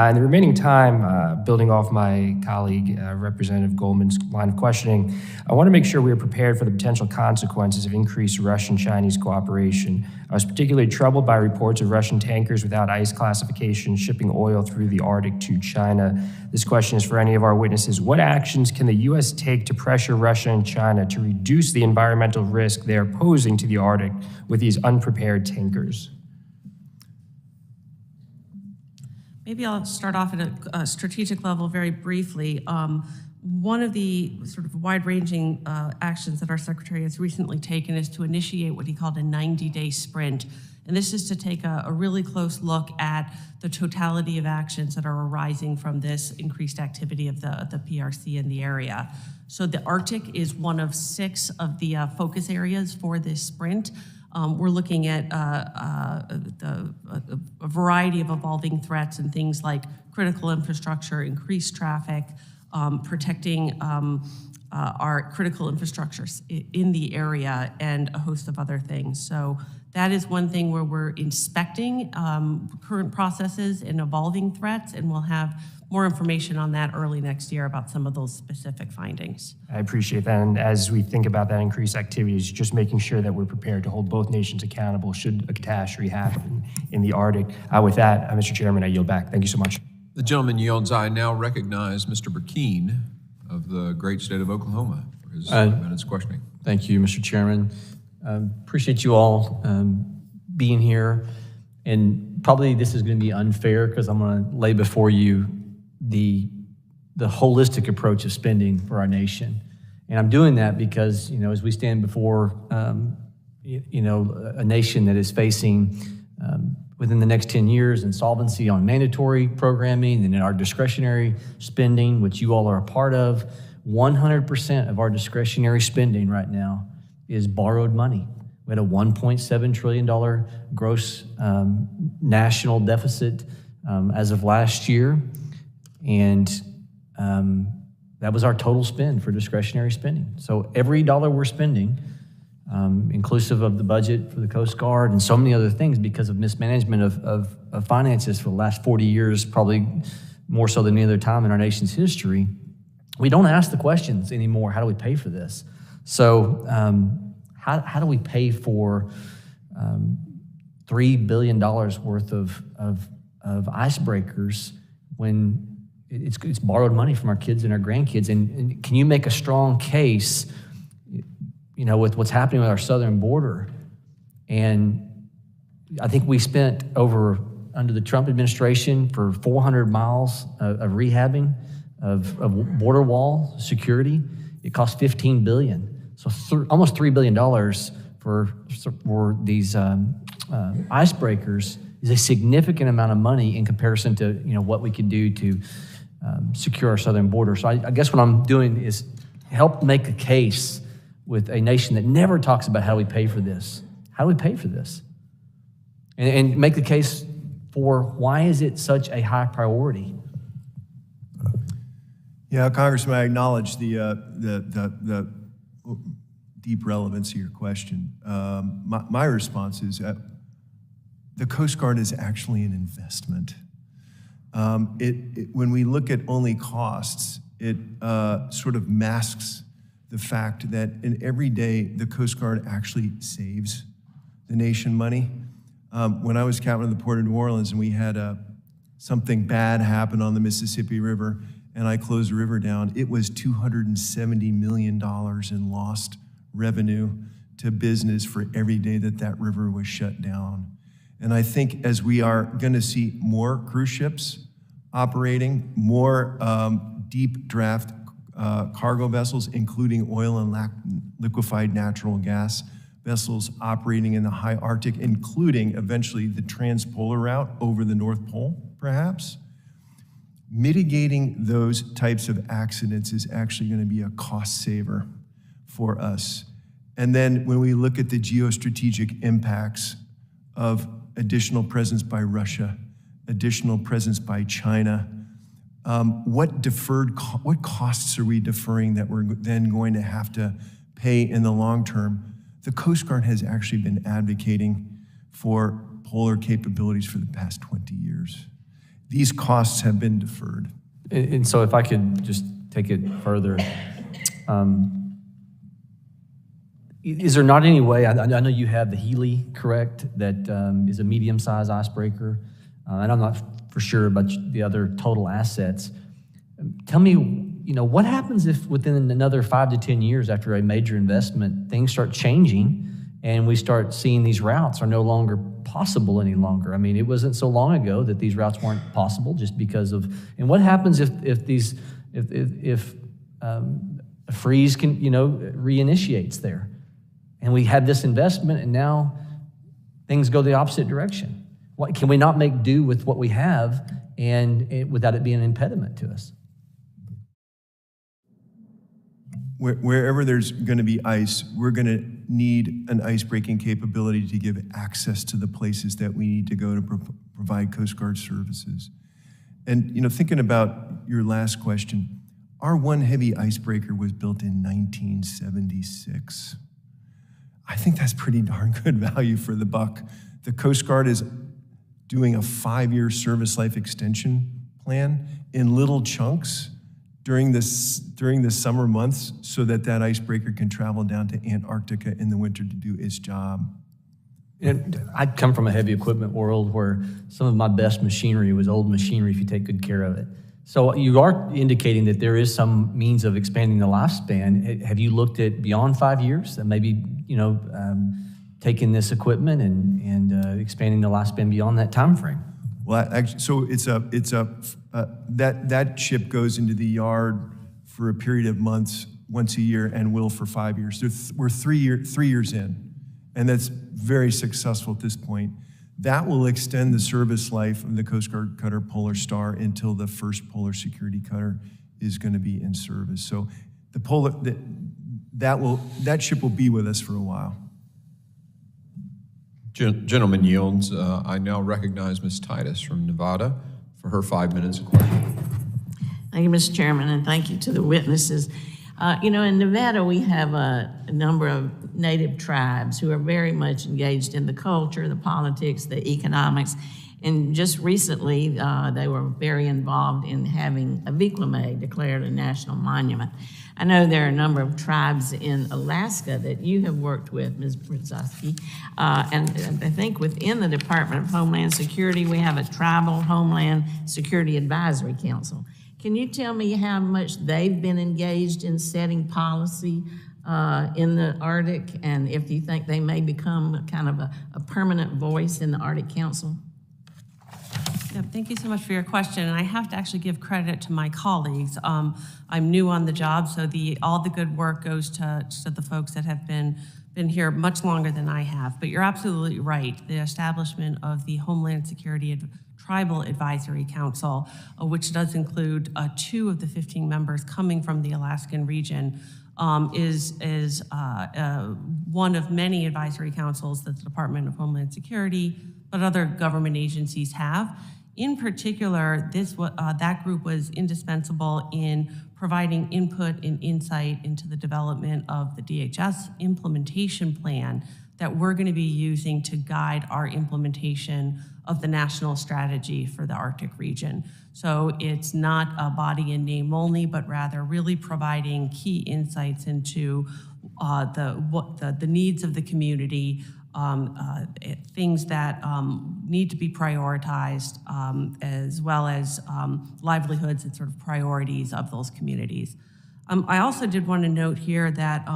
In the remaining time, building off my colleague, Representative Goldman's line of questioning, I want to make sure we are prepared for the potential consequences of increased Russian-Chinese cooperation. I was particularly troubled by reports of Russian tankers without ICE classification shipping oil through the Arctic to China. This question is for any of our witnesses. What actions can the U.S. take to pressure Russia and China to reduce the environmental risk they are posing to the Arctic with these unprepared tankers? Maybe I'll start off at a strategic level very briefly. One of the sort of wide-ranging actions that our Secretary has recently taken is to initiate what he called a 90-day sprint. And this is to take a really close look at the totality of actions that are arising from this increased activity of the PRC in the area. So the Arctic is one of 6 of the focus areas for this sprint. We're looking at a variety of evolving threats and things like critical infrastructure, increased traffic, protecting our critical infrastructure in the area, and a host of other things. So that is one thing where we're inspecting current processes and evolving threats, and we'll have more information on that early next year about some of those specific findings. I appreciate that. And as we think about that increased activities, just making sure that we're prepared to hold both nations accountable should a catastrophe happen in the Arctic. With that, Mr. Chairman, I yield back. Thank you so much. The gentleman yields. I now recognize Mr. Burkeen of the great state of Oklahoma for his 5 minutes questioning. Thank you, Mr. Chairman. Appreciate you all being here. And probably this is going to be unfair because I'm going to lay before you the holistic approach of spending for our nation. And I'm doing that because, as we stand before, a nation that is facing within the next 10 years insolvency on mandatory programming and in our discretionary spending, which you all are a part of, 100% of our discretionary spending right now is borrowed money. We had a $1.7 trillion gross national deficit as of last year. And that was our total spend for discretionary spending. So every dollar we're spending, inclusive of the budget for the Coast Guard and so many other things because of mismanagement of finances for the last 40 years, probably more so than any other time in our nation's history, we don't ask the questions anymore, how do we pay for this? So how do we pay for $3 billion worth of icebreakers when it's borrowed money from our kids and our grandkids? And can you make a strong case, with what's happening with our southern border? And I think we spent under the Trump administration for 400 miles of rehabbing of border wall security. It cost $15 billion. So almost $3 billion for these icebreakers is a significant amount of money in comparison to what we could do to secure our southern border. So I guess what I'm doing is help make a case with a nation that never talks about how we pay for this. how do we pay for this? And make the case for why is it such a high priority? Yeah, Congressman, I acknowledge the deep relevance of your question. My response is the Coast Guard is actually an investment. When we look at only costs, it sort of masks the fact that in every day the Coast Guard actually saves the nation money. When I was captain of the Port of New Orleans and we had something bad happen on the Mississippi River and I closed the river down, it was $270 million in lost revenue to business for every day that river was shut down. And I think as we are gonna see more cruise ships operating, more deep draft cargo vessels, including oil and liquefied natural gas vessels operating in the high Arctic, including eventually the transpolar route over the North Pole, perhaps. Mitigating those types of accidents is actually going to be a cost saver for us. And then when we look at the geostrategic impacts of additional presence by Russia, additional presence by China, what costs are we deferring that we're then going to have to pay in the long term? The Coast Guard has actually been advocating for polar capabilities for the past 20 years. These costs have been deferred. And so if I could just take it further, is there not any way, I know you have the Healy, correct, that is a medium-sized icebreaker, and I'm not for sure about the other total assets. Tell me, what happens if within another 5 to 10 years after a major investment, things start changing and we start seeing these routes are no longer possible any longer? I mean, it wasn't so long ago that these routes weren't possible just because of, and what happens if a freeze reinitiates there and we had this investment and now things go the opposite direction? What, can we not make do with what we have and without it being an impediment to us? Wherever there's going to be ice, we're going to need an ice-breaking capability to give access to the places that we need to go to provide Coast Guard services. And thinking about your last question, our one heavy icebreaker was built in 1976. I think that's pretty darn good value for the buck. The Coast Guard is doing a 5-year service life extension plan in little chunks during the summer months so that icebreaker can travel down to Antarctica in the winter to do its job. And I come from a heavy equipment world where some of my best machinery was old machinery if you take good care of it. So you are indicating that there is some means of expanding the lifespan. Have you looked at beyond 5 years and maybe, taking this equipment and expanding the lifespan beyond that time frame? Well, actually, so that ship goes into the yard for a period of months, once a year, and will for 5 years. We're 3 years in, and that's very successful at this point. That will extend the service life of the Coast Guard cutter Polar Star until the first polar security cutter is going to be in service. So that ship will be with us for a while. Gentleman yields. I now recognize Ms. Titus from Nevada for her 5 minutes of question. Thank you, Mr. Chairman, and thank you to the witnesses. In Nevada, we have a number of native tribes who are very much engaged in the culture, the politics, the economics, and just recently, they were very involved in having Aviklame declared a national monument. I know there are a number of tribes in Alaska that you have worked with, Ms. Brzezowski, and I think within the Department of Homeland Security, we have a Tribal Homeland Security Advisory Council. Can you tell me how much they've been engaged in setting policy in the Arctic, and if you think they may become kind of a permanent voice in the Arctic Council? Yeah, thank you so much for your question. And I have to actually give credit to my colleagues. I'm new on the job, so all the good work goes to the folks that have been here much longer than I have. But you're absolutely right. The establishment of the Homeland Security Tribal Advisory Council, which does include 2 of the 15 members coming from the Alaskan region, is one of many advisory councils that the Department of Homeland Security, but other government agencies have. In particular, that group was indispensable in providing input and insight into the development of the DHS implementation plan that we're going to be using to guide our implementation of the national strategy for the Arctic region. So it's not a body and name only, but rather really providing key insights into the needs of the community, things that need to be prioritized, as well as livelihoods and sort of priorities of those communities. I also did want to note here that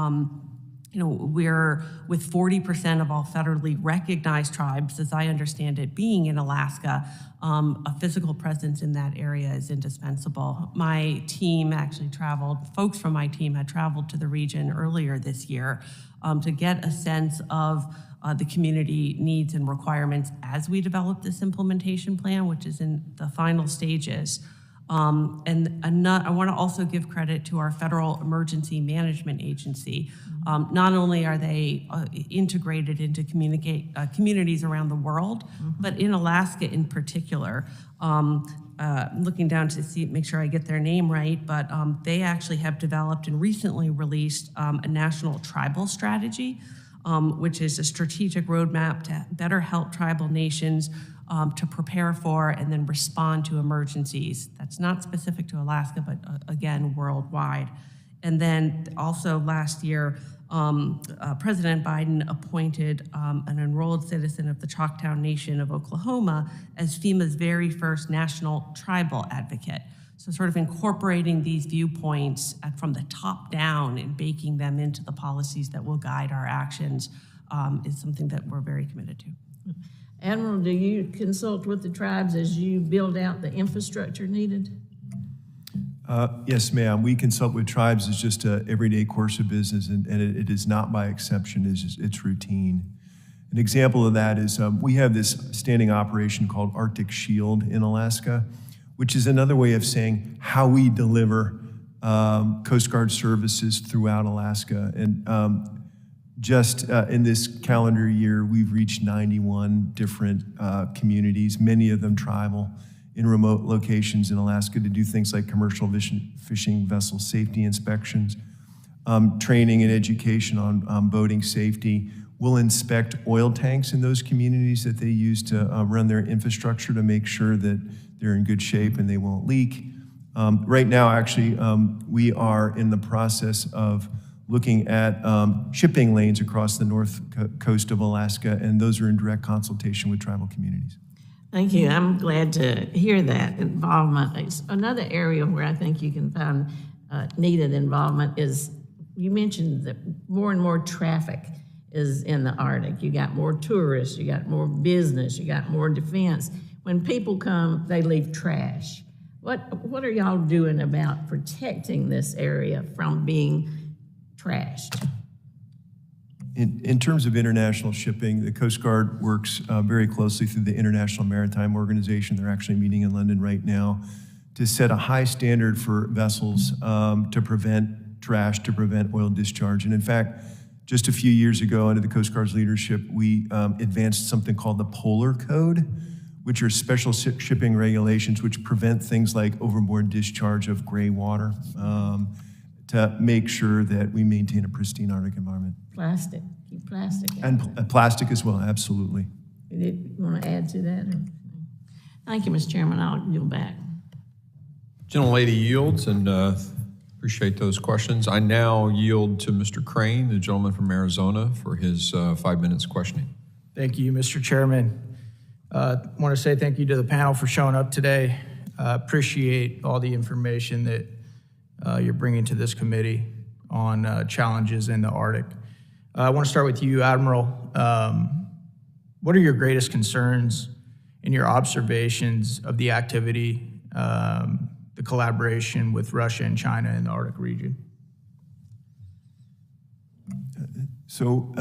we're with 40% of all federally recognized tribes, as I understand it, being in Alaska, a physical presence in that area is indispensable. My team actually folks from my team had traveled to the region earlier this year to get a sense of the community needs and requirements as we develop this implementation plan, which is in the final stages. I want to also give credit to our Federal Emergency Management Agency. Not only are they integrated into communities around the world, but in Alaska in particular. Looking down to make sure I get their name right, but they actually have developed and recently released a national tribal strategy, which is a strategic roadmap to better help tribal nations to prepare for and then respond to emergencies. That's not specific to Alaska, but again, worldwide. And then also last year, President Biden appointed an enrolled citizen of the Choctaw Nation of Oklahoma as FEMA's very first national tribal advocate. So sort of incorporating these viewpoints from the top down and baking them into the policies that will guide our actions is something that we're very committed to. Admiral, do you consult with the tribes as you build out the infrastructure needed? Yes, ma'am. We consult with tribes as just an everyday course of business, and it is not by exception, it's routine. An example of that is we have this standing operation called Arctic Shield in Alaska, which is another way of saying how we deliver Coast Guard services throughout Alaska. And just in this calendar year, we've reached 91 different communities, many of them tribal, in remote locations in Alaska to do things like commercial fishing vessel safety inspections, training and education on boating safety. We'll inspect oil tanks in those communities that they use to run their infrastructure to make sure that they're in good shape and they won't leak. Right now, actually, we are in the process of looking at shipping lanes across the north coast of Alaska, and those are in direct consultation with tribal communities. Thank you. I'm glad to hear that involvement. It's another area where I think you can find needed involvement is, you mentioned that more and more traffic is in the Arctic. You got more tourists, you got more business, you got more defense. When people come, they leave trash. What are y'all doing about protecting this area from being trashed? In terms of international shipping, the Coast Guard works very closely through the International Maritime Organization. They're actually meeting in London right now to set a high standard for vessels to prevent trash, to prevent oil discharge. And in fact, just a few years ago, under the Coast Guard's leadership, we advanced something called the Polar Code, which are special shipping regulations which prevent things like overboard discharge of gray water, to make sure that we maintain a pristine Arctic environment. Plastic, keep plastic out. And plastic as well, absolutely. You want to add to that? Thank you, Mr. Chairman. I'll yield back. Gentlelady yields, and appreciate those questions. I now yield to Mr. Crane, the gentleman from Arizona, for his 5 minutes questioning. Thank you, Mr. Chairman. I want to say thank you to the panel for showing up today. Appreciate all the information that you're bringing to this committee on challenges in the Arctic. I want to start with you, Admiral. What are your greatest concerns in your observations of the activity, the collaboration with Russia and China in the Arctic region? So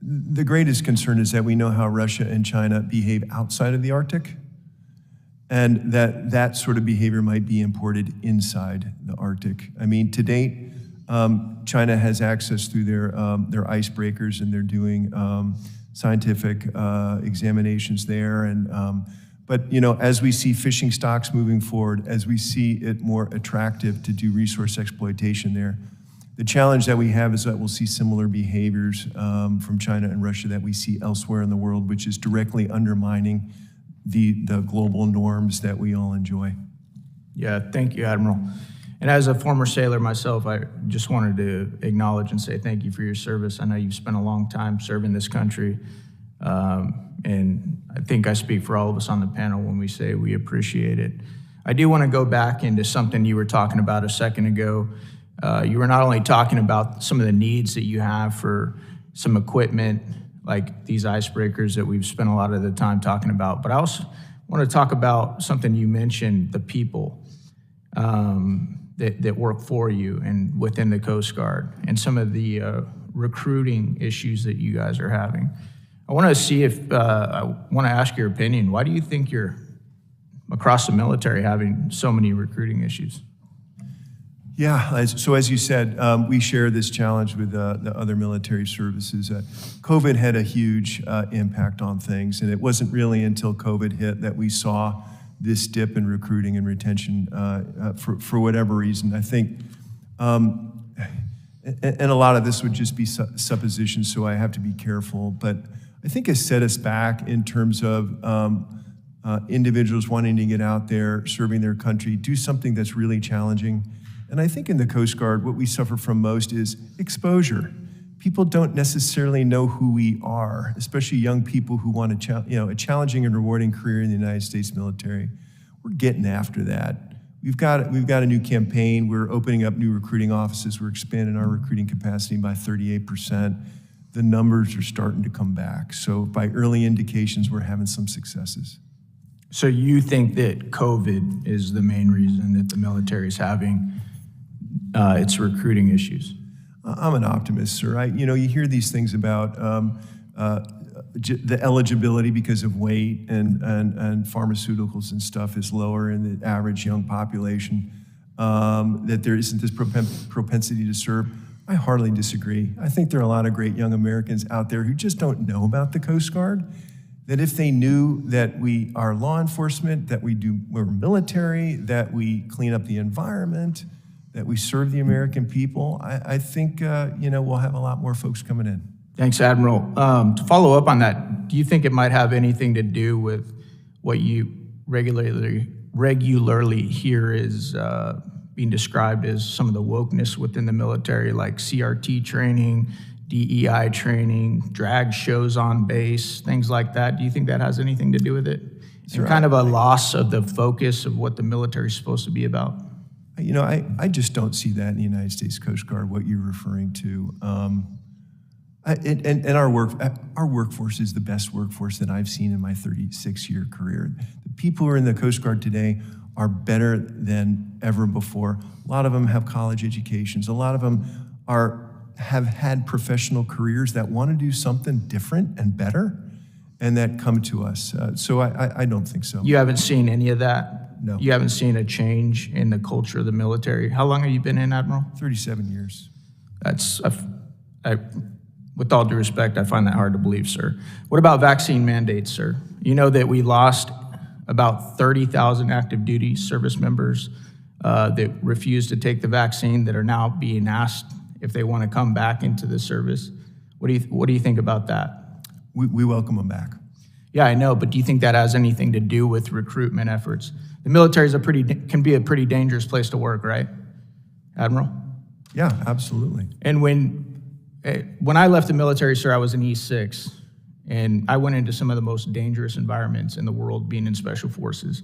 the greatest concern is that we know how Russia and China behave outside of the Arctic, and that sort of behavior might be imported inside the Arctic. I mean, to date, China has access through their icebreakers, and they're doing scientific examinations there. But as we see fishing stocks moving forward, as we see it more attractive to do resource exploitation there, the challenge that we have is that we'll see similar behaviors from China and Russia that we see elsewhere in the world, which is directly undermining the global norms that we all enjoy. Yeah, thank you, Admiral. And as a former sailor myself, I just wanted to acknowledge and say thank you for your service. I know you've spent a long time serving this country, and I think I speak for all of us on the panel when we say we appreciate it. I do want to go back into something you were talking about a second ago. You were not only talking about some of the needs that you have for some equipment, like these icebreakers that we've spent a lot of the time talking about, but I also want to talk about something you mentioned, the people that work for you and within the Coast Guard, and some of the recruiting issues that you guys are having. I want to see if, I want to ask your opinion. Why do you think you're, across the military, having so many recruiting issues? Yeah, so as you said, we share this challenge with the other military services. COVID had a huge impact on things, and it wasn't really until COVID hit that we saw this dip in recruiting and retention for whatever reason. I think, and a lot of this would just be suppositions, so I have to be careful, but I think it set us back in terms of individuals wanting to get out there, serving their country, do something that's really challenging. And I think in the Coast Guard, what we suffer from most is exposure. People don't necessarily know who we are, especially young people who want a challenging and rewarding career in the United States military. We're getting after that. We've got a new campaign. We're opening up new recruiting offices. We're expanding our recruiting capacity by 38%. The numbers are starting to come back. So by early indications, we're having some successes. So you think that COVID is the main reason that the military is having its recruiting issues? I'm an optimist, sir. You hear these things about the eligibility because of weight and pharmaceuticals and stuff is lower in the average young population, that there isn't this propensity to serve. I hardly disagree. I think there are a lot of great young Americans out there who just don't know about the Coast Guard, that if they knew that we are law enforcement, that we're military, that we clean up the environment, that we serve the American people, I think we'll have a lot more folks coming in. Thanks, Admiral. To follow up on that, do you think it might have anything to do with what you regularly hear is being described as some of the wokeness within the military, like CRT training, DEI training, drag shows on base, things like that? Do you think that has anything to do with it? Sure, and kind of a loss of the focus of what the military is supposed to be about? I just don't see that in the United States Coast Guard, what you're referring to. And our workforce is the best workforce that I've seen in my 36-year career. The people who are in the Coast Guard today are better than ever before. A lot of them have college educations. A lot of them have had professional careers that want to do something different and better, and that come to us. So I don't think so. You haven't seen any of that? No. You haven't seen a change in the culture of the military? How long have you been in, Admiral? 37 years. That's, with all due respect, I find that hard to believe, sir. What about vaccine mandates, sir? You know that we lost about 30,000 active duty service members that refused to take the vaccine, that are now being asked if they want to come back into the service. What do you think about that? We welcome them back. Yeah, I know, but do you think that has anything to do with recruitment efforts? The military can be a pretty dangerous place to work, right, Admiral? Yeah, absolutely. And when I left the military, sir, I was in E6, and I went into some of the most dangerous environments in the world, being in Special Forces.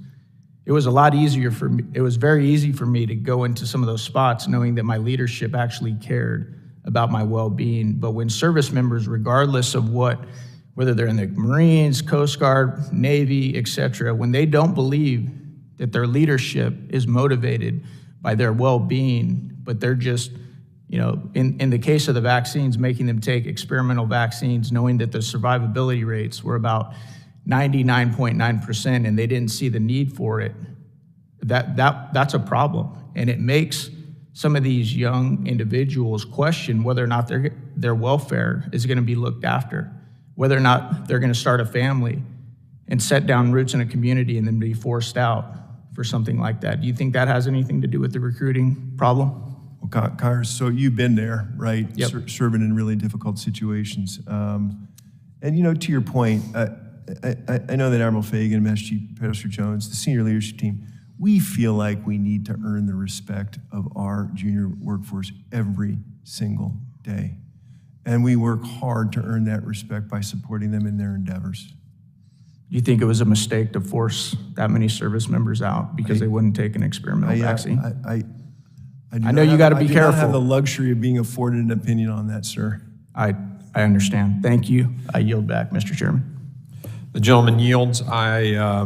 It was a lot easier for me. It was very easy for me to go into some of those spots knowing that my leadership actually cared about my well-being. But when service members, regardless of whether they're in the Marines, Coast Guard, Navy, et cetera, when they don't believe that their leadership is motivated by their well-being, but they're just, in the case of the vaccines, making them take experimental vaccines, knowing that the survivability rates were about 99.9%, and they didn't see the need for it, that's a problem. And it makes some of these young individuals question whether or not their welfare is going to be looked after, whether or not they're going to start a family and set down roots in a community and then be forced out for something like that. Do you think that has anything to do with the recruiting problem? Well, Connor, so you've been there, right? Yep. Serving in really difficult situations. And to your point, I know that Admiral Fagan, Master Chief Pastor Jones, the senior leadership team, we feel like we need to earn the respect of our junior workforce every single day. And we work hard to earn that respect by supporting them in their endeavors. Do you think it was a mistake to force that many service members out because they wouldn't take an experimental vaccine? I know you got to be careful. I do not have the luxury of being afforded an opinion on that, sir. I understand. Thank you. I yield back, Mr. Chairman. The gentleman yields. I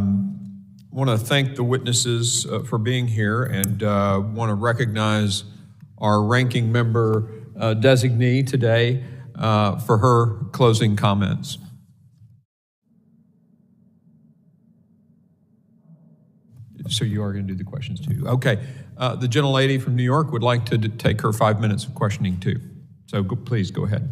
want to thank the witnesses for being here and want to recognize our ranking member designee today for her closing comments. So you are going to do the questions too. Okay. The gentlelady from New York would like to take her 5 minutes of questioning too. So please go ahead.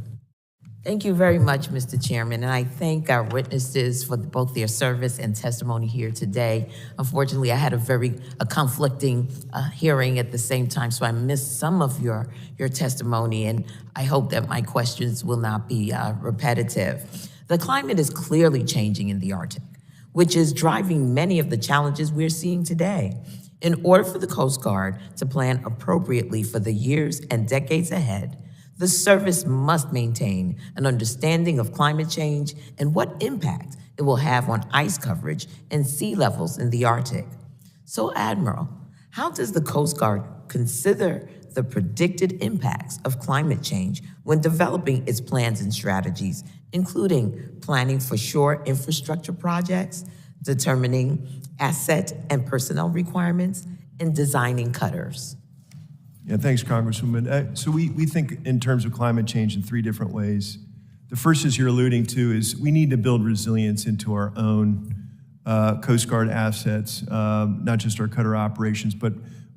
Thank you very much, Mr. Chairman, and I thank our witnesses for both their service and testimony here today. Unfortunately, I had a conflicting hearing at the same time, so I missed some of your testimony, and I hope that my questions will not be repetitive. The climate is clearly changing in the Arctic, which is driving many of the challenges we're seeing today. In order for the Coast Guard to plan appropriately for the years and decades ahead, the service must maintain an understanding of climate change and what impact it will have on ice coverage and sea levels in the Arctic. So, Admiral, how does the Coast Guard consider the predicted impacts of climate change when developing its plans and strategies, including planning for shore infrastructure projects, determining asset and personnel requirements, and designing cutters? Yeah, thanks, Congresswoman. So we think in terms of climate change in three different ways. The first, as you're alluding to, is we need to build resilience into our own Coast Guard assets, not just our cutter operations, but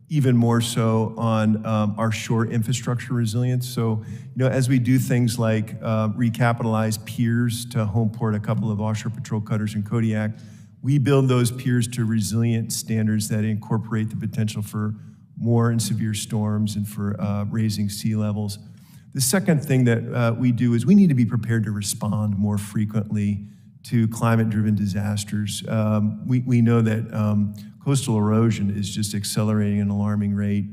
even more so on our shore infrastructure resilience. So, as we do things like recapitalize piers to home port a couple of offshore patrol cutters in Kodiak, we build those piers to resilient standards that incorporate the potential for more and severe storms and for raising sea levels. The second thing that we do is we need to be prepared to respond more frequently to climate-driven disasters. We know that coastal erosion is just accelerating at an alarming rate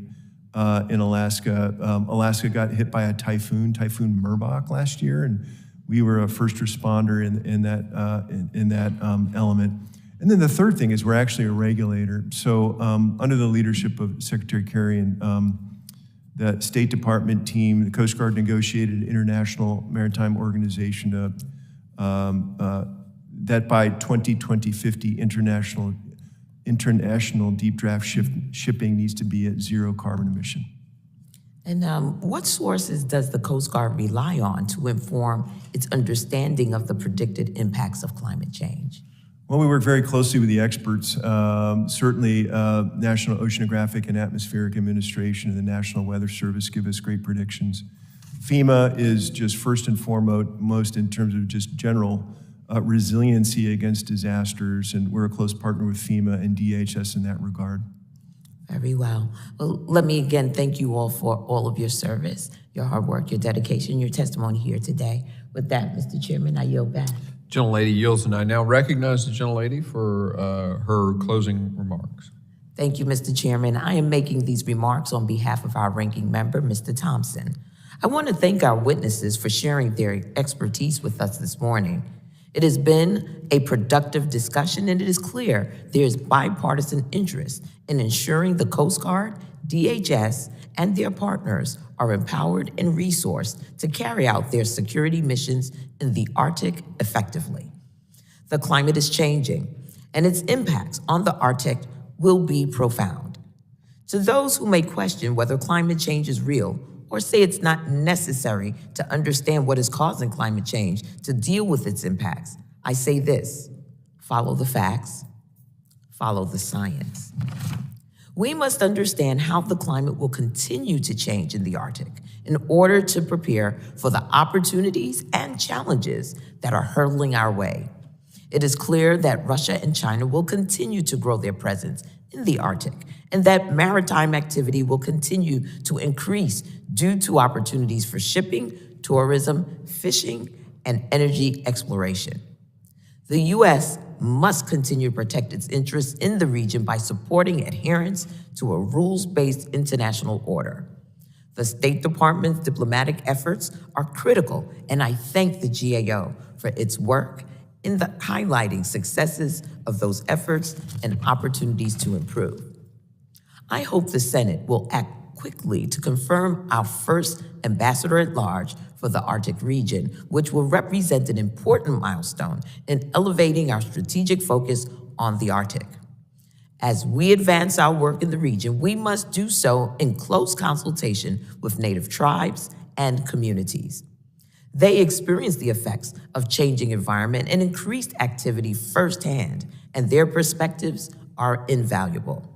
in Alaska. Alaska got hit by a Typhoon Merbok last year, and we were a first responder in that element. And then the third thing is we're actually a regulator. So under the leadership of Secretary Kerry and the State Department team, the Coast Guard negotiated an international maritime organization that by 2050, international deep draft shipping needs to be at zero carbon emission. And what sources does the Coast Guard rely on to inform its understanding of the predicted impacts of climate change? Well, we work very closely with the experts. Certainly, National Oceanographic and Atmospheric Administration and the National Weather Service give us great predictions. FEMA is just first and foremost in terms of just general resiliency against disasters, and we're a close partner with FEMA and DHS in that regard. Very well. Well, let me again thank you all for all of your service, your hard work, your dedication, your testimony here today. With that, Mr. Chairman, I yield back. Gentlelady yields, and I now recognize the gentlelady for her closing remarks. Thank you, Mr. Chairman. I am making these remarks on behalf of our ranking member, Mr. Thompson. I want to thank our witnesses for sharing their expertise with us this morning. It has been a productive discussion, and it is clear there is bipartisan interest in ensuring the Coast Guard, DHS, and their partners are empowered and resourced to carry out their security missions in the Arctic effectively. The climate is changing, and its impacts on the Arctic will be profound. To those who may question whether climate change is real or say it's not necessary to understand what is causing climate change to deal with its impacts, I say this: follow the facts, follow the science. We must understand how the climate will continue to change in the Arctic in order to prepare for the opportunities and challenges that are hurtling our way. It is clear that Russia and China will continue to grow their presence in the Arctic, and that maritime activity will continue to increase due to opportunities for shipping, tourism, fishing, and energy exploration. The U.S. must continue to protect its interests in the region by supporting adherence to a rules-based international order. The State Department's diplomatic efforts are critical, and I thank the GAO for its work in highlighting successes of those efforts and opportunities to improve. I hope the Senate will act quickly to confirm our first ambassador at large for the Arctic region, which will represent an important milestone in elevating our strategic focus on the Arctic. As we advance our work in the region, we must do so in close consultation with Native tribes and communities. They experience the effects of changing environment and increased activity firsthand, and their perspectives are invaluable.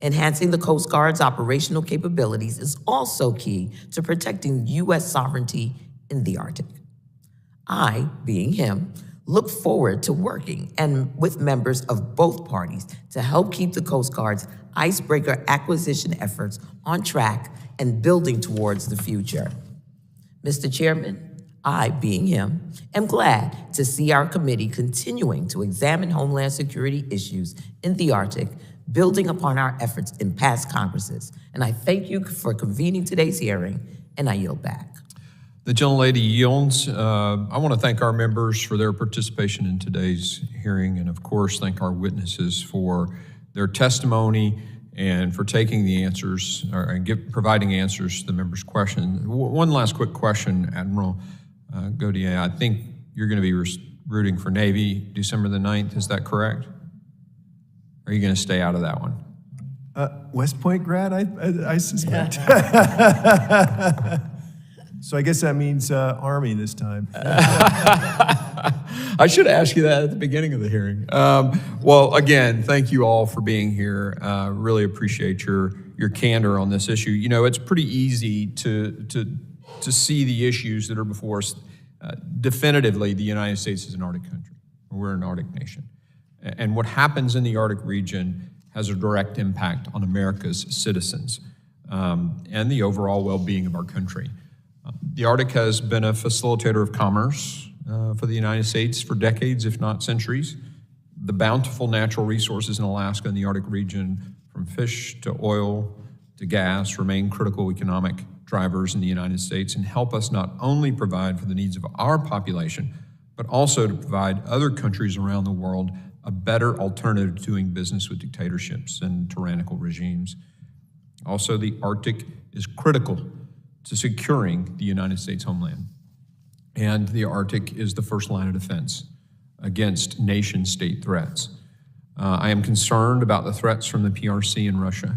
Enhancing the Coast Guard's operational capabilities is also key to protecting U.S. sovereignty in the Arctic. I, being him, look forward to working with members of both parties to help keep the Coast Guard's icebreaker acquisition efforts on track and building towards the future. Mr. Chairman, I, being him, am glad to see our committee continuing to examine Homeland Security issues in the Arctic, building upon our efforts in past Congresses. And I thank you for convening today's hearing, and I yield back. The gentlelady yields. I want to thank our members for their participation in today's hearing, and of course, thank our witnesses for their testimony and for taking the answers and providing answers to the members' questions. One last quick question, Admiral Gautier. I think you're going to be rooting for Navy December the 9th. Is that correct? Or are you going to stay out of that one? West Point grad, I suspect. So I guess that means Army this time. I should ask you that at the beginning of the hearing. Well, again, thank you all for being here. Really appreciate your candor on this issue. You know, it's pretty easy to see the issues that are before us. Definitively, the United States is an Arctic country. We're an Arctic nation. And what happens in the Arctic region has a direct impact on America's citizens and the overall well-being of our country. The Arctic has been a facilitator of commerce for the United States for decades, if not centuries. The bountiful natural resources in Alaska and the Arctic region, from fish to oil to gas, remain critical economic drivers in the United States and help us not only provide for the needs of our population, but also to provide other countries around the world a better alternative to doing business with dictatorships and tyrannical regimes. Also, the Arctic is critical to securing the United States homeland. And the Arctic is the first line of defense against nation-state threats. I am concerned about the threats from the PRC and Russia,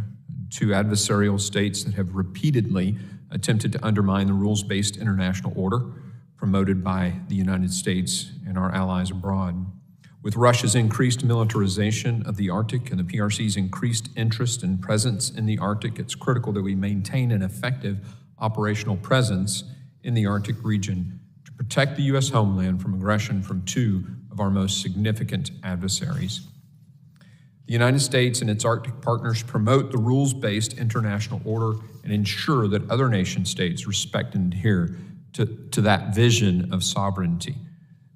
two adversarial states that have repeatedly attempted to undermine the rules-based international order promoted by the United States and our allies abroad. With Russia's increased militarization of the Arctic and the PRC's increased interest and presence in the Arctic, it's critical that we maintain an effective operational presence in the Arctic region to protect the U.S. homeland from aggression from two of our most significant adversaries. The United States and its Arctic partners promote the rules-based international order and ensure that other nation states respect and adhere to that vision of sovereignty.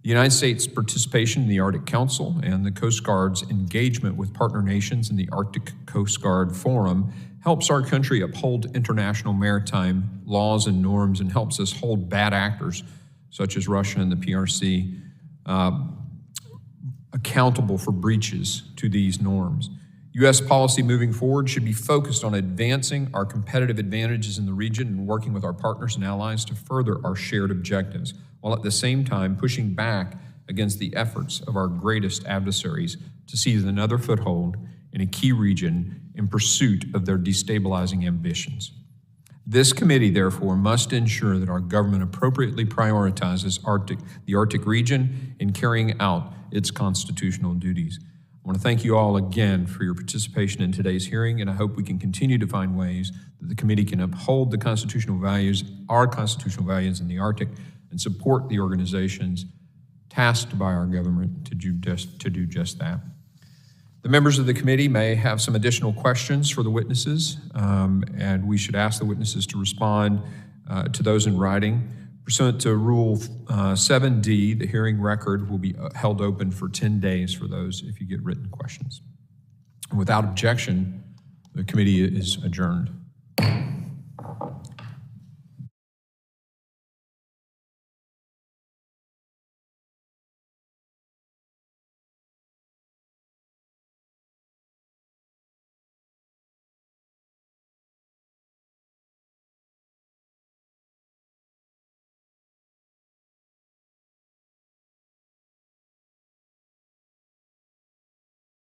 The United States' participation in the Arctic Council and the Coast Guard's engagement with partner nations in the Arctic Coast Guard Forum helps our country uphold international maritime laws and norms and helps us hold bad actors, such as Russia and the PRC, accountable for breaches to these norms. U.S. policy moving forward should be focused on advancing our competitive advantages in the region and working with our partners and allies to further our shared objectives, while at the same time pushing back against the efforts of our greatest adversaries to seize another foothold in a key region in pursuit of their destabilizing ambitions. This committee, therefore, must ensure that our government appropriately prioritizes the Arctic region in carrying out its constitutional duties. I want to thank you all again for your participation in today's hearing, and I hope we can continue to find ways that the committee can uphold the constitutional values, our constitutional values in the Arctic, and support the organizations tasked by our government to do just that. The members of the committee may have some additional questions for the witnesses, and we should ask the witnesses to respond to those in writing. Pursuant to Rule 7D, the hearing record will be held open for 10 days for those if you get written questions. And without objection, the committee is adjourned.